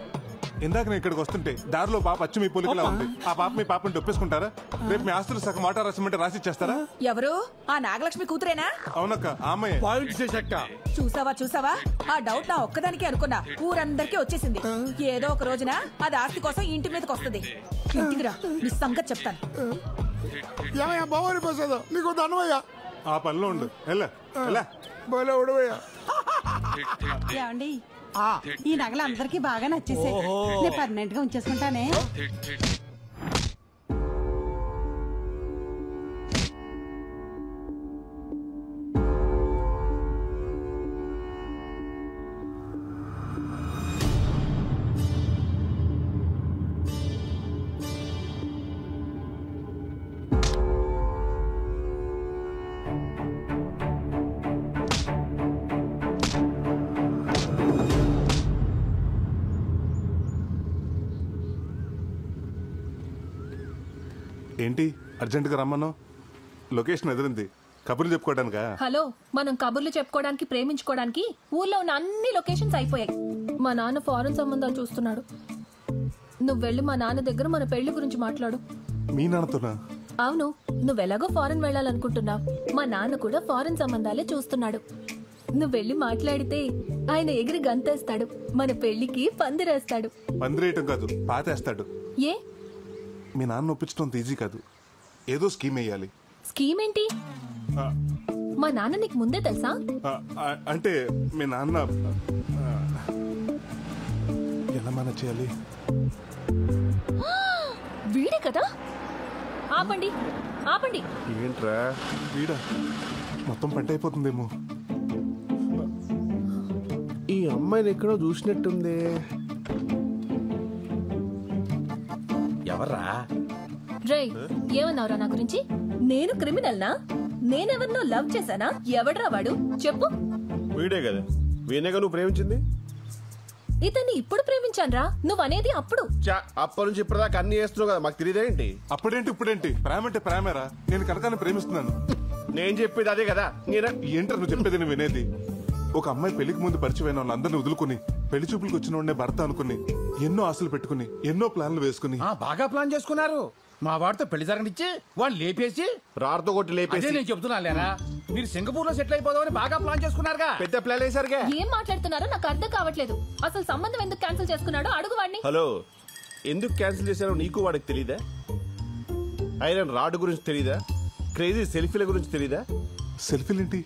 ఇందాక నేను ఇక్కడికి వస్తుంటే దారిలో పాప అచ్చు మీ పోలికలా ఉంది. ఆ పాప మీ పాపని ఒప్పేసుకుంటారా? రేపు మీ ఆస్తులు సగం మాట రాసమంటే రాసిచ్చేస్తారా? ఎవరు? ఆ నాగలక్ష్మి కూతురేనా? అవునక్క, ఆమె. చూసావా? ఆ డౌట్ నా ఒక్కదానికి అనుకున్నా, ఊరందరికీ వచ్చేసింది. ఏదో ఒక రోజున అది ఆస్తి కోసం ఇంటి మీదకి వస్తుంది. ఇంటికి రా, నీ సంగతి చెప్తాను. ఏమయ్యా బావని ప్రసాద్, నీకు ధనమయ్యా. ఆ పనిలో ఉండు. ఏమండి, ఈ నగలు అందరికి బాగా నచ్చేసాయి. నేను పర్మనెంట్ గా ఉంచేసుకుంటానే. ఏంటి అర్జెంటుగా రమ్మన్నావు? లొకేషన్ ఎదిరింది. కబుర్లు చెప్పుకోవడానికా? హలో, మనం కబుర్లు చెప్పుకోవడానికి, ప్రేమించుకోవడానికి ఊర్లో ఉన్న అన్ని లొకేషన్స్ అయిపోయాయి. మా నాన్న ఫారెన్ సంబంధాలు చూస్తున్నాడు. నువ్వు వెళ్ళి మా నాన్న దగ్గర మన పెళ్లి గురించి మాట్లాడు. మీ నాన్నతోనా? అవును, నువ్వెలాగో ఫారెన్ వెళ్ళాలనుకుంటున్నావు. మా నాన్న కూడా ఫారెన్ సంబంధాలే చూస్తున్నాడు. నువ్వు వెళ్ళి మాట్లాడితే ఆయన ఎగిరి గంతేస్తాడు. మన పెళ్లికి పందిరేస్తాడు. పందిరేయటం కాదు, పాతేస్తాడు. ఏ? మీ నాన్న ఒప్పించడం ఈజీ కాదు. ఏదో స్కీమ్ వేయాలి. స్కీమ్ ఏంటి? మా నాన్న నీకు ముందే తెలుసా? అంటే మీ నాన్న ఎలా మేనేజ్ చేయాలి? వీడే కదా. ఆపండి. ఏంట్రా వీడా? మొత్తం పంట అయిపోతుందేమో. ఈ అమ్మాయిని ఎక్కడో చూసినట్టుంది. ఎవర్రా? రే, ఏమన్నావురా నా గురించి? నేను క్రిమినల్నా? నేనెవరినో లవ్ చేశానా? ఎవడ్రా వాడు? చెప్పు. వీడే కదా. వీనేగా నువ్వు ప్రేమించింది? ఇతన్ని ఇప్పుడు ప్రేమించానురా. నువ్వనేది అప్పుడు. అప్పటి నుంచి ఇప్పటిదాకా అన్ని చేస్తున్నావు కదా, మాకు తెలియదేంటి? అప్పుడేంటి ఇప్పుడేంటి? ప్రేమ అంటే ప్రేమేరా. నేను కనకాన్ని ప్రేమిస్తున్నాను. నేను చెప్పేది అదే కదా. ఏంటర్ నువ్వు చెప్పేది? నేను వినేది. ఒక అమ్మాయి పెళ్లికి ముందు పరిచయం వాళ్ళందరినీ వదులుకుని పెళ్లి చూపులకు వచ్చిన వాడినే భర్త అనుకుని ఎన్నో ఆశలు పెట్టుకుని ఎన్నో ప్లాన్లు వేసుకుని బాగా ప్లాన్ చేసుకున్నారు. మా వాడితో పెళ్లి జరగనిచ్చి వాళ్ళు లేపేసి రాడుతో కొట్టి లేపేసి. నేను చెప్తున్నా లేరా, మీరు సింగపూర్ లో సెటిల్ అయిపోదామని బాగా ప్లాన్ చేసుకున్నారుగా. పెద్ద ప్లాన్ వేసారుగా. ఏం మాట్లాడుతున్నారో నాకు అర్థం కావట్లేదు. అసలు సంబంధం ఎందుకు క్యాన్సిల్ చేసుకున్నాడో అడుగు వాడిని. హలో, ఎందుకు క్యాన్సిల్ చేశారో నీకు వాడికి తెలీదా? ఐరన్ రాడ్ గురించి తెలీదా? క్రేజీ సెల్ఫీల గురించి తెలీదా? సెల్ఫీలేంటి?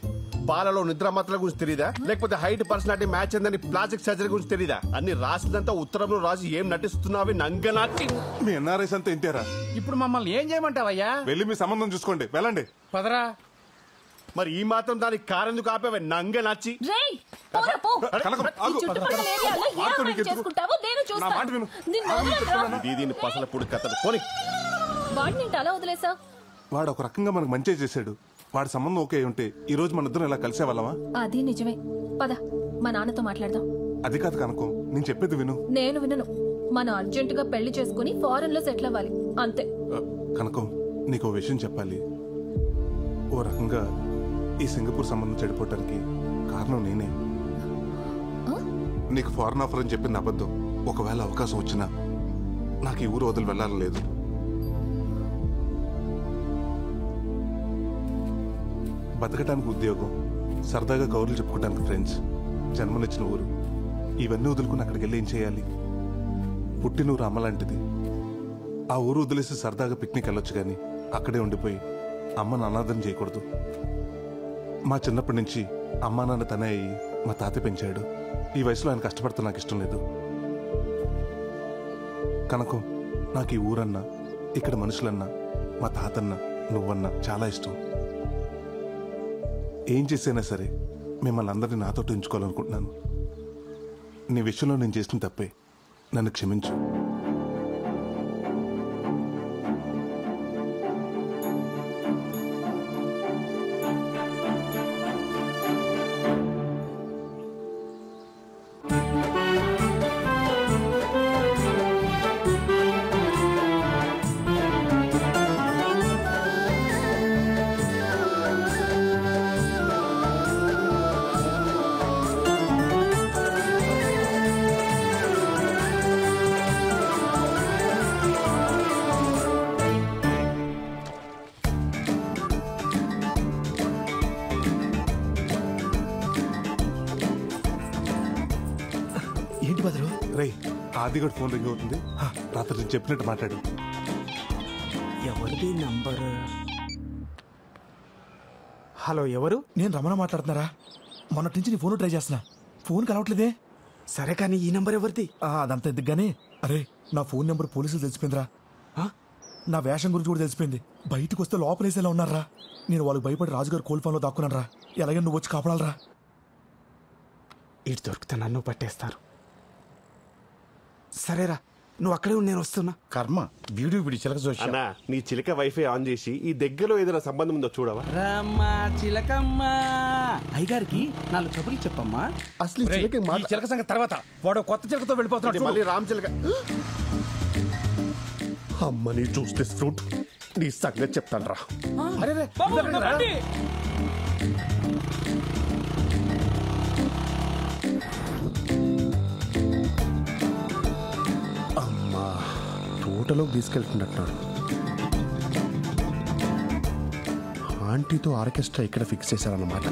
బాలలో నిద్ర మాత్రల గురించి తెలీదా? లేకపోతే హైట్ పర్సనాలిటీ మ్యాచ్ అందని ప్లాస్టిక్ సర్జరీ గురించి తెలీదా? అన్ని రాసిందంతా ఉత్తరంలో రాసి ఏం నటిస్తున్నావి నంగనాటి. మీ ఎన్ఆర్ఐస్ అంతా ఇంతేరా. ఇప్పుడు మమ్మల్ని ఏం చేయమంటావయ్యా? వెళ్ళి మీ సంబంధం చూసుకోండి, వెళ్ళండి. పదరా. మరి ఈ మాత్రం దానికి కారెందుకు ఆపేవే నంగ నచ్చి? దీని పసలపూడి కథలు పోనీ. వాడు ఒక రకంగా మనకు మంచి చేశాడు. వాడి సంబంధం ఓకే ఉంటే ఈ రోజు మన ఇద్దరం ఇలా కలిసే వాళ్ళమా? అది నిజమే. పద, మా నాన్నతో మాట్లాడదాం. అది కాదు కనుకో, నేను చెప్పేది విను. నేను వినను. మనం అర్జెంట్ గా పెళ్లి చేసుకుని ఫారెన్ లో సెటిల్ అవ్వాలి, అంతే. కనుకో, నీకు విషయం చెప్పాలి. ఓ రకంగా ఈ సింగపూర్ సంబంధం చెడిపోవటానికి కారణం నేనే. నీకు ఫారెన్ ఆఫర్ అని చెప్పింది అబద్ధం. ఒకవేళ అవకాశం వచ్చినా నాకు ఈ ఊరు వదిలి వెళ్ళాలని లేదు. బతకటానికి ఉద్యోగం, సరదాగా కౌరులు చెప్పుకోవడానికి ఫ్రెండ్స్, జన్మనిచ్చిన ఊరు, ఇవన్నీ వదులుకుని అక్కడికి వెళ్ళి ఏం చేయాలి? పుట్టినూరు అమ్మ లాంటిది. ఆ ఊరు వదిలేసి సరదాగా పిక్నిక్ వెళ్ళొచ్చు కానీ అక్కడే ఉండిపోయి అమ్మను అనాథం చేయకూడదు. మా చిన్నప్పటి నుంచి అమ్మా నాన్న తనే అయ్యి మా తాత పెంచాడు. ఈ వయసులో ఆయన కష్టపడితే నాకు ఇష్టం లేదు. కనుక నాకు ఈ ఊరన్నా, ఇక్కడ మనుషులన్నా, మా తాతన్నా నువ్వన్నా చాలా ఇష్టం. ఏం చేసైనా సరే మిమ్మల్ని అందరినీ నాతో ఉంచుకోవాలనుకుంటున్నాను. నీ విషయంలో నేను చేసిన తప్పే, నన్ను క్షమించు. ఆది కూడా ఫోన్ రింగ్ అవుతుంది. రాత్రి నేను చెప్పినట్టు మాట్లాడు. ఎవరిది నంబర్? హలో, ఎవరు? నేను రమణ మాట్లాడుతున్నారా? మొన్నటి నుంచి నీ ఫోన్ ట్రై చేస్తున్నా, ఫోన్ కలవట్లేదే. సరే కానీ ఈ నంబర్ ఎవరిది? అదంతా ఎందుకు గానీ, అరే నా ఫోన్ నెంబర్ పోలీసులు తెలిసిపోయిందిరా. నా వేషం గురించి కూడా తెలిసిపోయింది. బయటకు వస్తే లోపలేసేలా ఉన్నారా. నేను వాళ్ళకి భయపడి రాజుగారు కోల్ ఫామ్ లో దాక్కున్నారా. ఎలాగైనా నువ్వు వచ్చి కాపాడాలరా. ఇటు దొరికితే నన్ను పట్టేస్తారు. సరేరా, నువ్వు అక్కడే ఉండి నేను వస్తున్నా. కర్మ వీడియో వీడి చిలక చూసి నీ చిలక వైఫై ఆన్ చేసి ఈ దగ్గరలో ఏదైనా సంబంధం ఉందో చూడవా. రమ్మా చిలకమ్మా, అయ్యగారికి 4 కబుర్లు చెప్పమ్మా. అసలు చిలక సంగతి తర్వాత, వాడు కొత్త చిలకతో వెళ్ళిపోతున్నాడు. మళ్ళీ రామ్ చిలక. అమ్మని చూస్తే ఫ్రూట్ నీ సంగతి చెప్తాను రా. అమ్మా తోటలోకి తీసుకెళ్తున్నట్టున్నాడు. ఆంటీతో ఆర్కెస్ట్రా ఇక్కడ ఫిక్స్ చేశారన్నమాట.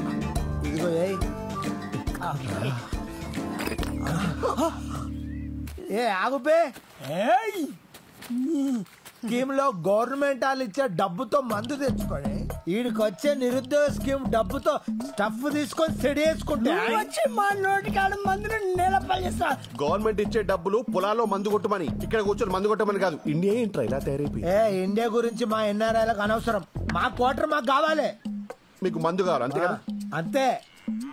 ఏ ఆగుపే. స్కీమ్ లో గవర్నమెంట్ వాళ్ళు ఇచ్చే డబ్బుతో మందు తెచ్చుకొని వీడికి వచ్చే నిరుద్యోగ స్కీమ్ డబ్బుతో స్టఫ్ తీసుకొని సెడి వేసుకుంటే మా నోటికాడ మందుని నిలపల్లిస్తా. గవర్నమెంట్ ఇచ్చే డబ్బులు పొలాల్లో మందు కొట్టమని, ఇక్కడ కూర్చొని మందు కొట్టమని కాదు. ఇండియా ఏంట్రా ఇలా తయారైపోయి? ఇండియా గురించి మా ఎన్ఆర్ఐలకు అనవసరం. మా క్వార్టర్ మాకు కావాలి. మీకు మందు కావాలి అంతే కదా? అంతే.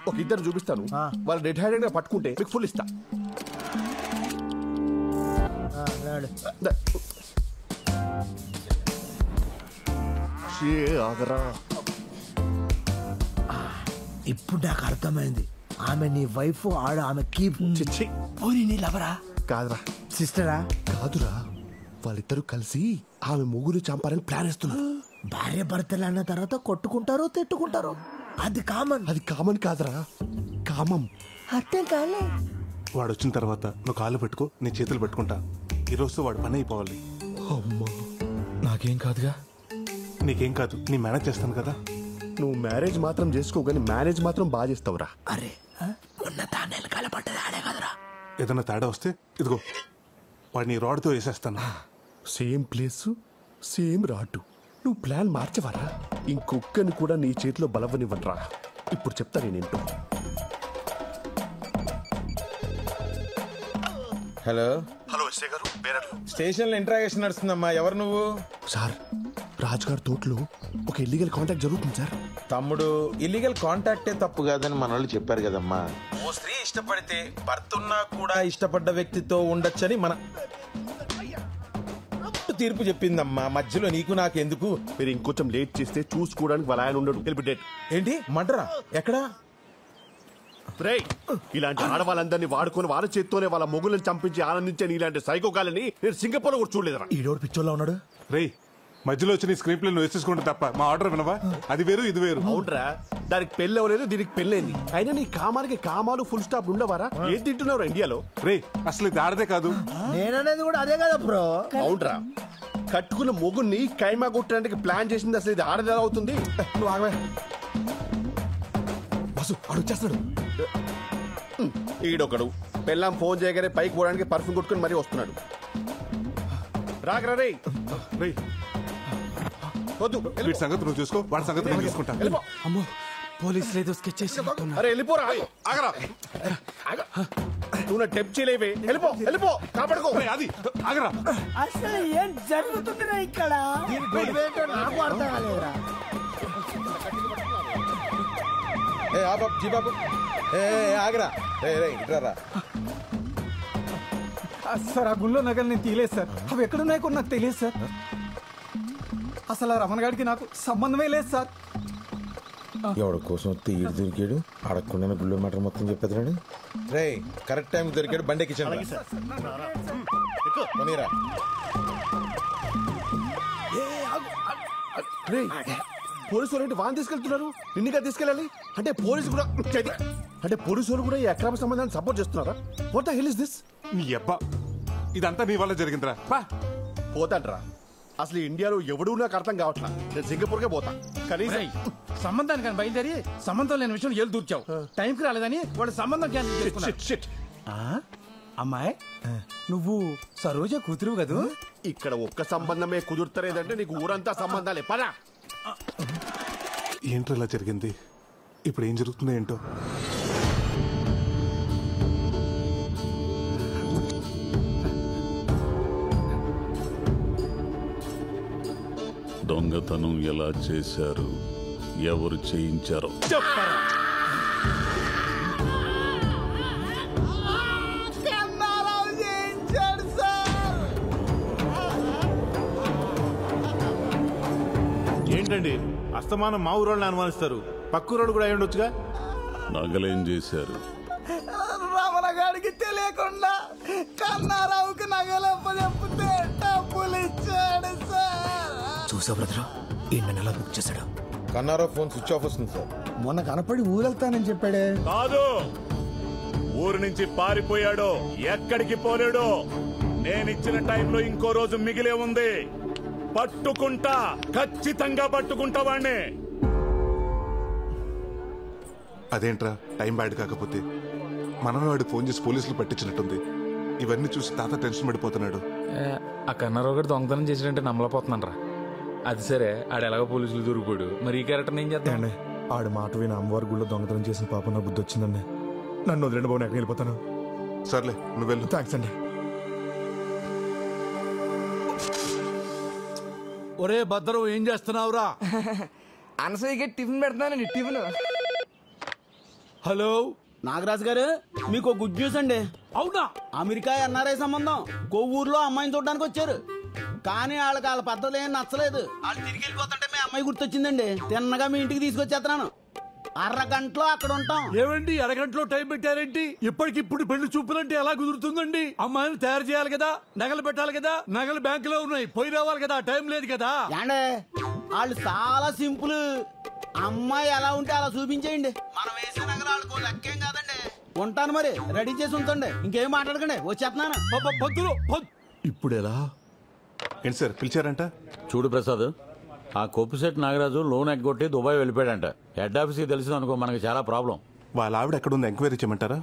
ఒక ఇద్దరు చూపిస్తాను, వాళ్ళు రెడ్ హ్యాండెడ్ గా పట్టుకుంటే మీకు ఫుల్ ఇస్తా. ఇప్పుడు నాకు అర్థమైంది. ఆమె నీ వైఫ్, ఆడు ఆమె కీప్. పోనీ నీ లవరా? కాదురా. సిస్టరా? కాదురా, వాళ్ళిద్దరూ కలిసి ఆమె మొగులు చంపాలని ప్లాన్ వేస్తున్నారు. భార్య భర్తలు అన్న తర్వాత కొట్టుకుంటారు, తిట్టుకుంటారు. అది కామన్. అది కామన్ కాదురా, కామం. అర్థం కాలే. వాడు వచ్చిన తర్వాత నువ్వు కాళ్ళు పెట్టుకో, నీ చేతులు పెట్టుకుంటా. ఈరోజు వాడు పని అయిపోవాలి. అమ్మా నాకేం కాదుగా. నీకేం కాదు, నీ మేనేజ్ చేస్తాను కదా. నువ్వు మ్యారేజ్ మాత్రం చేసుకో, కానీ మేనేజ్ మాత్రం బాగా చేస్తావురా. అరే మొన్న తానేలు కలపడ్డది ఆడే కదరా. ఏదన్నా తేడా వస్తే ఇదిగో వాడిని రాడ్తో వేసేస్తాను. Same place same rod. నువ్వు ప్లాన్ మార్చవరా? ఇంకొక్కని కూడా నీ చేతిలో బలవనివ్వనరా. ఇప్పుడు చెప్తా నేనేంటో. హలో హలో ఎస్ఐ గారు, స్టేషన్ లో ఇంట్రాగేషన్ నడుస్తుందమ్మా. ఎవరు నువ్వు? సార్, రాజుగారి తోటలో ఒక ఇల్లీగల్ కాంటాక్ట్ జరుగుతుంది సార్. తమ్ముడు, ఇల్లీగల్ కాంటాక్టే తప్పు కాదని మన వాళ్ళు చెప్పారు కదమ్మా. ఓ స్త్రీ ఇష్టపడితే భర్త ఉన్నా కూడా ఇష్టపడ్డ వ్యక్తితో ఉండొచ్చని మన తీర్పు చెప్పిందమ్మా. మధ్యలో నీకు నాకు ఎందుకు? మీరు ఇంకొంచెం లేట్ చేస్తే చూసుకోవడానికి వాళ్ళ ఆయన ఉండడు. డేట్ ఏంటి మడ్రా? ఎక్కడా? ఇలాంటి ఆడవాళ్ళందరినీ వాడుకొని వాళ్ళ చేత్తోనే వాళ్ళ మొగులను చంపించి ఆనందించే ఇలాంటి సైకోకాలని నేను సింగపూర్ లో కూడా చూడలేదురా. ఈడోడు పిచ్చోళ్ళ ఉన్నాడు. రేయ్, మధ్యలో వచ్చి నీ స్క్రీన్ ప్లే నువ్వు వేసేసుకుంటే తప్ప మా ఆర్డర్ వినవా? అది వేరు ఇది వేరు. అవునరా, దానికి పెళ్ళి అవ్వలేదు, దీనికి పెళ్ళైంది. అయినా నీ కామానికి కామాలు ఫుల్ స్టాప్ ఉండవారా? ఏం తింటున్నావు ఇండియాలో? రే, అసలు ఇది ఆడదే కాదు. నేననేది కూడా అదే కదా బ్రో. అవునరా, కట్టుకున్న మొగుని కైమా కొట్టడానికి ప్లాన్ చేసింది అసలు ఇది ఆడదే అవుతుంది. నువ్వు ఆగవే బస్సు, వాడు వచ్చేస్తాడు. ఈడొకడు పెళ్ళాం ఫోన్ చేయగానే పైకి పోవడానికి పర్ఫ్యూమ్ కొట్టుకుని మరీ వస్తున్నాడు. రాగరా రే. వీడి సంగతి నువ్వు చూసుకో, వాడి సంగతి నేను చూసుకుంటా. అమ్మో, పోలీసులు ఏదో స్కెచ్ చేసి. అరే వెళ్ళిపోరా. ఆగరా, నువ్వు నా టెప్ చేయలేవే. వెళ్ళిపో, వెళ్ళిపో, కాపాడుకో. అది ఆగరా. అసలు ఏం జరుగుతుందిరా ఇక్కడ? నాకు అర్థం కాలేదురా. ఆగరా ఇట్రారా. సార్ ఆ గుళ్ళో నగలు నేను తీయలేదు సార్. అవి ఎక్కడున్నాయో కూడా నాకు తెలియదు సార్. అసలు ఆ రమణ గారికి నాకు సంబంధమే లేదు సార్. ఎవడి కోసం వస్తే ఈడు దొరికాడు, అడగకుండా గుళ్ళో మ్యాటర్ మొత్తం చెప్పేదాడు. రే కరెక్ట్ టైం దొరికాడు, బండి ఎక్కించండి. పోలీసు వాళ్ళు వాన్ తీసుకెళ్తున్నారు, నిన్నగా తీసుకెళ్ళాలి అంటే పోలీసు కూడా అంటే పోలీసు వాళ్ళు కూడా ఈ అక్రమ సంబంధాన్ని సపోర్ట్ చేస్తున్నారా? What the hell is this? నీ అబ్బా ఇదంతా నీ వల్ల జరిగిందిరా. పోతాడ్రా. అసలు ఇండియాలో ఎవడూ నాకు అర్థం కావట్లా. నేను సింగపూర్కే పోతా. కనీసం సంబంధానికి కానీ బయలుదేరి సంబంధం లేని విషయం ఏళ్ళు దూర్చావు. టైంకి రాలేదని వాళ్ళ సంబంధం క్యాన్సిల్ చేసుకున్నారు. అమ్మాయి నువ్వు సరోజ కూతురు కదూ? ఇక్కడ ఒక్క సంబంధమే కుదురుతలేదంటే నీకు ఊరంతా సంబంధాలే. పదా. ఏంటో ఇలా జరిగింది, ఇప్పుడు ఏం జరుగుతుందో ఏంటో. దొంగతనం ఎలా చేశారు, ఎవరు చేయించారో చెప్పరా. ఏంటండి అస్తమానం మా ఊరోళ్ళని అనుమానిస్తారు, పక్క ఊరోళ్ళు కూడా అయి ఉండొచ్చుగా. నగలేం చేశారు? రమణ గారికి తెలియకుండా కన్నారావుకి నగలప్పచెప్పితే డబ్బులు ఇచ్చాడు సార్. చూసా బ్రదర్, ఈ నెల బుక్ చేశాడు. కన్నారావు ఫోన్ స్విచ్ ఆఫ్ వస్తుంది సార్. మొన్న కనపడి ఊరెళ్తానని చెప్పాడే. కాదు, ఊరు నుంచి పారిపోయాడు, ఎక్కడికి పోలేడు. నేనిచ్చిన టైంలో ఇంకో రోజు మిగిలే ఉంది. పట్టుకుంటా, ఖచ్చితంగా పట్టుకుంటా వాణ్ణి. అదేంట్రా టైం బ్యాడ్ కాకపోతే? మనమే వాడికి ఫోన్ చేసి పోలీసులు పట్టించినట్టుంది. ఇవన్నీ చూసి తాత టెన్షన్ పడిపోతున్నాడు. ఆ కన్నారావు గారు దొంగతనం చేసినట్టే నమ్మలేకపోతున్నాను రా. అది సరే, ఆడు ఎలాగో పోలీసులు దొరికిపోయాడు, మరి ఈ క్యారెక్టర్ ఏం చేద్దాం? ఆడు మాట విని అమ్మవారి గుళ్ళో దొంగతనం చేసిన పాప నా బుద్ధి వచ్చిందండి. నన్ను వదిలేండి బాబు, ఎక్కడికి వెళ్ళిపోతాను. సర్లే నువ్వు వెళ్ళు. థ్యాంక్స్ అండి. ఒరే భద్రం, ఏం చేస్తున్నావురా? అనసూయకి టిఫిన్ పెడతానండి. టిఫిన్. హలో నాగరాజు గారు, మీకు గుడ్ న్యూస్ అండి. అవునా? అమెరికా ఎన్ఆర్ఐ సంబంధం కొవ్వూరులో అమ్మాయిని చూడడానికి వచ్చారు. కానీ వాళ్ళ పద్ధతులు ఏం నచ్చలేదు. వాళ్ళు తిరిగి వెళ్ళిపోతుంటే మీ అమ్మాయి గుర్తొచ్చిందండి. తిన్నగా మీ ఇంటికి తీసుకొచ్చేస్తున్నాను. అరగంటలో అక్కడ ఉంటాం. ఏమండి అరగంటలో టైం పెట్టారేంటి? ఇప్పటికిప్పుడు పెళ్లి చూపులంటే ఎలా కుదురుతుందండి? అమ్మాయిని తయారు చేయాలి కదా, నగలు పెట్టాలి కదా, నగలు బ్యాంకులో ఉన్నాయి, పోయి రావాలి కదా, టైం లేదు కదా. ఏండే వాళ్ళు చాలా సింపుల్. అమ్మాయి ఎలా ఉంటే అలా చూపించేయండి. మనం వేసే నగలు వాళ్ళకు లెక్కేం కాదండి. ఉంటాను మరి, రెడీ చేసి ఉంచండి. ఇంకేం మాట్లాడకండి, వచ్చేస్తున్నాను. ఇప్పుడు ఎలా? ఏంటి సార్ పిలిచారంట? చూడు ప్రసాద్, ఆ కొప్పుశెట్టి నాగరాజు లోన్ ఎగ్గొట్టి దుబాయ్ వెళ్ళిపోయాడంట. హెడ్ ఆఫీస్కి తెలిసింది అనుకో, మనకి చాలా ప్రాబ్లం. వాళ్ళ ఆవిడ ఎక్కడుంది ఎంక్వైరీ చేయమంటారా?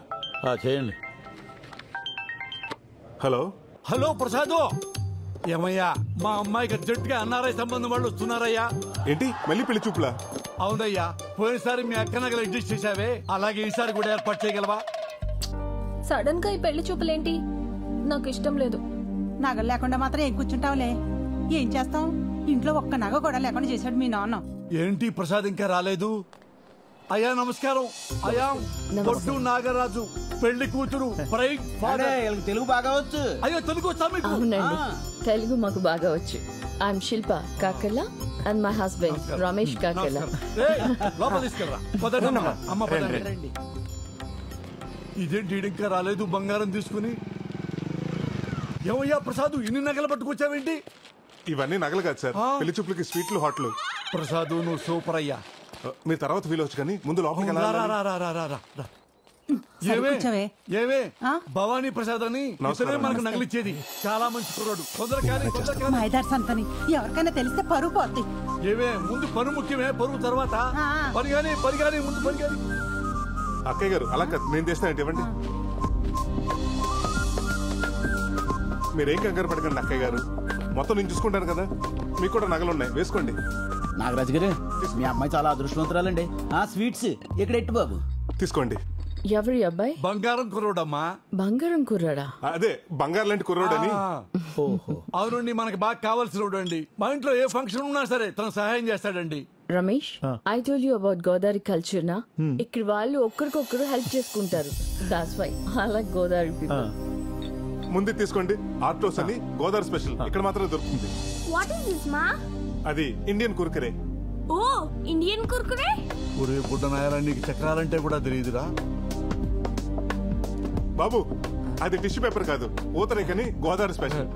చేయండి. హలో హలో ప్రసాద్, ఏమయ్యా మా అమ్మాయికి అర్జెంట్గా ఎన్ఆర్ఐ సంబంధం వాళ్ళు వస్తున్నారయ్యా. ఏంటి మళ్ళీ పెళ్లి చూపులా? అవునయ్యా, పోయినసారి మీ అక్క నగలు అడ్జస్ట్ చేసావే, అలాగే ఈసారి కూడా ఏర్పాటు చేయగలవా? సడన్ గా ఈ పెళ్లి చూపులేంటి? నాకు ఇష్టం లేదు. నగలు లేకుండా మాత్రం ఏం కూర్చుంటావులే. ఏం చేస్తాం, ఇంట్లో ఒక్క నగ కూడా లేకుండా చేశాడు మీ నాన్న. ఏంటి ప్రసాద్ ఇంకా రాలేదు? అయ్యా నమస్కారం. అయ్యా పొట్టు నాగరాజు, పెళ్లి కూతురు, బ్రైడ్ ఫాదర్. తెలుగు బాగా వచ్చు. అయ్యో తెలుగు వచ్చా మీకు? అవునండి, తెలుగు మాకు బాగా వచ్చు. I'm Shilpa Kakarla and my husband Ramesh Kakarla. లోపల తీసుకెళ్ళరా. పదండి అమ్మ, పదండి. ఇదేంటి ఇంకా రాలేదు బంగారం తీసుకుని? ఏమయ్యా ప్రసాద్, ఇన్ని నగలు పట్టుకొచ్చావేంటి? ఇవన్నీ నగలు కాదు సార్, పెళ్లి చూపులకి స్వీట్లు హాట్లు. ప్రసాద్ నువ్వు సూపర్ అయ్యా. మీరు తర్వాత వీలవచ్చు కానీ ముందు లోపలికి ఏవే భవానీ ప్రసాద్ అని ఇతనే మనకు నగలిచ్చేది. చాలా మంచి కుర్రాడు. మైదార్ సంతని ఎవరికైనా తెలిస్తే పరువు పోద్ది. ఏవే ముందు పరువు ముఖ్యమే, పరువు తర్వాత పరిగాని ముందు పరిగాని. అక్కయ్య గారు అలా కాదు, నేను తెస్తానంటే ఇవ్వండి. మీరేం కంగారు పడకండి అక్కయ్య గారు, మొత్తం నేను చూసుకుంటాను కదా. మీకు కూడా నగలు ఉన్నాయి, వేసుకోండి. నాగరాజు గారు, మీ అమ్మాయి చాలా అదృష్టవంతురాలండి. స్వీట్స్ ఇక్కడ ఎట్టు బాబు తీసుకోండి. ఎవరి అబ్బాయి? బంగారం కుర్రోడమ్మా. బంగారం కుర్రాడా? అదే బంగారం లాంటి కుర్రోడని. అవునండి, మనకి బాగా కావాల్సిన అండి. మా ఇంట్లో ఏ ఫంక్షన్ ఉన్నా సరే తను సహాయం చేస్తాడండి. Ramesh, I told you about Godavari culture నా. ఇక్కడ వాళ్ళు ఒక్కరికొక్కరు హెల్ప్ చేసుకుంటారు. That's why I like Godavari people. ముందు తీసుకోండి, ఆర్టోస్ అని గోదావరి స్పెషల్ ఇక్కడ మాత్రమే దొరుకుతుంది. వాట్ ఇస్ దిస్ మా? అది ఇండియన్ కుర్కురే. ఓ, ఇండియన్ కుర్కురే. ఒరే బుడ్డనాయరా, నీకు చక్రాలంటే కూడా తెలియదురా బాబు. అది టిష్యూ పేపర్ కాదు, పూతరేకని గోదావరి స్పెషల్.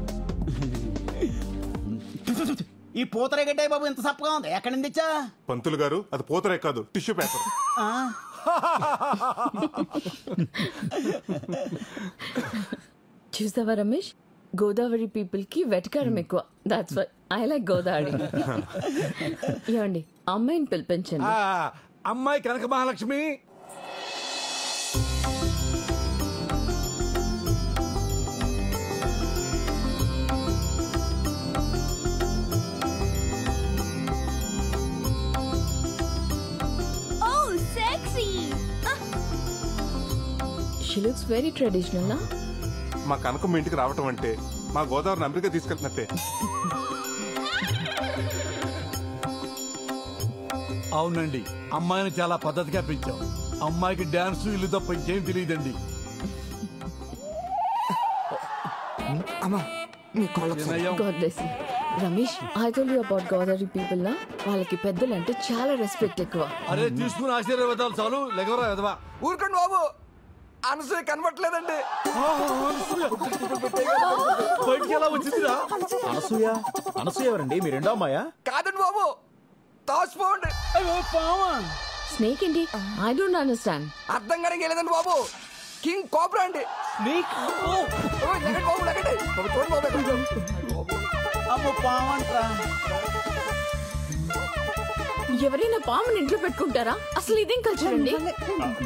ఈ పూతరేకంటే బాబు ఇంత సప్పగా ఉంది, ఎక్కడి నుంచి తెచ్చా? పంతులు గారు, అది పూతరేక కాదు, టిష్యూ పేపర్. చూసావా రమేష్, గోదావరి పీపుల్ కి వెటకారం ఎక్కువ. That's why I like Godavari. ఏమండి, అమ్మాయిని పిలిపించండి. అమ్మాయి కనక Mahalakshmi. She looks very traditional, na? మా కనకమ్మ ఇంటికి రావటం అంటే మా గోదావరిని అమెరికా తీసుకెళ్తున్నట్టే. అవునండి, అమ్మాయిని చాలా పద్ధతిగా పెంచాం. అమ్మాయికి డాన్స్ ఇల్లు తప్ప ఇంకేం తెలియదండి. Ramesh, I told you about Godavari people నా. వాళ్ళకి పెద్దలంటే చాలా రెస్పెక్ట్ ఎక్కువ. అరే తీసుకుని ఆశీర్వాదాలు చాలు, లెగవరా ఎదవా. ఊరుకోండి బాబు, అనసూయ కనబట్లేదండి. బయటికి ఎలా వచ్చిందిరా? అనసూయ ఎవరండి? మీ రెండో అమ్మాయా? కాదండి బాబు, తాసిపోండి. స్నేక్ ఏంటి? I don't understand. అర్థం కానీ లేదండి బాబు, కింగ్ కోబ్రా అండి. ఎవరైనా పాముని ఇంట్లో పెట్టుకుంటారా? అసలు ఇదేం కల్చర్ అండి?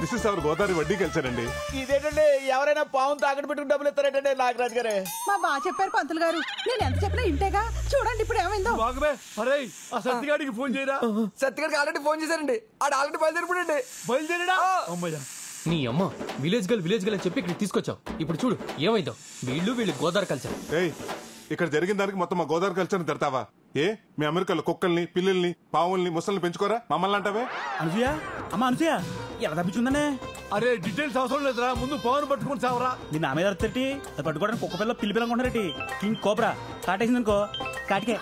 దిస్ ఇస్ అవర్ గోదావరి వడ్డీ కల్చర్ అండి. ఇదేంటండి, ఎవరైనా పాము తాకట్టు పెట్టుకుని డబ్బులు ఇస్తారేటండి నాగరాజు గారే? మా బాగా చెప్పారు పంతులు గారు, నేను ఎంత చెప్పినా ఇంటేగా. చూడండి ఇప్పుడు ఏమైందో. అరే ఆ సత్తిగాడికి ఫోన్ చేయరా. సత్తిగాడికి ఆల్రెడీ ఫోన్ చేశారండి, ఆడు ఆల్రెడీ బయలుదేరిపోయండి. బయలుదేరడా? అమ్మయ్యా, నీ అమ్మ విలేజ్ గర్ల్ అని చెప్పి ఇక్కడ తీసుకొచ్చావు. ఇప్పుడు చూడు ఏమైందో. వీళ్ళు గోదావరి కల్చర్. ఇక్కడ జరిగిన దానికి మొత్తం మా గోదావరి కల్చర్ తిడతావా? ఏ మీ అమెరికాలో కుక్కల్ని, పిల్లల్ని, పావుల్ని, ముసల్ని పెంచుకోరా? మమ్మల్ని అంటావే? అనసూయ, అమ్మా అనసూయ, ఎలా తప్పించుందనే? అరే డీటెయిల్స్ అవసరం లేదురా, ముందు పవన్ పట్టుకుని చావరా. మీ నా మీద అర్థటి అది పట్టుకోవడానికి కుక్క పిల్ల పిల్లి పిల్లనుకుంటారటి. King cobra కాటేసిందనుకో, కాటికే.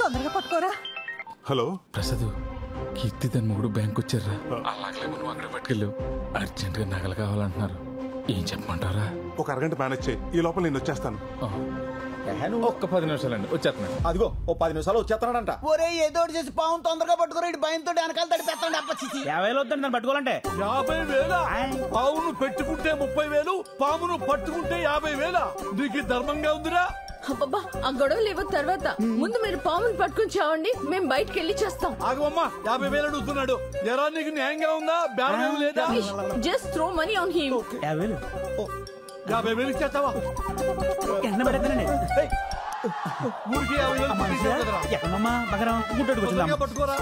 తొందరగా పట్టుకోరా. హలో ప్రసాద్, కీర్తి తన మొగుడు బ్యాంక్ వచ్చారా? అలాగే మనం అక్కడ పట్టుకెళ్ళావు. అర్జెంట్ గా నగలు కావాలంటున్నారు. ఏం చెప్పమంటారా? ఒక అరగంట మేనేజ్ చేయి, ఈ లోపల నేను వచ్చేస్తాను. ఒక్క 10 నిమిషాలండి, వచ్చేస్తున్నాను. అదిగో ఓ 10 నిమిషాలు వచ్చేస్తానంట. ఒరే ఏదో చేసి పాము తొందరగా పట్టుకోరా, ఇటు భయంతో వెనకాల తడిపేస్తాడు. 50,000 వద్దండి నన్ను పట్టుకోవాలంటే. 50,000? పావును పెట్టుకుంటే 30,000, పామును పట్టుకుంటే 50,000. నీకు ధర్మంగా ఉందిరా? అబ్బబ్బా, ఆ గొడవలు లేవు తర్వాత. ముందు మీరు పాముని పట్టుకుని చావండి, మేము బయటకు వెళ్ళి చేస్తాం. ఆగమ్మా, 50,000 అడుగుతున్నాడు. ఎరా నీకు న్యాయంగా ఉందా? బేరం లేదా? Just throw money on him. 50,000 ఇచ్చేస్తావా? ఊరికి 50,000 ఎక్కడమ్మా బగరం గుడ్డెట్టుకొచ్చిందా? పట్టుకోరా.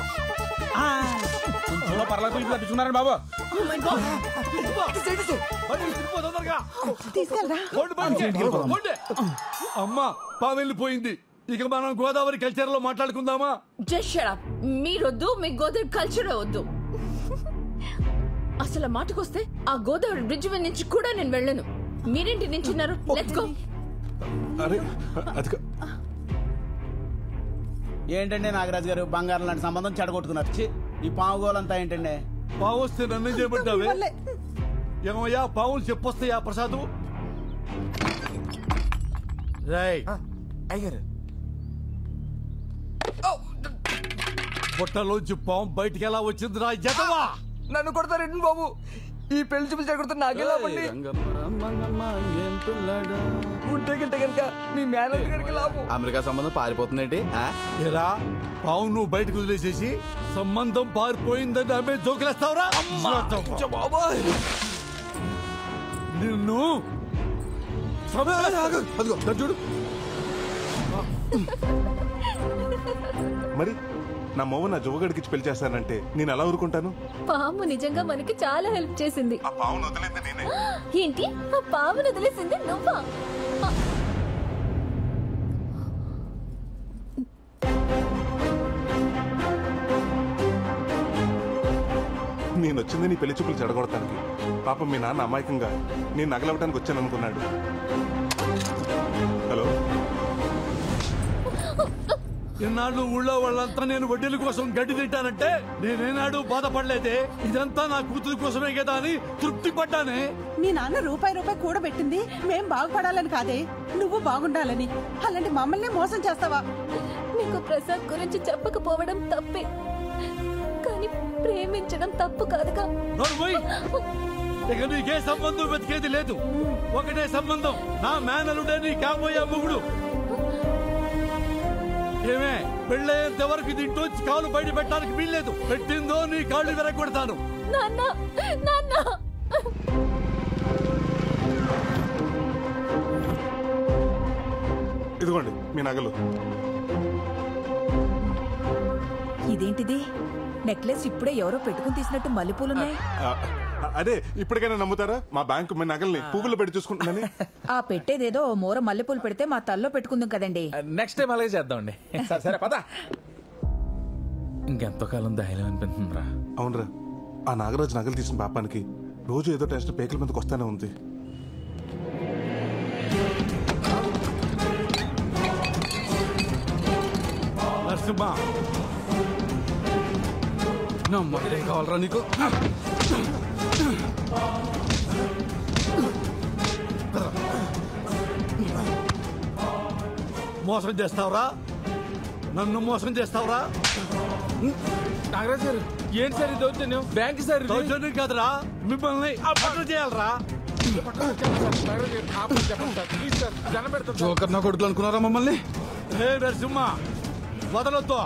కొంచెంలో పర్లా పిలిపి తప్పించుకున్నారని బాబు. అమ్మా పాము వెళ్ళిపోయింది. ఇక మనం గోదావరి కల్చర్ లో మాట్లాడుకుందామా? Just shut up. మీరొద్దు, మీ గోదావరి కల్చర్ వద్దు. అసలు మాటకొస్తే ఆ గోదావరి బ్రిడ్జ్ మీద నుంచి కూడా నేను వెళ్ళను. మీరేంటి నించున్నారు? Let's go. ఏంటండి నాగరాజు గారు, బంగారం లాంటి సంబంధం చెడగొట్టుకున్నారు. ఈ పాము గోలంతా ఏంటండి? పావు వస్తే నన్ను చేయబడ్డావే. ఏమయ్యా పావులు చెప్పొస్తాయా ప్రసాదు? అయ్యారు బుట్టలోంచి పాము బయటికి ఎలా వచ్చిందిరా జతవా? నన్ను కొడతారండి బాబు, ఈ పెళ్లి చూపులు చెడగొడతారు. నాకెలా పండి ఉంటే గిట్ట కనుక మీ మేనేజర్ గారికి లాభం. అమెరికా సంబంధం పారిపోతుందేంటి? ఏరా పావు నువ్వు బయటకు వదిలేసేసి సంబంధం పారిపోయిందని ఆమె జోకులేస్తావురా? నిన్ను మరి నా మొవ్వ నా జువగడికి పెళ్లి చేస్తానంటే నేను ఎలా ఊరుకుంటాను? పాము నిజంగా మనకి చాలా హెల్ప్ చేసింది. ఆ పావును వదిలేంది నేనే. ఏంటి? ఆ పామును వదిలేసింది నువ్వా? నేను వచ్చింది నీ పెళ్లి చూపులు చెడగొడటానికి. పాపం మీ నాన్న అమాయకంగా నేను నగలవటానికి వచ్చాను అనుకున్నాడు. హలో, ఇన్నాళ్ళు ఊళ్ళో వాళ్ళంతా నేను వడ్డీల కోసం గడ్డి తింటానంటే నేనేనాడు బాధపడలేదే. ఇదంతా నా కూతురు కోసమే కదా అని తృప్తి పడ్డానే. మీ నాన్న రూపాయి కూడబెట్టింది మేం బాగుపడాలని కాదే, నువ్వు బాగుండాలని. అలాంటి మమ్మల్ని మోసం చేస్తావా? నీకు ప్రసాద్ గురించి చెప్పకపోవడం తప్పే, కానీ ప్రేమించడం తప్పు కాదుగా. ఇక నీకే సంబంధం వెతికేది లేదు. ఒకటే సంబంధం, నా మేనలుడే నీ కాబోయే మొగుడు. ఏమే పెళ్ళయ్యేంత వరకు దీంట్లోంచి కాలు బయట పెట్టడానికి వీల్లేదు. పెట్టిందో నీ కాళ్ళు విరగొడతాను. ఇదిగోండి మీ నగలు. ఇదేంటిది? నెక్లెస్ ఇప్పుడే ఎవరో పెట్టుకుని తీసినట్టు మల్లెపూలున్నాయి. అదే ఇప్పటికైనా నమ్ముతారా మా బ్యాంకు మీ నగల్ని పువ్వులు పెట్టి చూసుకుంటుందని? ఆ పెట్టేదేదో ఓ మూర మల్లెపూలు పెడితే మా తల్లో పెట్టుకుందాం కదండి. నెక్స్ట్ టైం అలాగే చేద్దామండి. సరే పద. ఇంకెంతో కాలం ధైర్యం అనిపిస్తుందిరా. అవునరా, ఆ నాగరాజు నగలు తీసిన పాపానికి రోజు ఏదో టెన్షన్ పేకల మీదకి వస్తానే ఉంది. నరసింహ, నమ్మకం కావాలరా నీకు? మోసం చేస్తావురా? నన్ను మోసం చేస్తావురా? నాగరాజు గారు ఏంటి సార్ దౌర్జన్యం? బ్యాంక్ సార్ దౌర్జన్యం కాదురా, మిమ్మల్ని అప్పట్లో చేయాలరా. జోకర్ నా కొడుకులు అనుకున్నారా మమ్మల్ని? హే నరసింహ, వదలొద్దు.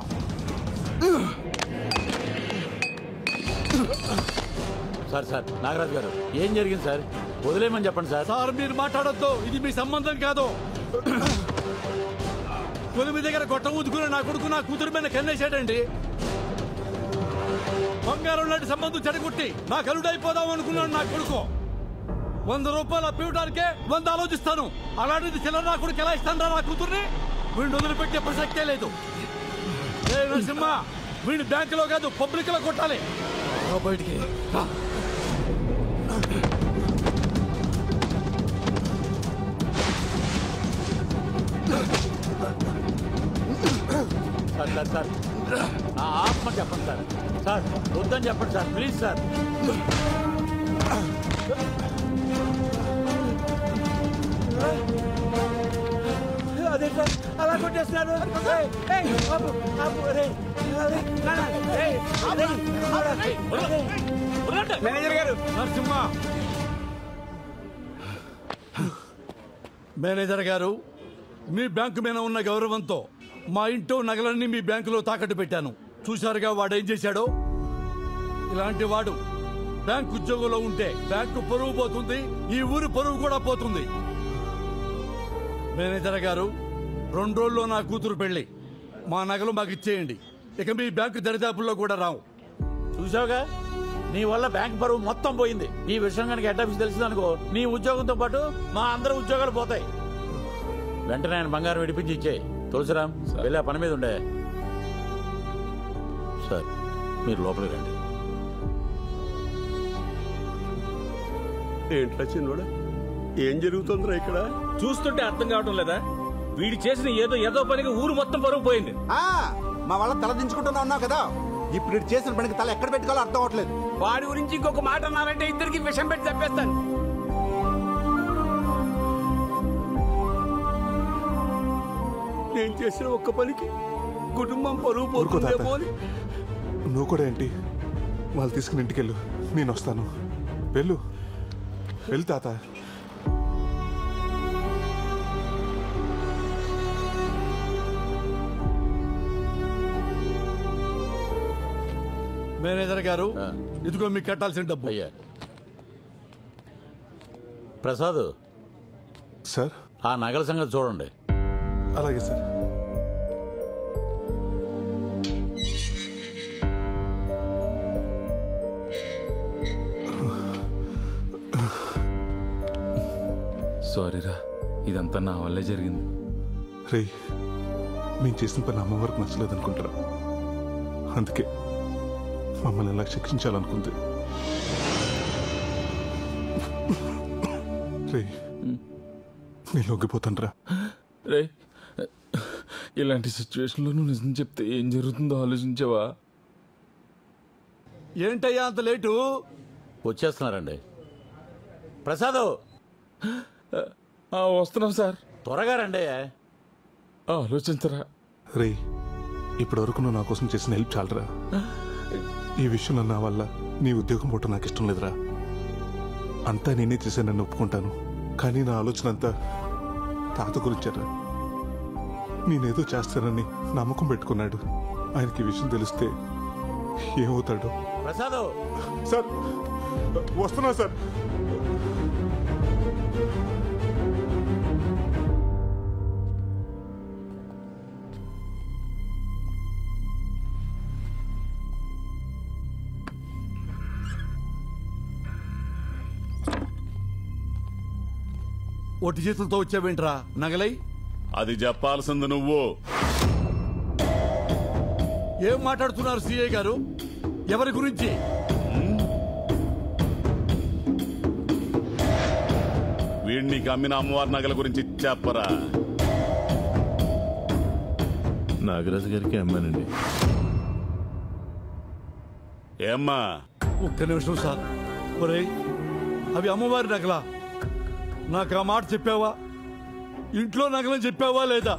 సార్ నాగరాజు గారు ఏం జరిగింది సార్? వదిలేమని చెప్పండి సార్. సార్ మీరు మాట్లాడొద్దు, ఇది మీ సంబంధం కాదు. కొలిమి దగ్గర గొట్ట ఊదుకుని నా కొడుకు నా కూతురు మీద కన్నేశాడండి. బంగారం లాంటి సంబంధం చెడగొట్టి నా కలుడైపోదాం అనుకున్నాడు నా కొడుకు. 100 రూపాయలు అప్పివడానికే 100 ఆలోచిస్తాను. అలాంటిది చిల్లర నా కొడుకు ఎలా ఇస్తాను నా కూతుర్ని? వీడిని వదిలిపెట్టే ప్రసక్తే లేదు. ఏ నరసింహ, వీడిని బ్యాంకులో కాదు పబ్లిక్ లో కొట్టాలి. బయటికి సార్ ఆత్మ చెప్పండి సార్. సార్ వద్దని చెప్పండి సార్, ప్లీజ్ సార్. అదే సార్ అలా కొట్టేస్తున్నారు. మేనేజర్ గారు, నరసింహ మేనేజర్ గారు, మీ బ్యాంకు మీద ఉన్న గౌరవంతో మా ఇంట్లో నగలన్నీ మీ బ్యాంకులో తాకట్టు పెట్టాను. చూశారుగా వాడేం చేశాడో. ఇలాంటి వాడు బ్యాంకు ఉద్యోగంలో ఉంటే బ్యాంకు పరువు పోతుంది, ఈ ఊరు పరువు కూడా పోతుంది. మేనేజర్ గారు, 2 రోజుల్లో నా కూతురు పెళ్లి. మా నగలు మాకు ఇచ్చేయండి. ఇక మీ బ్యాంకు దరిదాపుల్లో కూడా రావు. చూసావుగా, నీ వల్ల బ్యాంక్ పరువు మొత్తం పోయింది. ఈ విషయం కనుక హెడ్ ఆఫీస్ తెలిసిందనుకో, నీ ఉద్యోగంతో పాటు మా అందరి ఉద్యోగాలు పోతాయి. వెంటనే ఆయన బంగారం విడిపించి ఇచ్చేయి. తులసిరామ్ వెళ్ళి ఆ పని మీద ఉండే. సార్ మీరు లోపలికి రండి. ఏంట్రా చిన్నోడా, ఏం జరుగుతుందిరా ఇక్కడ? చూస్తుంటే అర్థం కావటం లేదా? వీడు చేసిన ఏదో పనికి ఊరు మొత్తం పరువు పోయింది. మా వాళ్ళ తల దించుకుంటున్నా ఉన్నావు కదా, ఇప్పుడు చేసిన పనికి తల ఎక్కడ పెట్టుకోవాలో అర్థం అవట్లేదు. వాడి గురించి ఇంకొక మాట అన్నారంటే ఇద్దరికి విషం పెట్టి చంపేస్తాను. నేను చేసిన ఒక్క పనికి కుటుంబం పరువు పోతుందేమో అని. నువ్వు కూడా ఏంటి? వాళ్ళు తీసుకుని ఇంటికెళ్ళు, నేను వస్తాను. వెళ్ళు తాత. మేనేజర్ గారు, ఇదిగో మీకు కట్టాల్సిన డబ్బు. అయ్యా ప్రసాద్ సార్, ఆ నగల సంగతి చూడండి. అలాగే సార్. సారీరా, ఇదంతా నా వల్లే జరిగింది. రే, మేము చేసిన పని అమ్మవారికి నచ్చలేదు అనుకుంటారా, అందుకే మమ్మల్ని ఎలా శిక్షించాలనుకుంది. రే, నేను లొంగిపోతాను రా. రే, ఇలాంటి సిచ్యువేషన్లో నువ్వు నిజం చెప్తే ఏం జరుగుతుందో ఆలోచించావా? ఏంటయ్యా అంత లేటు? వచ్చేస్తున్నారండి. ప్రసాద్ వస్తున్నాం సార్. త్వరగా రండి. ఆలోచించరా. రే, ఇప్పటి వరకు నువ్వు నా కోసం చేసిన హెల్ప్ చాలరా. ఈ విషయంలో నా వల్ల నీ ఉద్యోగం పోవటం నాకు ఇష్టం లేదురా. అంతా నేనే చేశానని ఒప్పుకుంటాను, కానీ నా ఆలోచన అంతా తాత గురించారా. నేనేదో చేస్తానని నమ్మకం పెట్టుకున్నాడు. ఆయనకి ఈ విషయం తెలిస్తే ఏమవుతాడు? ప్రసాద్ సార్, వస్తున్నా సార్. ఒట్టి చేతులతో వచ్చావేంట్రా నగలై? అది చెప్పాల్సింది నువ్వు. ఏం మాట్లాడుతున్నారు సిఐ గారు? ఎవరి గురించి? వీడిని అమ్మిన అమ్మవారి నగల గురించి చెప్పరా. నాగరాజు గారికి అమ్మానండి. ఏమ్మా? ఒక్క నిమిషం సార్. ఒరేయ్, అవి అమ్మవారి నగలా? నాకు ఆ మాట చెప్పావా? ఇంట్లో నగలని చెప్పావా లేదా?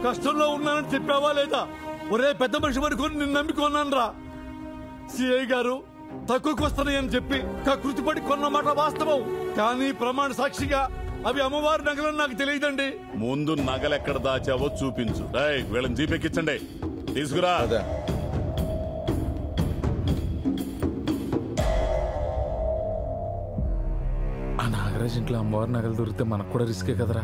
కష్టంలో ఉన్నానని చెప్పావా లేదా? ఒరే పెద్ద మనిషి వరకు నిన్ను నమ్మికొన్నాను రా. సిఐ గారు తక్కువకు వస్తున్నాయని చెప్పి కృతిపడి కొన్న మాట వాస్తవం, కానీ ప్రమాణ సాక్షిగా అవి అమ్మవారి నగలని నాకు తెలియదండి. ముందు నగలెక్కడ దాచావో చూపించు. వీళ్ళని జీపెక్కించండి, తీసుకురా. ఆ నాగరాజ్ ఇంట్లో అమ్మవారి నగలు దొరికితే మనకు కూడా రిస్కే కదరా.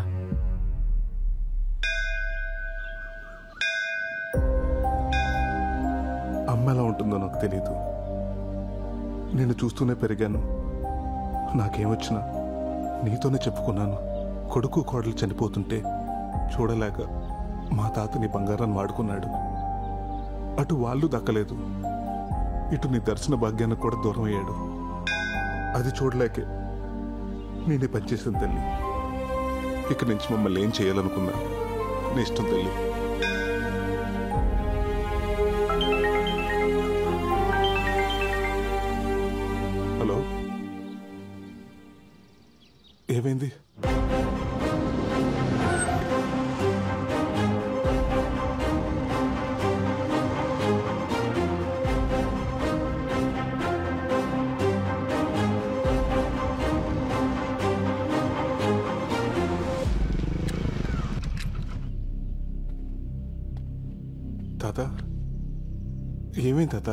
అమ్మ ఎలా ఉంటుందో నాకు తెలీదు. నేను చూస్తూనే పెరిగాను. నాకేమొచ్చినా నీతోనే చెప్పుకున్నాను. కొడుకు కోడలు చనిపోతుంటే చూడలేక మా తాత నీ బంగారాన్ని వాడుకున్నాడు. అటు వాళ్ళు దక్కలేదు, ఇటు నీ దర్శన భాగ్యానికి కూడా దూరం అయ్యాడు. అది చూడలేకే నేనే పనిచేసిన తల్లి. ఇక నుంచి మమ్మల్ని ఏం చేయాలనుకున్నా నీ ఇష్టం తల్లి. హలో, ఏమైంది? తాత, ఏమైంది తాత?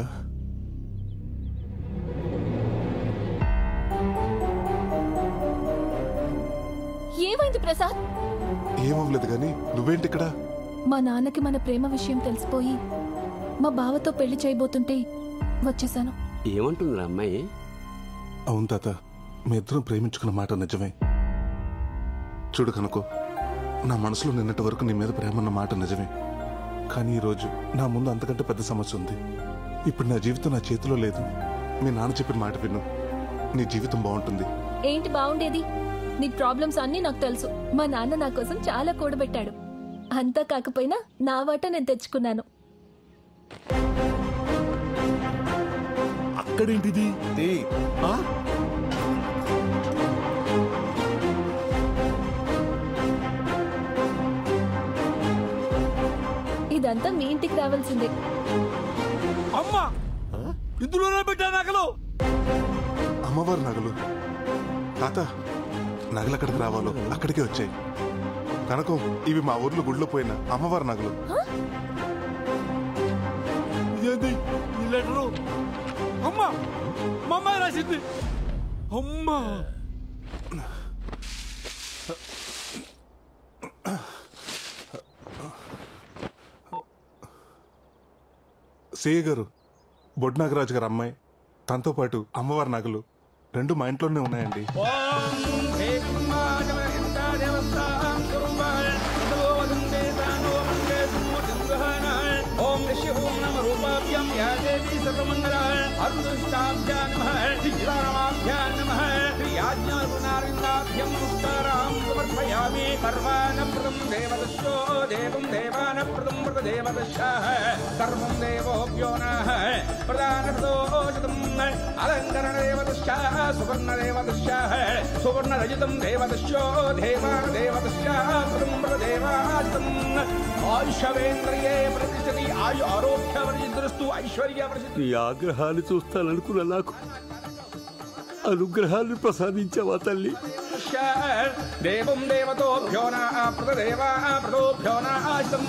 ఏమైంది ప్రసాద్? ఏమవ్వలేదు కానీ నువ్వేంటి ఇక్కడ? మా నాన్నకి మన ప్రేమ విషయం తెలిసిపోయి మా బావతో పెళ్లి చేయబోతుంటే వచ్చేసాను. ఏమంటుందిరా అమ్మాయి? అవును తాత, మీ ఇద్దరం ప్రేమించుకున్న మాట నిజమే. చూడు కనుకో, నా మనసులో నిన్నటి వరకు నీ మీద ప్రేమ అన్న మాట నిజమే. కానీ ఈరోజు నా ముందు అంతకంటే పెద్ద సమస్య ఉంది. ఇప్పుడు నా జీవితం నా చేతిలో లేదు. మీ నాన్న చెప్పిన మాట విను, నీ జీవితం బాగుంటుంది. ఏంటి బాగుండేది? నీ ప్రాబ్లమ్స్ అన్నీ నాకు తెలుసు. మా నాన్న నా కోసం చాలా కూడబెట్టాడు. అంతా కాకపోయినా నా వాట నేను తెచ్చుకున్నాను. అక్కడేంటిది? ఇదంతా మీ ఇంటికి రావాల్సిందే. అమ్మా, ఇందులోనే పెట్టా నగలు. అమ్మవారి నగలు? తాత, నగలు ఎక్కడికి రావాలో అక్కడికే వచ్చాయి. కనకం, ఇవి మా ఊర్లో గుడిలో పోయిన అమ్మవారి నగలు. ఇదేంటి ఈ లెటరు? అమ్మా, మా అమ్మాయి రాసింది. అమ్మా, సిఏ గారు, బొడ్నాగరాజు గారు అమ్మాయి, తనతో పాటు అమ్మవారి నగలు రెండు మా ఇంట్లోనే ఉన్నాయండి. ఓం ఋషి ఓం నమ రూపాభ్యాం యా దేవీ సర్వమంగళాః అరుణష్టాభ్యాం నమః శ్రీరామాభ్యాం నమః శ్రీయాజ్ఞానాభ్యాం నమస్కారాం సమర్పయామి సర్వానప్రదం దేవదస్యో దేవం దేవానప్రదం ప్రదేవదస్యాః సర్వం దేవోభ్యో నః ప్రదానప్రదోషితం అలంకరణదేవదస్యాః సువర్ణదేవదస్యాః సువర్ణరజితం దేవదస్యో దేవానదేవదస్యాః ప్రదం ప్రదేవాజితం ఆయుషవేంద్రియే ప్రతిష్టతి ఆయు ఆరోగ్య వర్జిద్రస్తు ఐశ్వర్య ప్రసిద్ధి. నీ ఆగ్రహాన్ని చూస్తాననుకున్న నాకు అనుగ్రహాన్ని ప్రసాదించావా తల్లి? దేవం దేవతోభ్యో ప్రదేవా ప్రదోభ్యో నాశం